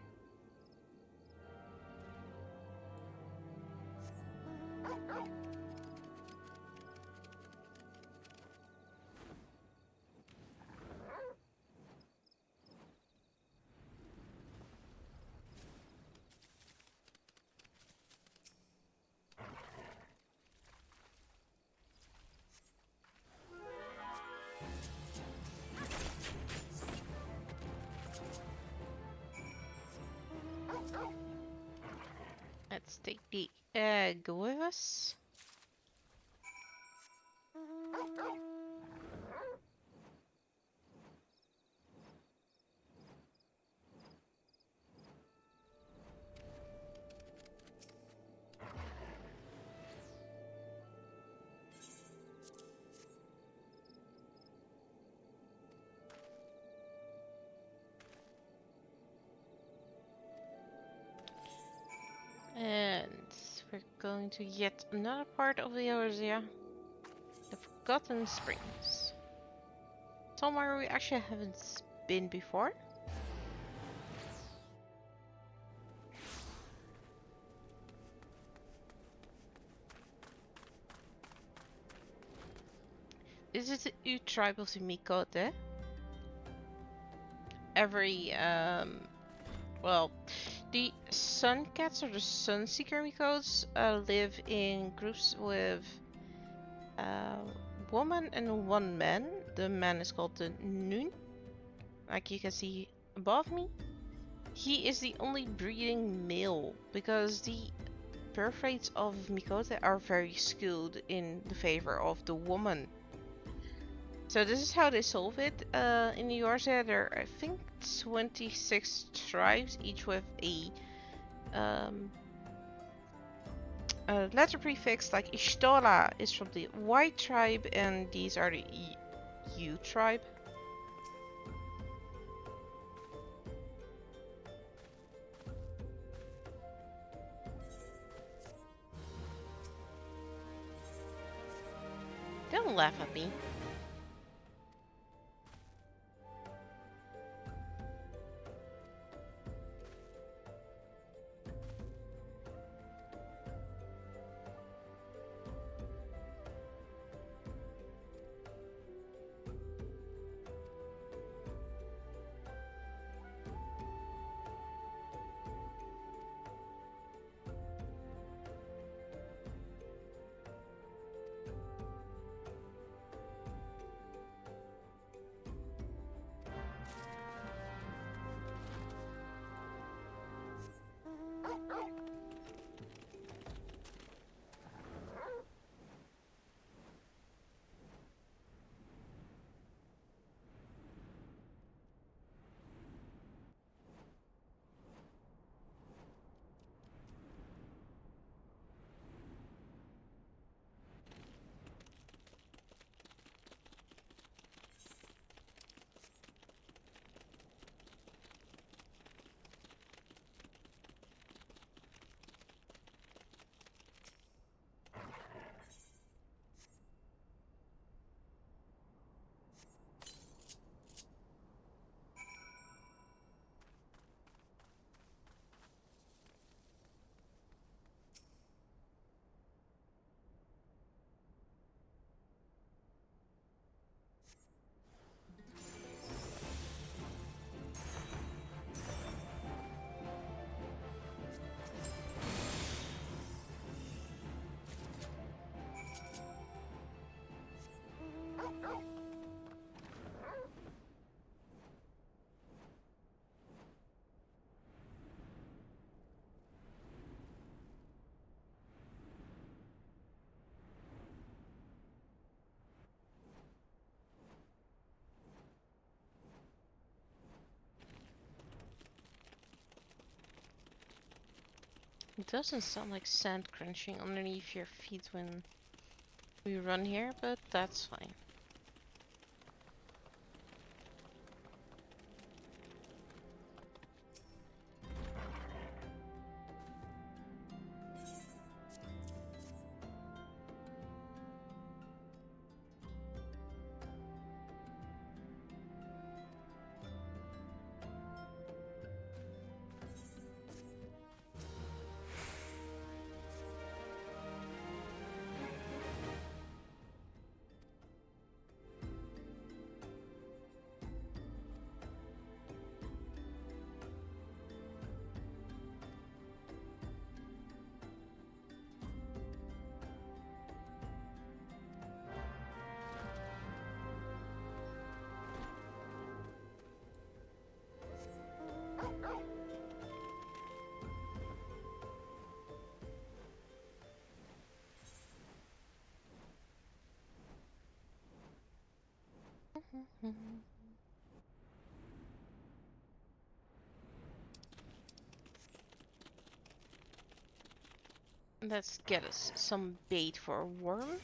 Let's take the egg with us. And we're going to yet another part of the area. The Forgotten Springs. Somewhere we actually haven't been before. This is the U tribe of the Mikote. Every, well, the Sun Cats or the Sunseeker Mikotes live in groups with a woman and one man. The man is called the Noon, like you can see above me. He is the only breeding male because the birth rates of Mikote are very skewed in the favor of the woman. So this is how they solve it. In New York there are, I think, 26 tribes, each with a letter prefix. Like Ishtora is from the White tribe, and these are the U tribe. Don't laugh at me. It doesn't sound like sand crunching underneath your feet when we run here, but that's fine. Let's get us some bait for a worm.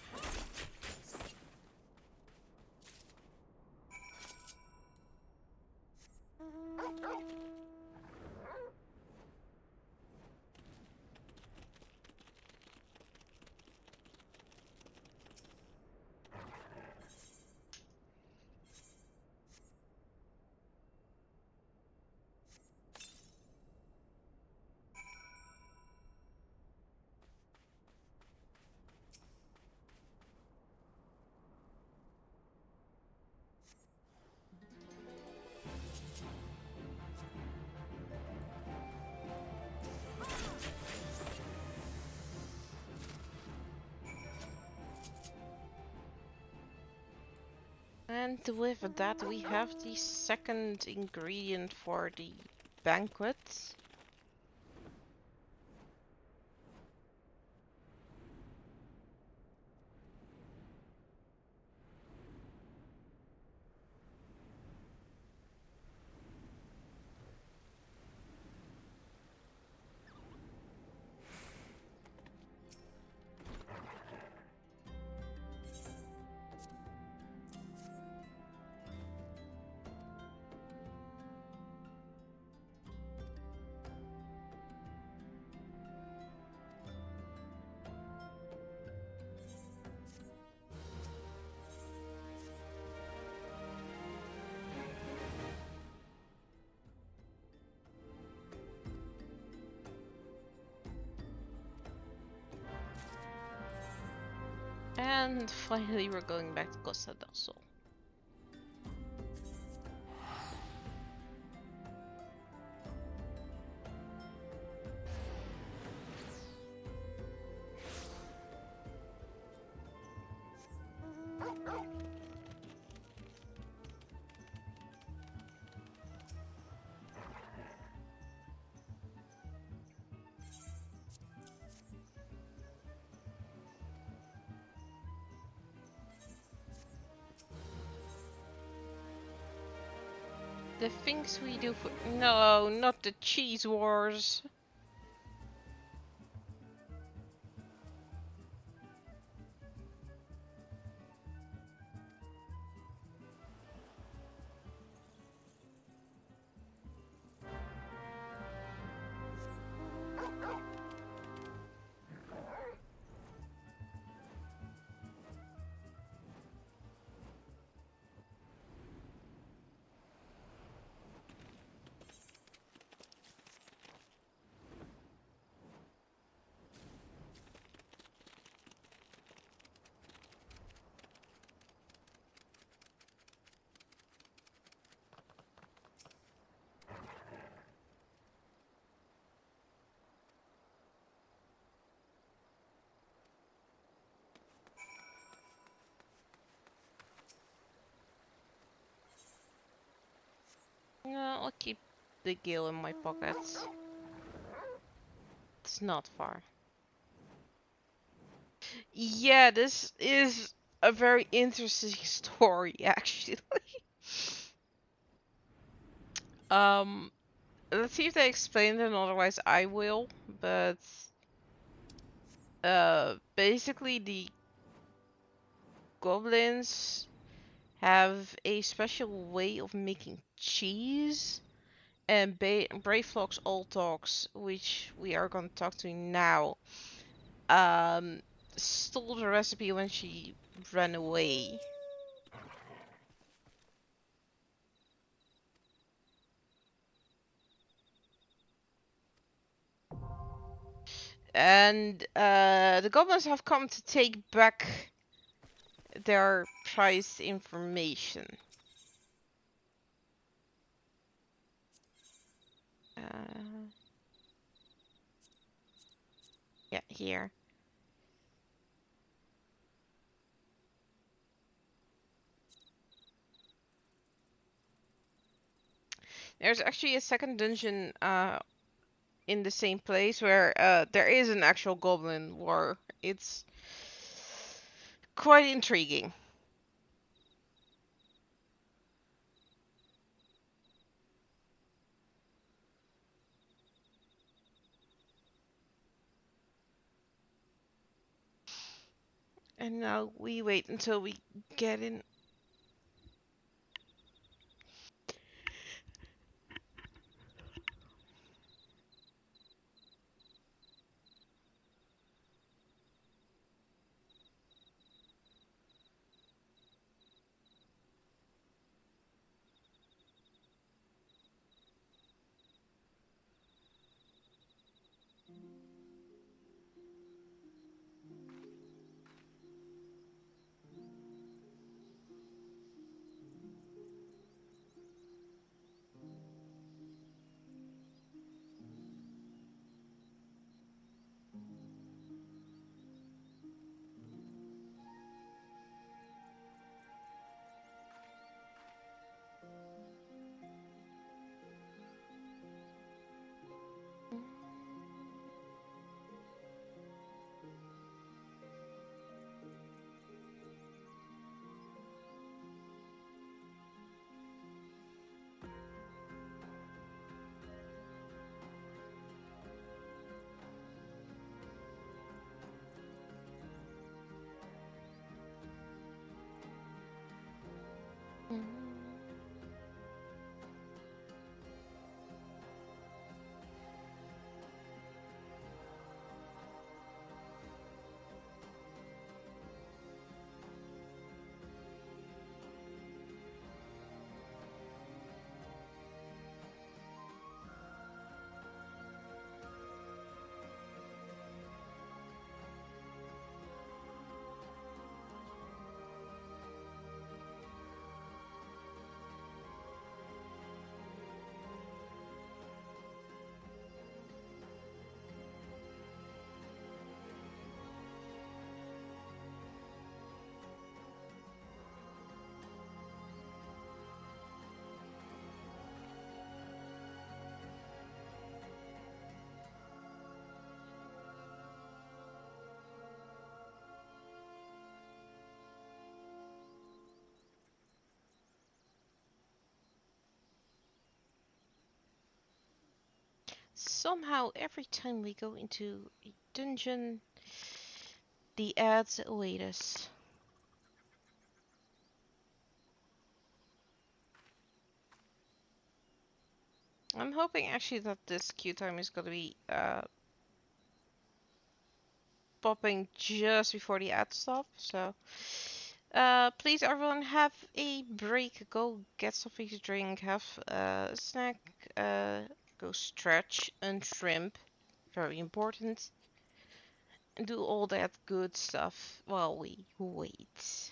And with that, we have the second ingredient for the banquet. And finally, we're going back to Costa del Sol. The things we do for— No, not the cheese wars. No, I'll keep the gill in my pockets. It's not far. Yeah, this is a very interesting story, actually. Um, let's see if they explain it, otherwise I will. But basically the goblins have a special way of making cheese, and Brayflock's Old Talks, which we are going to talk to now, um, stole the recipe when she ran away. And the goblins have come to take back their prized information. Yeah, here. There's actually a second dungeon in the same place where there is an actual goblin war. It's quite intriguing. And now we wait until we get in. Somehow, every time we go into a dungeon, the ads await us. I'm hoping actually that this queue time is gonna be popping just before the ad stop. So, please everyone have a break. Go get something to drink, have a snack, go stretch and shrimp. Very important. And do all that good stuff while we wait.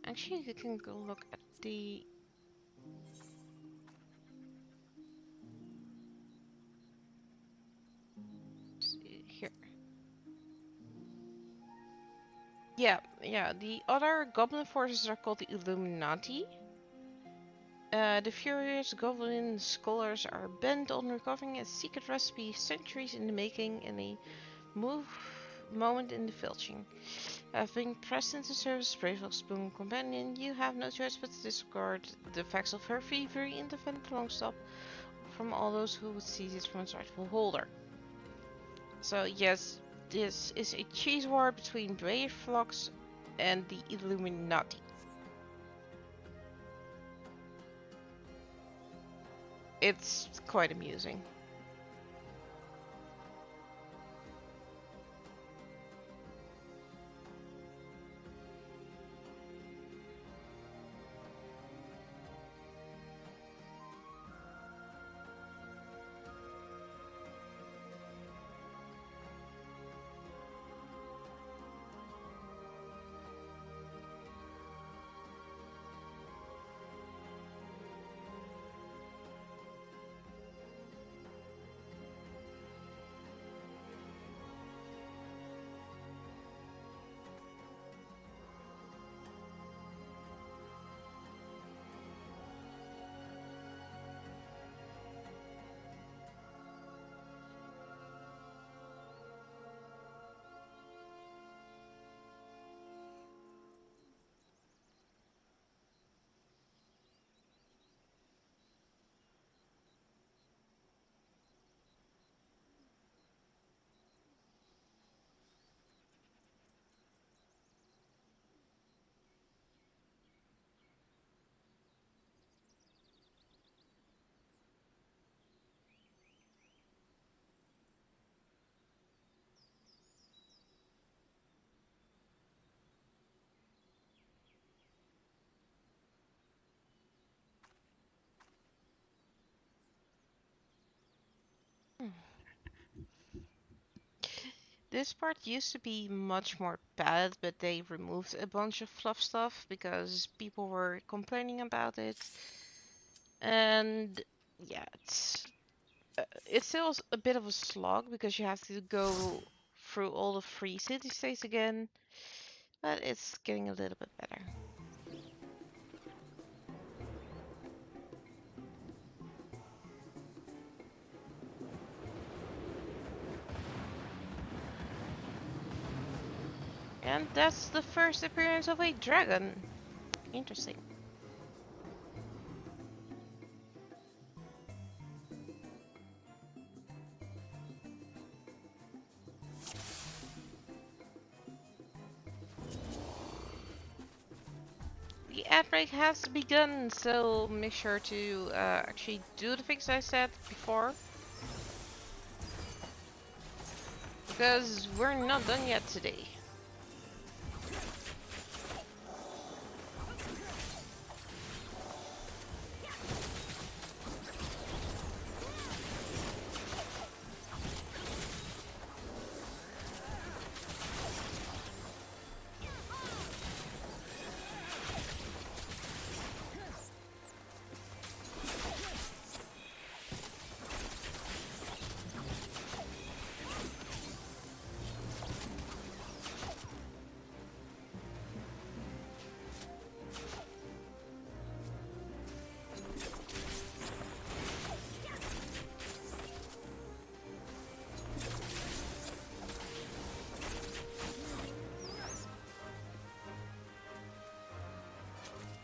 Actually, you can go look at the here. Yeah. The other goblin forces are called the Illuminati. The furious goblin scholars are bent on recovering a secret recipe centuries in the making, and they move moment in the filching. Having pressed into service, brave boon companion, you have no choice but to disregard the facts of her very independent long stop from all those who would seize it from its rightful holder. So yes, this is a cheese war between brave flocks and the Illuminati. It's quite amusing. This part used to be much more bad, but they removed a bunch of fluff stuff because people were complaining about it. And yeah, it's still a bit of a slog because you have to go through all the free city states again, but it's getting a little bit better. And that's the first appearance of a dragon. Interesting. The ad break has begun, so make sure to actually do the things I said before. Because we're not done yet today.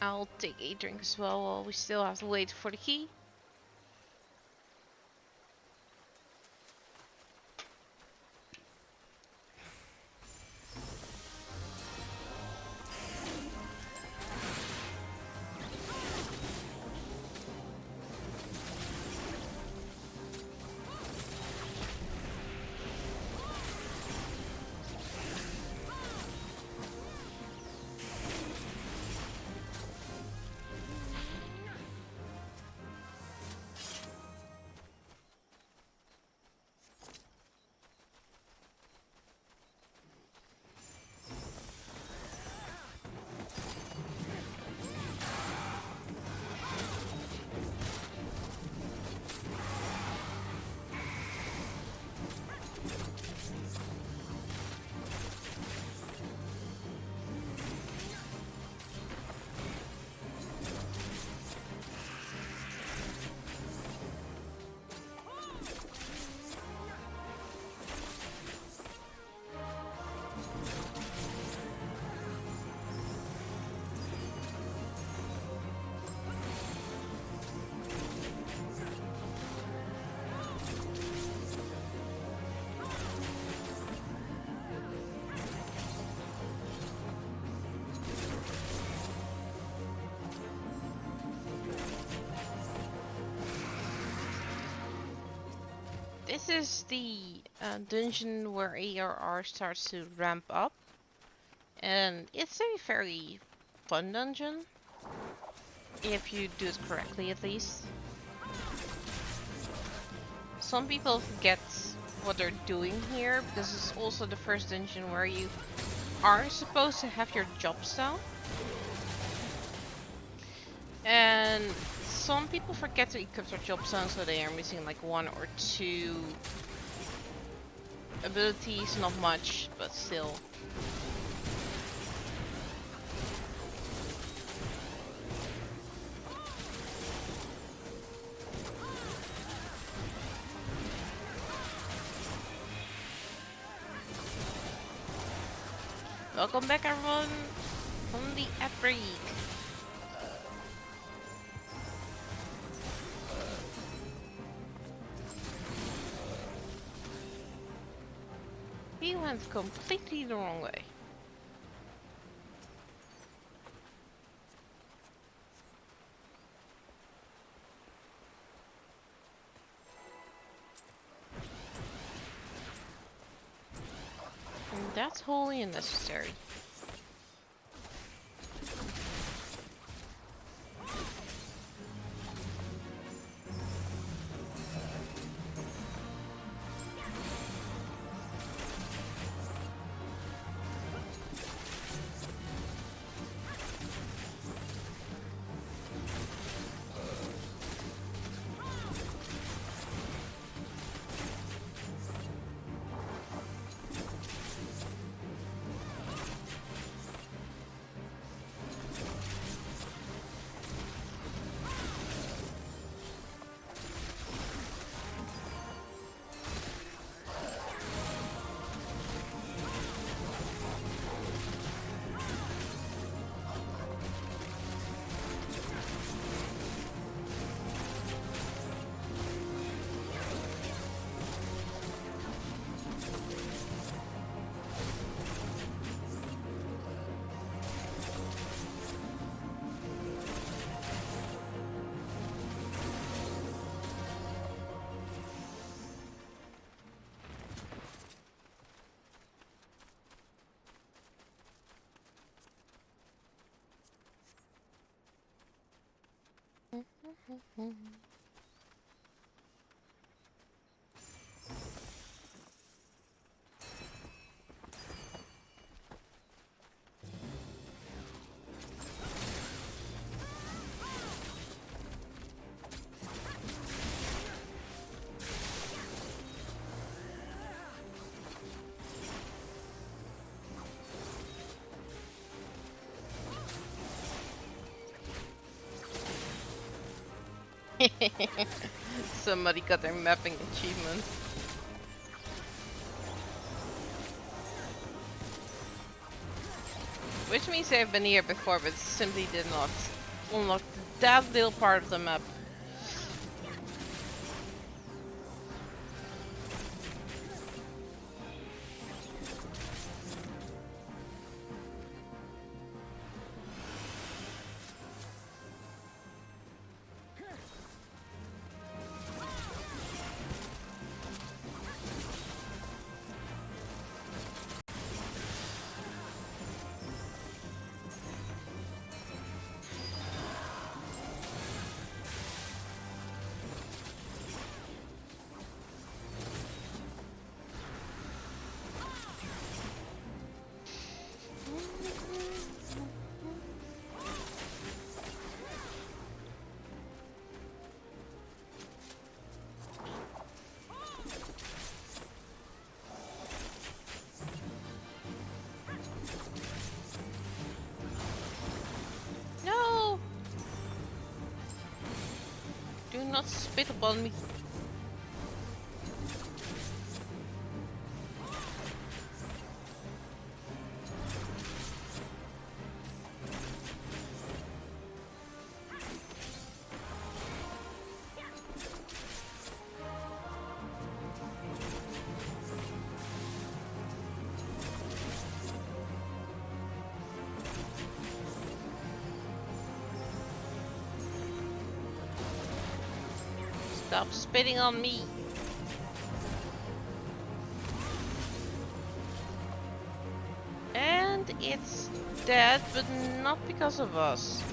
I'll take a drink as well while we still have to wait for the key. This is the dungeon where ARR starts to ramp up. And it's a very fun dungeon. If you do it correctly, at least. Some people forget what they're doing here, because it's also the first dungeon where you are supposed to have your jobs down. And some people forget to equip their jobs down, so they are missing like 1 or 2 abilities, not much, but still. Welcome back, everyone, from the ad break. He went completely the wrong way. And that's wholly unnecessary. Somebody got their mapping achievement. Which means they've been here before, but simply did not unlock that little part of the map. No! Do not spit upon me. Stop spitting on me. And it's dead, but not because of us.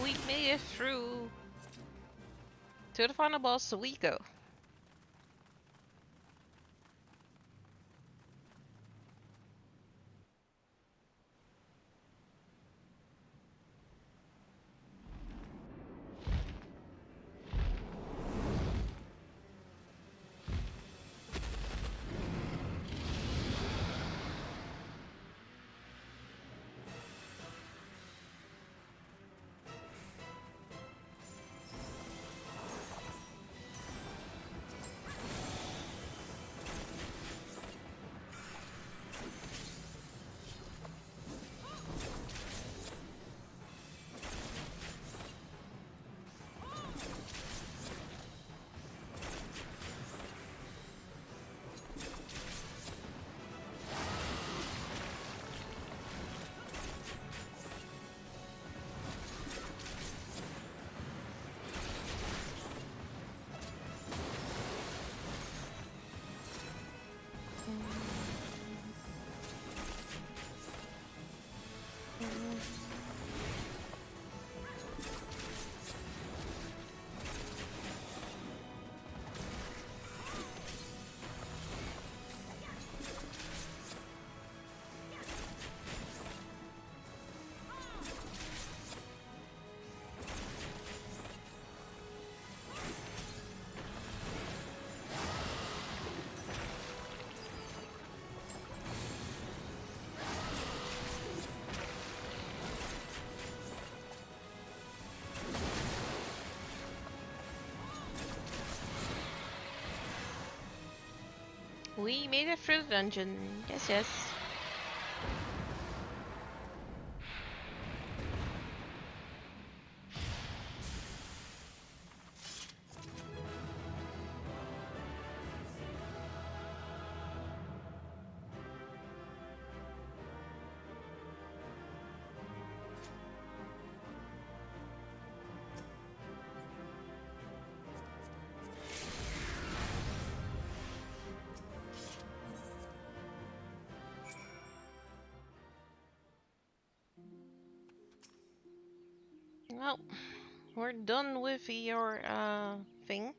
We made it through to the final boss, so we go. We made it through the dungeon. Yes, yes. Well, we're done with your thing.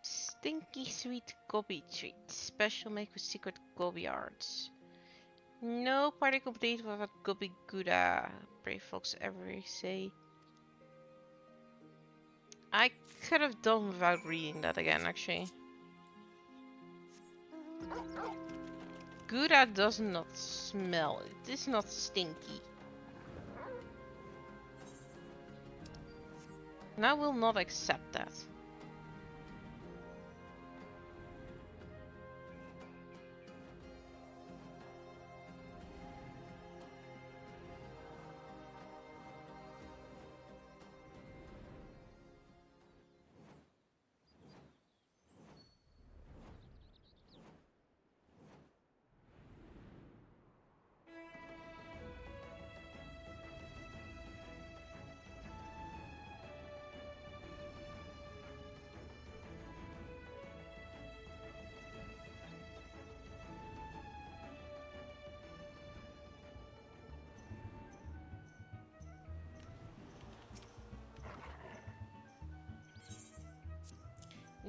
Stinky sweet gobi treat. Special make with secret gobi arts. No party complete without gobi gouda. Brave folks ever say. I could have done without reading that again, actually. Gouda does not smell. It is not stinky. And I will not accept that.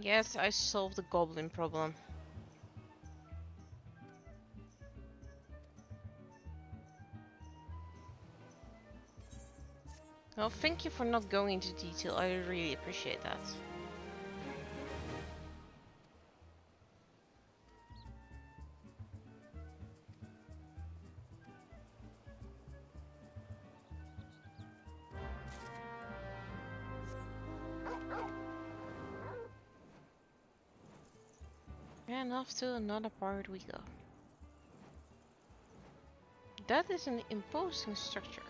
Yes, I solved the goblin problem. Well, thank you for not going into detail. I really appreciate that. And off to another part we go. That is an imposing structure.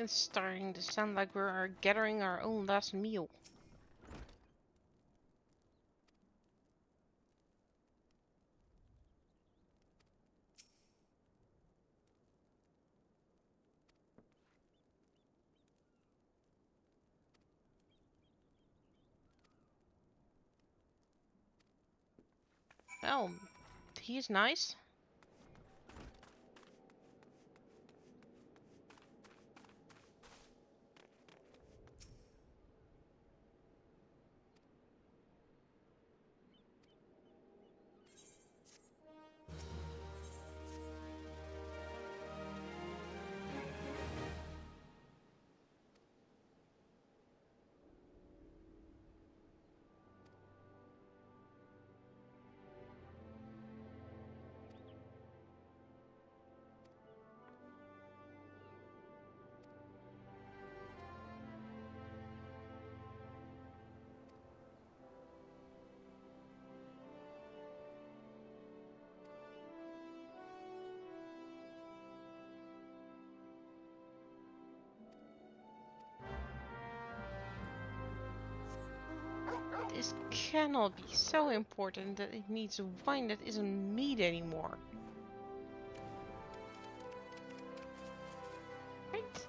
It's starting to sound like we're gathering our own last meal. Well, he's nice. This cannot be so important that it needs a wine that isn't meat anymore. Right?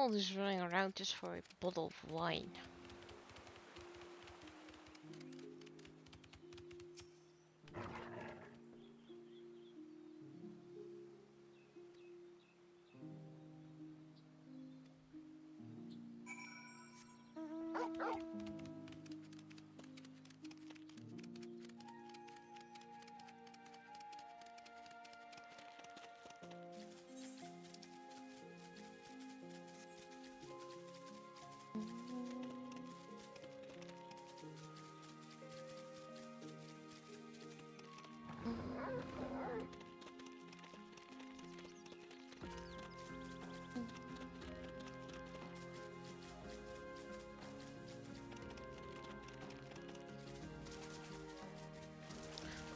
all this running around just for a bottle of wine.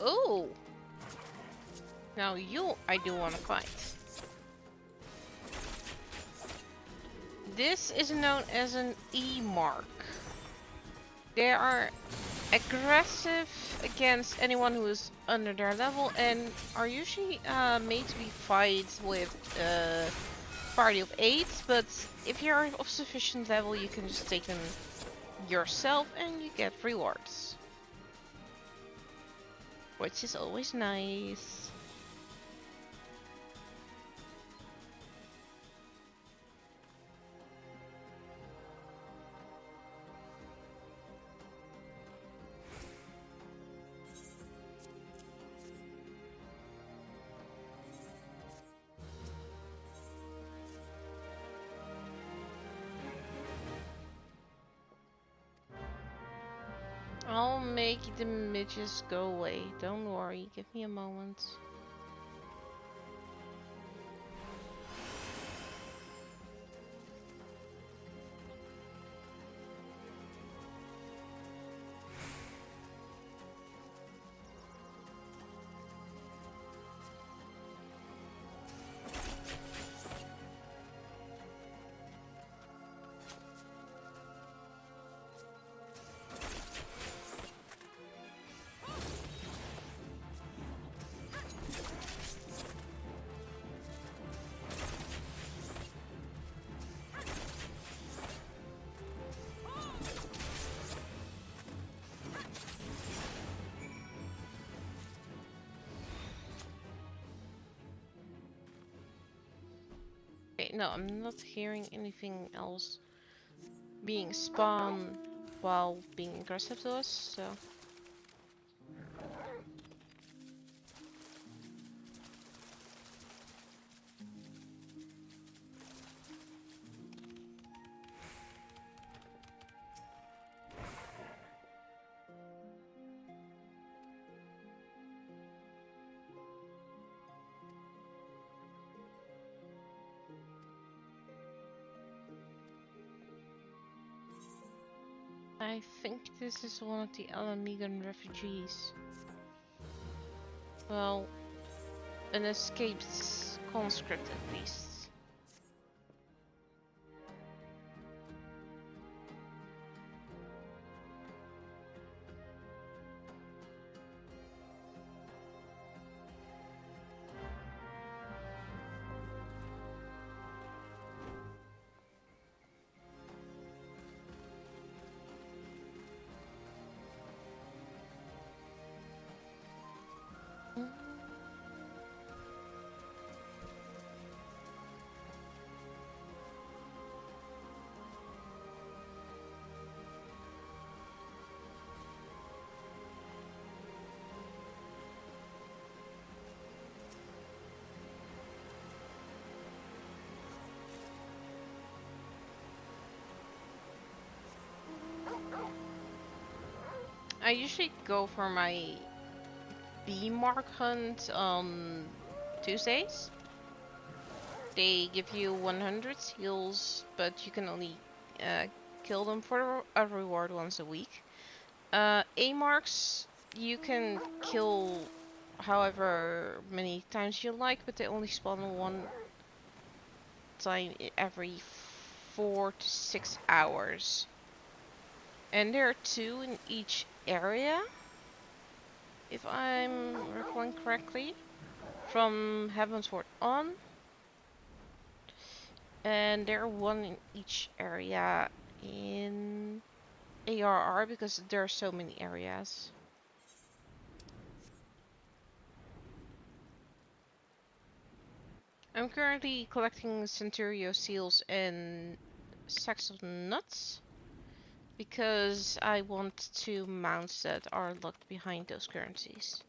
Oh! Now you, I do want to fight. This is known as an E mark. They are aggressive against anyone who is under their level and are usually made to be fight with a party of 8, but if you're of sufficient level you can just take them yourself and you get rewards. Which is always nice. I'll make the midges go away. Don't worry, give me a moment. Okay, no, I'm not hearing anything else being spawned while being aggressive to us, so... I think this is one of the Alamegan refugees. Well, an escaped conscript at least. I usually go for my bee mark hunt on Tuesdays. They give you 100 seals, but you can only kill them for a reward once a week. A marks you can kill however many times you like, but they only spawn one time every 4 to 6 hours. And there are 2 in each area, if I'm recalling correctly, from Heavensward on. And there are one in each area in ARR because there are so many areas. I'm currently collecting Centurio seals and sacks of nuts because I want two mounts that are locked behind those currencies.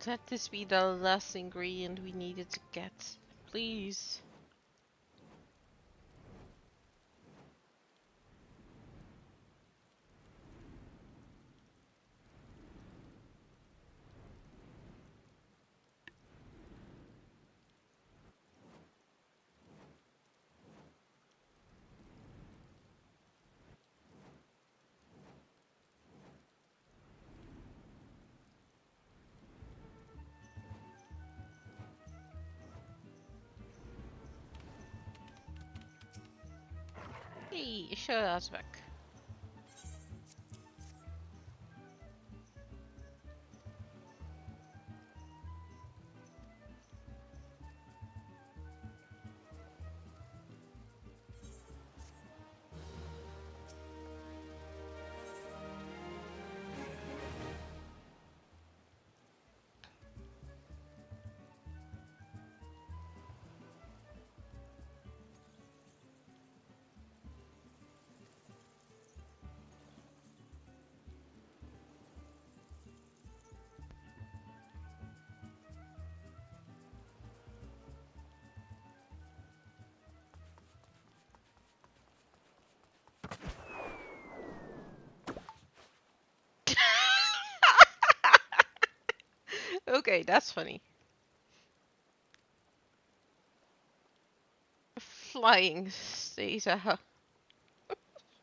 Let this be the last ingredient we needed to get. Please. Hey, show us back. Okay, that's funny. Flying stays a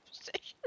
station.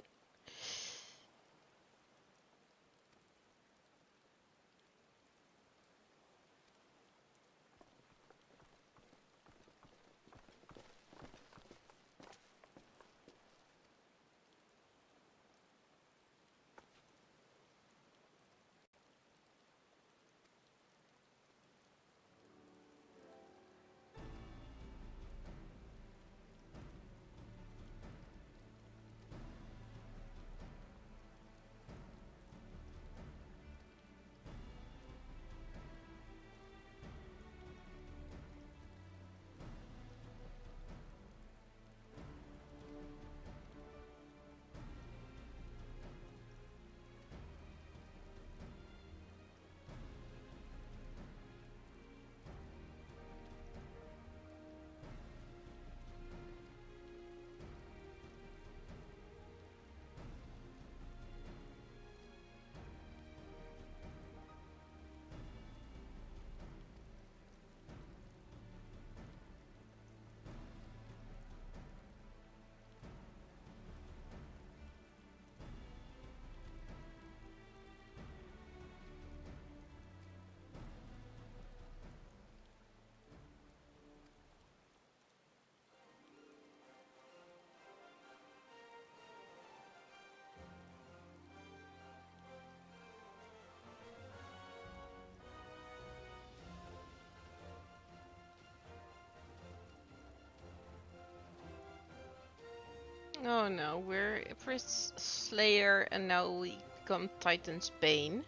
Oh no, we're first Slayer and now we become Titan's Bane.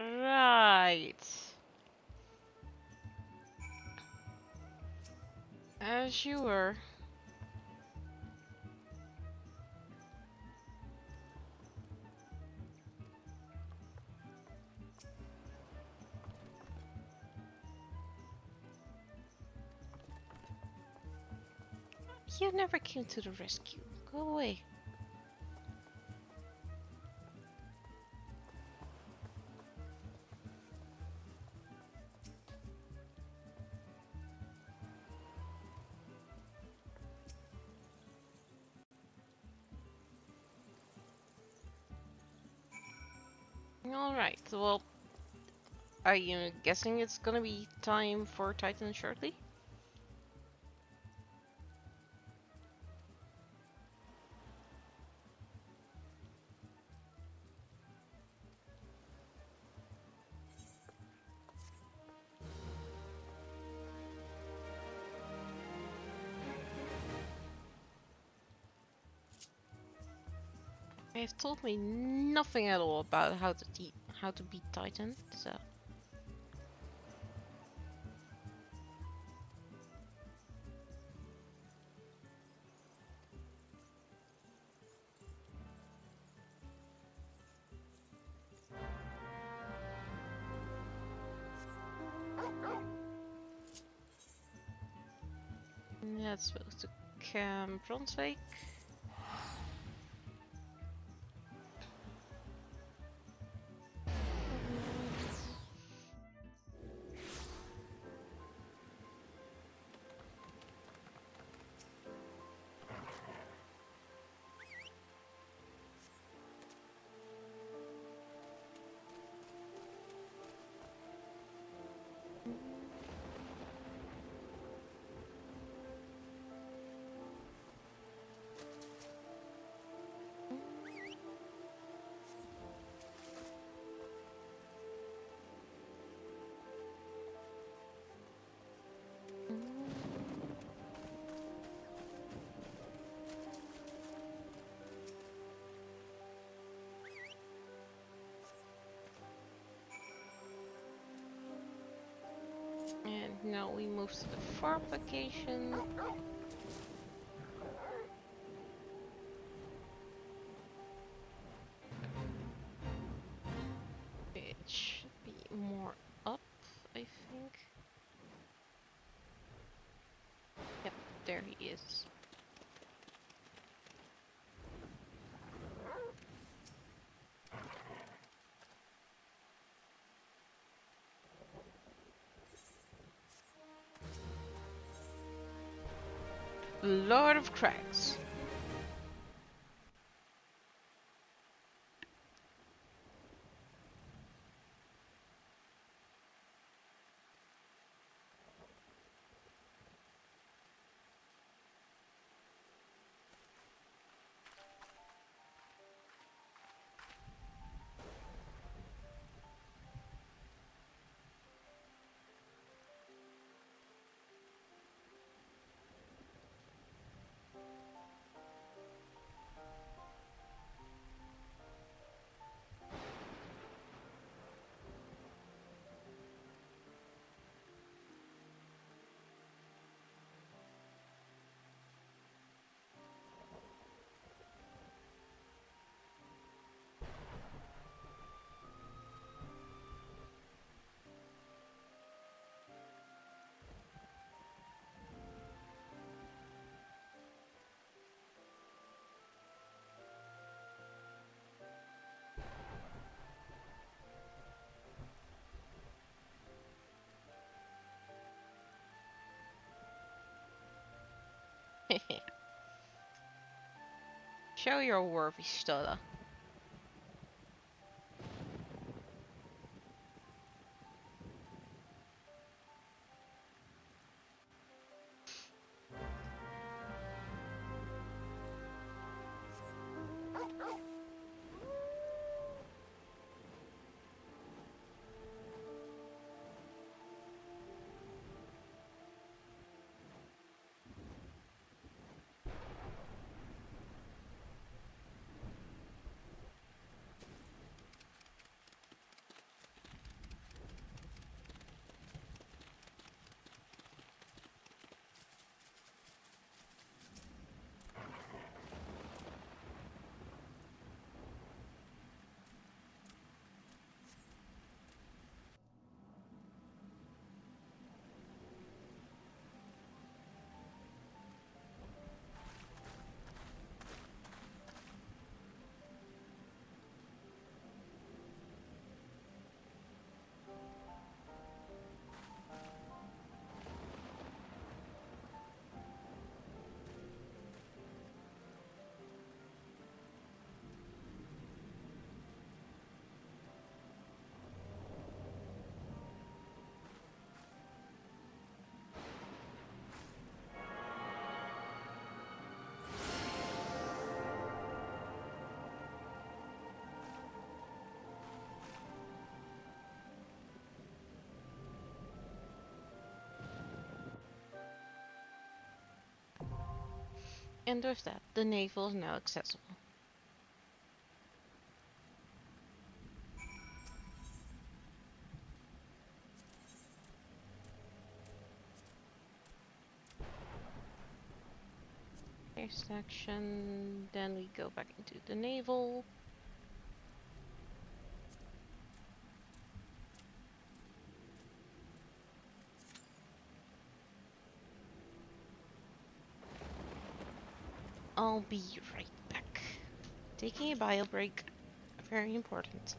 Right. As you were. You never came to the rescue. Go away. Alright, well, are you guessing it's gonna be time for Titan shortly? They've told me nothing at all about how to beat Titan, so. That's supposed to Camp Brunswick. And now we move to the farm location. It should be more up, I think. Yep, there he is. Lord of Cracks. Show your worthy stutter. And with that, the navel is now accessible. Next action, then we go back into the naval. I'll be right back. Taking a bio break, very important.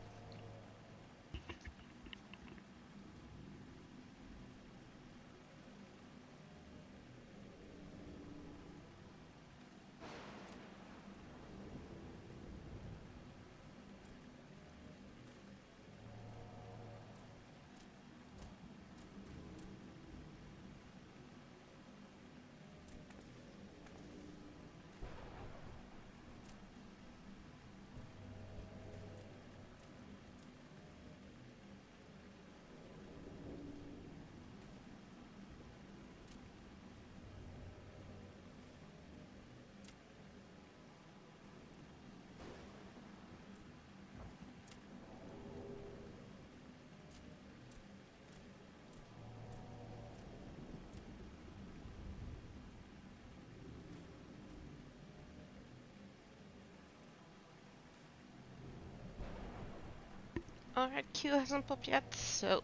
Alright, Q hasn't popped yet, so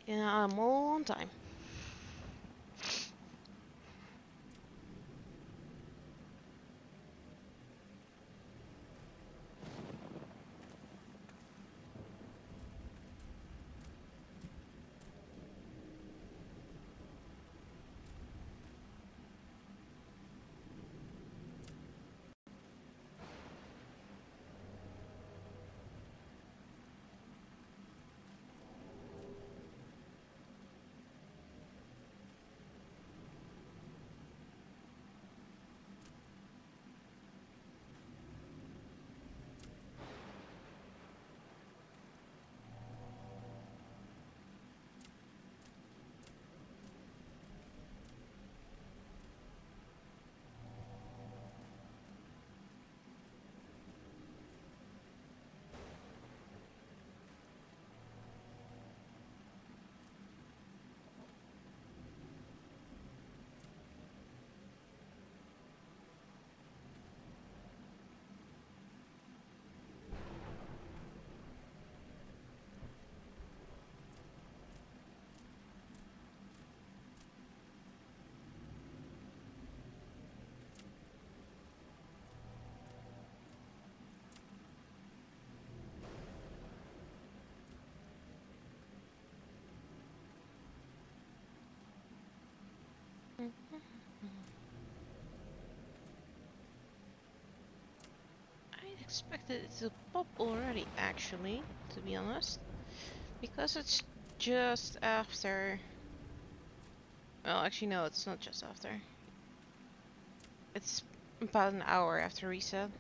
yeah, I'm all on time. I expected it to pop already, actually, to be honest. Because it's just after... Well, actually, no, it's not just after. It's about an hour after reset.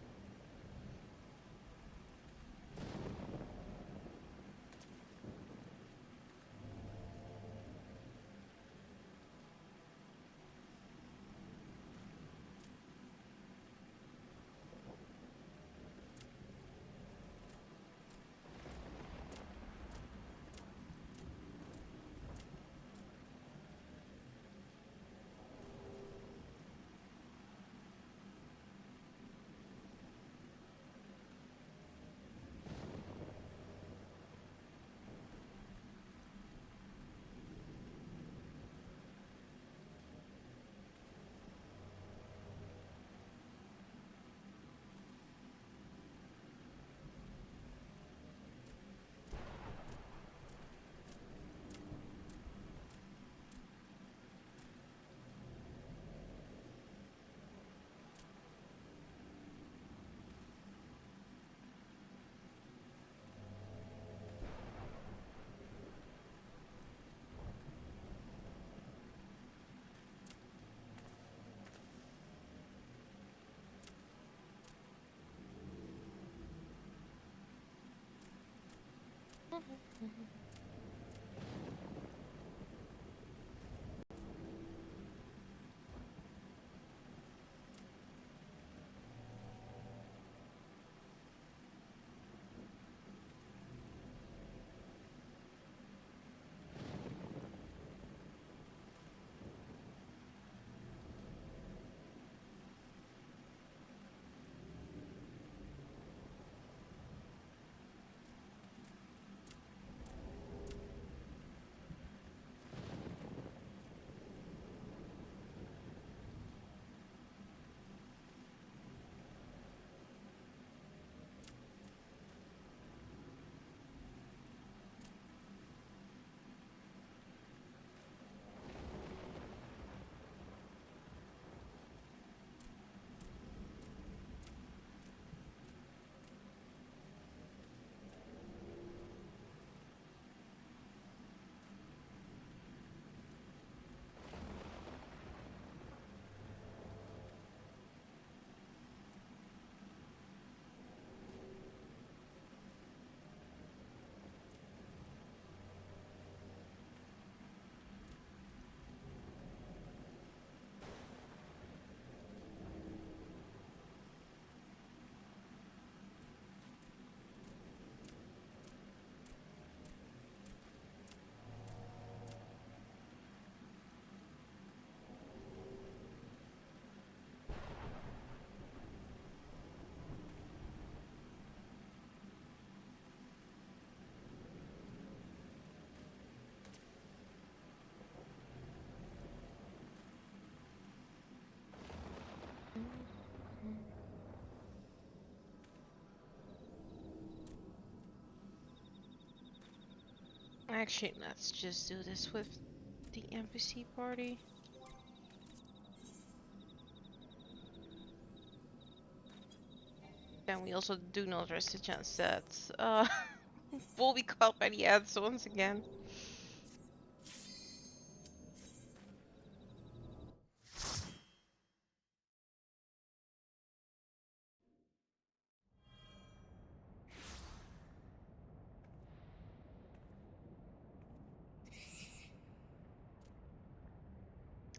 Actually, let's just do this with the NPC party. Then we also do not risk the chance that we'll be caught by the ads once again.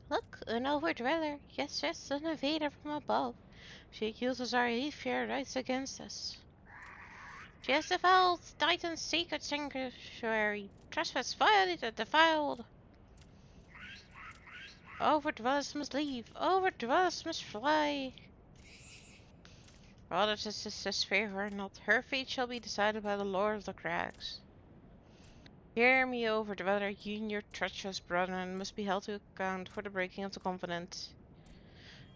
Look, an overdweller. Yes, yes, an invader from above. She uses our fair rights against us. She has defiled Titan's secret sanctuary. Trespass violated, defiled. Overdwellers must leave. Overdwellers must fly. Rather to sisters favor her not. Her fate shall be decided by the Lord of the Crags. Hear me, Overdweller. You and your treacherous brethren must be held to account for the breaking of the covenant.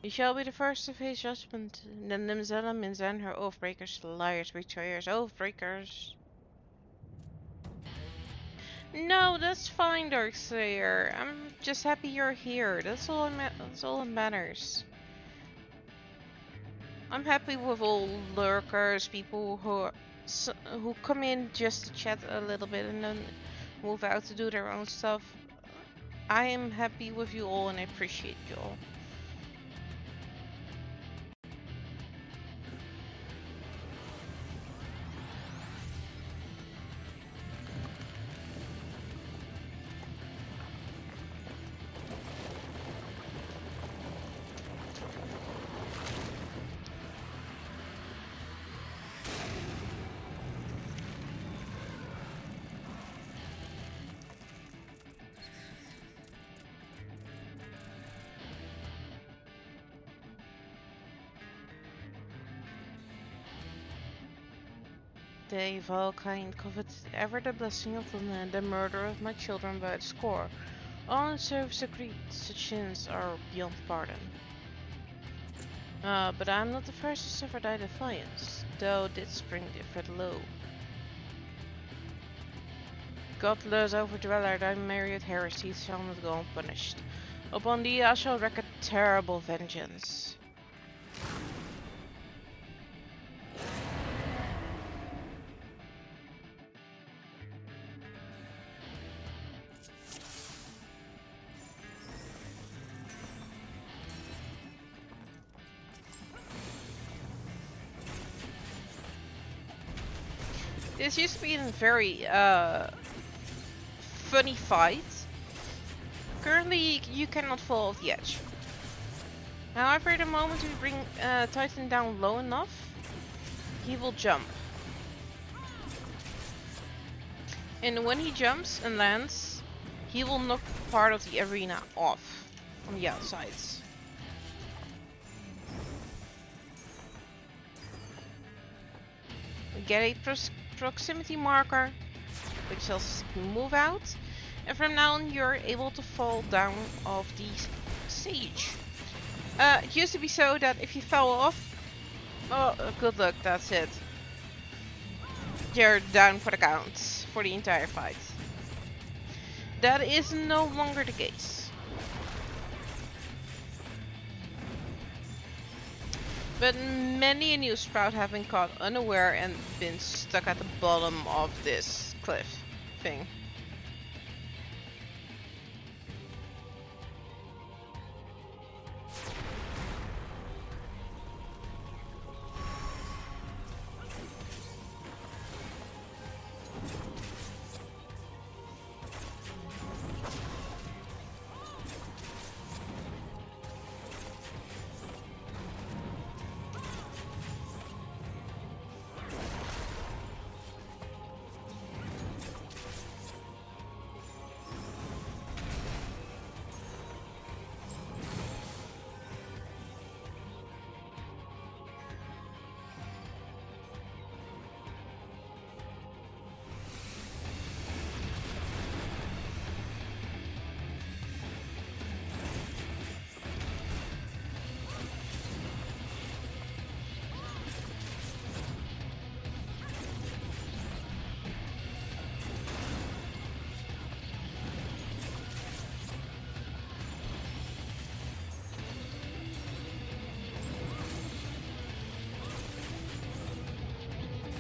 You shall be the first to face judgment. Then Nimzella, Minzen, her oathbreakers, liars, betrayers, oathbreakers. No, that's fine, Darkslayer. I'm just happy you're here. That's all that matters. I'm happy with all lurkers, people who come in just to chat a little bit and then move out to do their own stuff. I am happy with you all and I appreciate you all. They Valkyne coveted ever the blessing of the land, the murder of my children by the score. All in service agreed, such sins are beyond pardon. But I'm not the first to suffer thy defiance, though did spring differed low. Godless overdweller, thy myriad heresies shall not go unpunished. Upon thee I shall wreak a terrible vengeance. This used to be a very funny fight. Currently, you cannot fall off the edge. However, the moment we bring Titan down low enough, he will jump. And when he jumps and lands, he will knock part of the arena off on the outsides. We get a proximity marker, which will move out, and from now on you're able to fall down off the stage. It used to be so that if you fell off, oh, good luck, that's it. You're down for the count for the entire fight. That is no longer the case. But many a new sprout have been caught unaware and been stuck at the bottom of this cliff thing.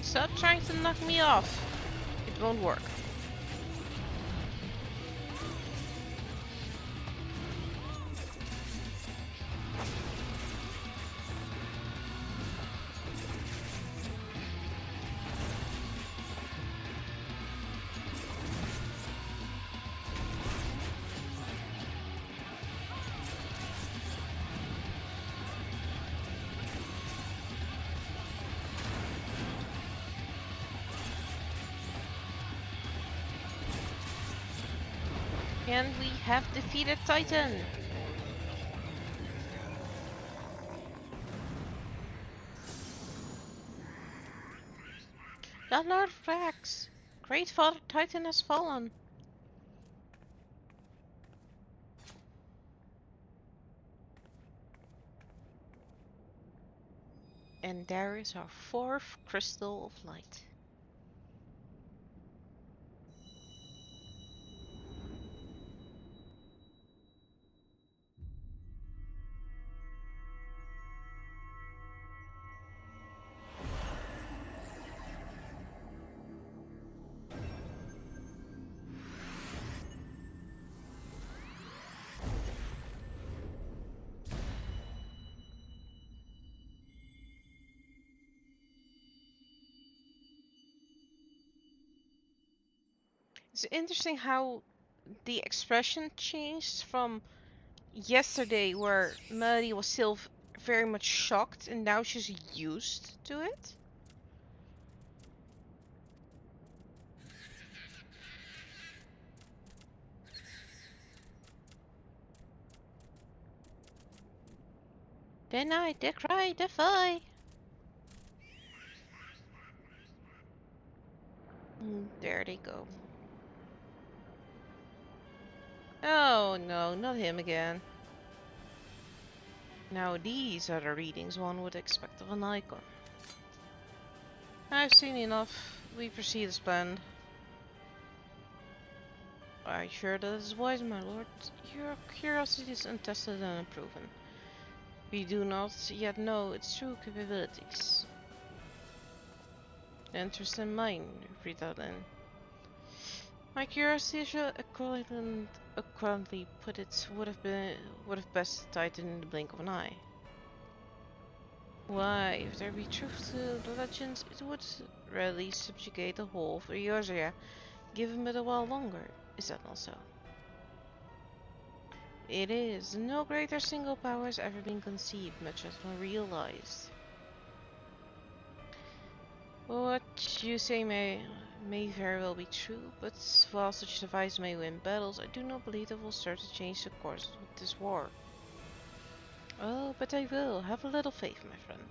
Stop trying to knock me off. It won't work. And we have defeated Titan. The Lord Rex. Great Father Titan has fallen. And there is our 4th crystal of light. It's interesting how the expression changed from yesterday, where Melody was still very much shocked, and now she's used to it. Deny, decry, defy. There they go. Oh no, not him again. Now these are the readings one would expect of an icon. I've seen enough. We proceed as planned. Are you sure that is wise, my lord? Your curiosity is untested and unproven. We do not yet know its true capabilities. Interest in mine, read out in. My curiosity should equivalently put it would have best died in the blink of an eye. Why, if there be truth to the legends, it would readily subjugate the whole of Eorzea. Give him it a while longer. Is that not so? It is. No greater single power has ever been conceived, much has been realized. What you say may very well be true, but while such a device may win battles, I do not believe it will serve to change the course of this war. Oh, but I will. Have a little faith, my friend.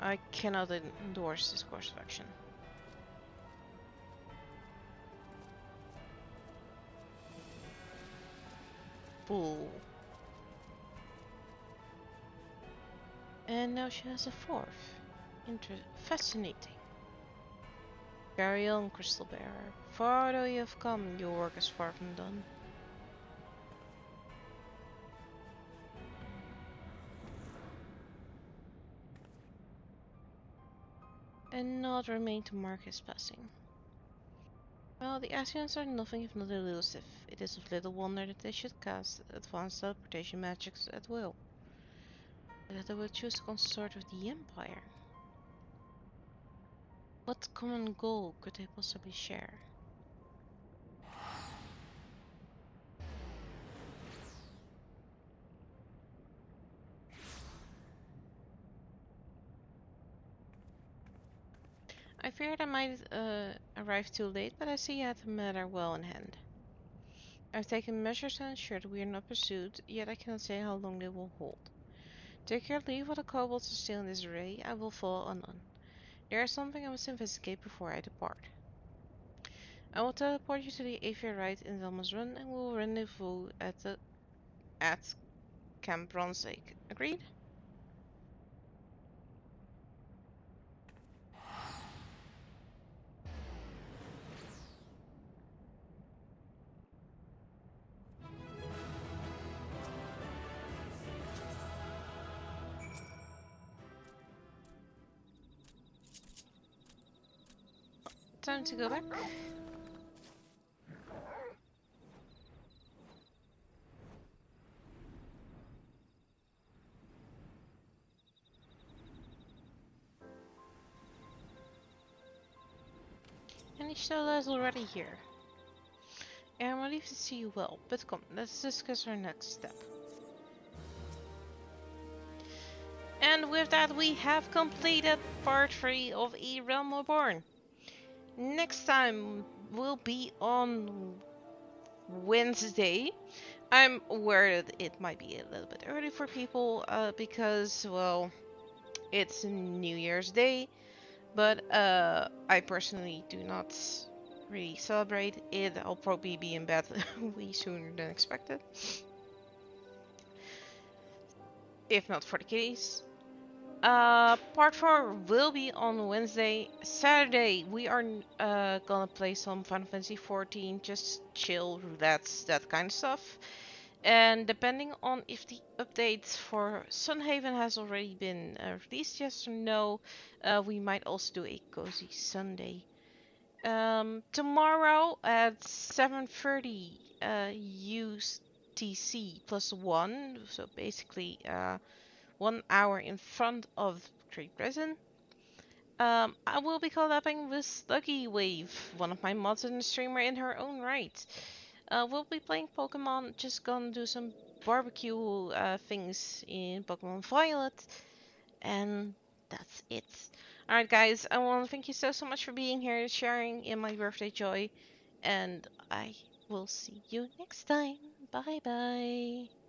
I cannot endorse this course of action. Bull. And now she has a 4th. Fascinating. Carry on, Crystal Bearer. Far though you have come, your work is far from done. And naught remained to mark his passing. Well, the Asians are nothing if not elusive. It is of little wonder that they should cast advanced teleportation magics at will. But that they will choose to consort with the Empire. What common goal could they possibly share? I feared I might arrive too late, but I see you had the matter well in hand. I've taken measures to ensure that we are not pursued, yet I cannot say how long they will hold. Take your leave of the kobolds are still in this array, I will follow on. There is something I must investigate before I depart. I will teleport you to the aviary in Velma's Run, and we will rendezvous at Camp Bronzeake. Agreed? time to go back. And Ishtola is already here. And I'm relieved to see you well, but come, let's discuss our next step. And with that, we have completed part 3 of A Realm Reborn. Next time will be on Wednesday. I'm aware that it might be a little bit early for people because, well, it's New Year's Day. But I personally do not really celebrate it. I'll probably be in bed way sooner than expected. If not for the case. Part 4 will be on Wednesday. Saturday, we are gonna play some Final Fantasy XIV, just chill, roulette, that kind of stuff. And depending on if the update for Sunhaven has already been released, yes or no, we might also do a Cozy Sunday. Tomorrow at 7:30 UTC plus 1, so basically 1 hour in front of Great Prison. I will be collabing with Sluggy Wave, one of my mods and a streamer in her own right. We'll be playing Pokemon, just gonna do some barbecue things in Pokemon Violet, and that's it. Alright guys, I want to thank you so much for being here, sharing in my birthday joy, and I will see you next time. Bye bye.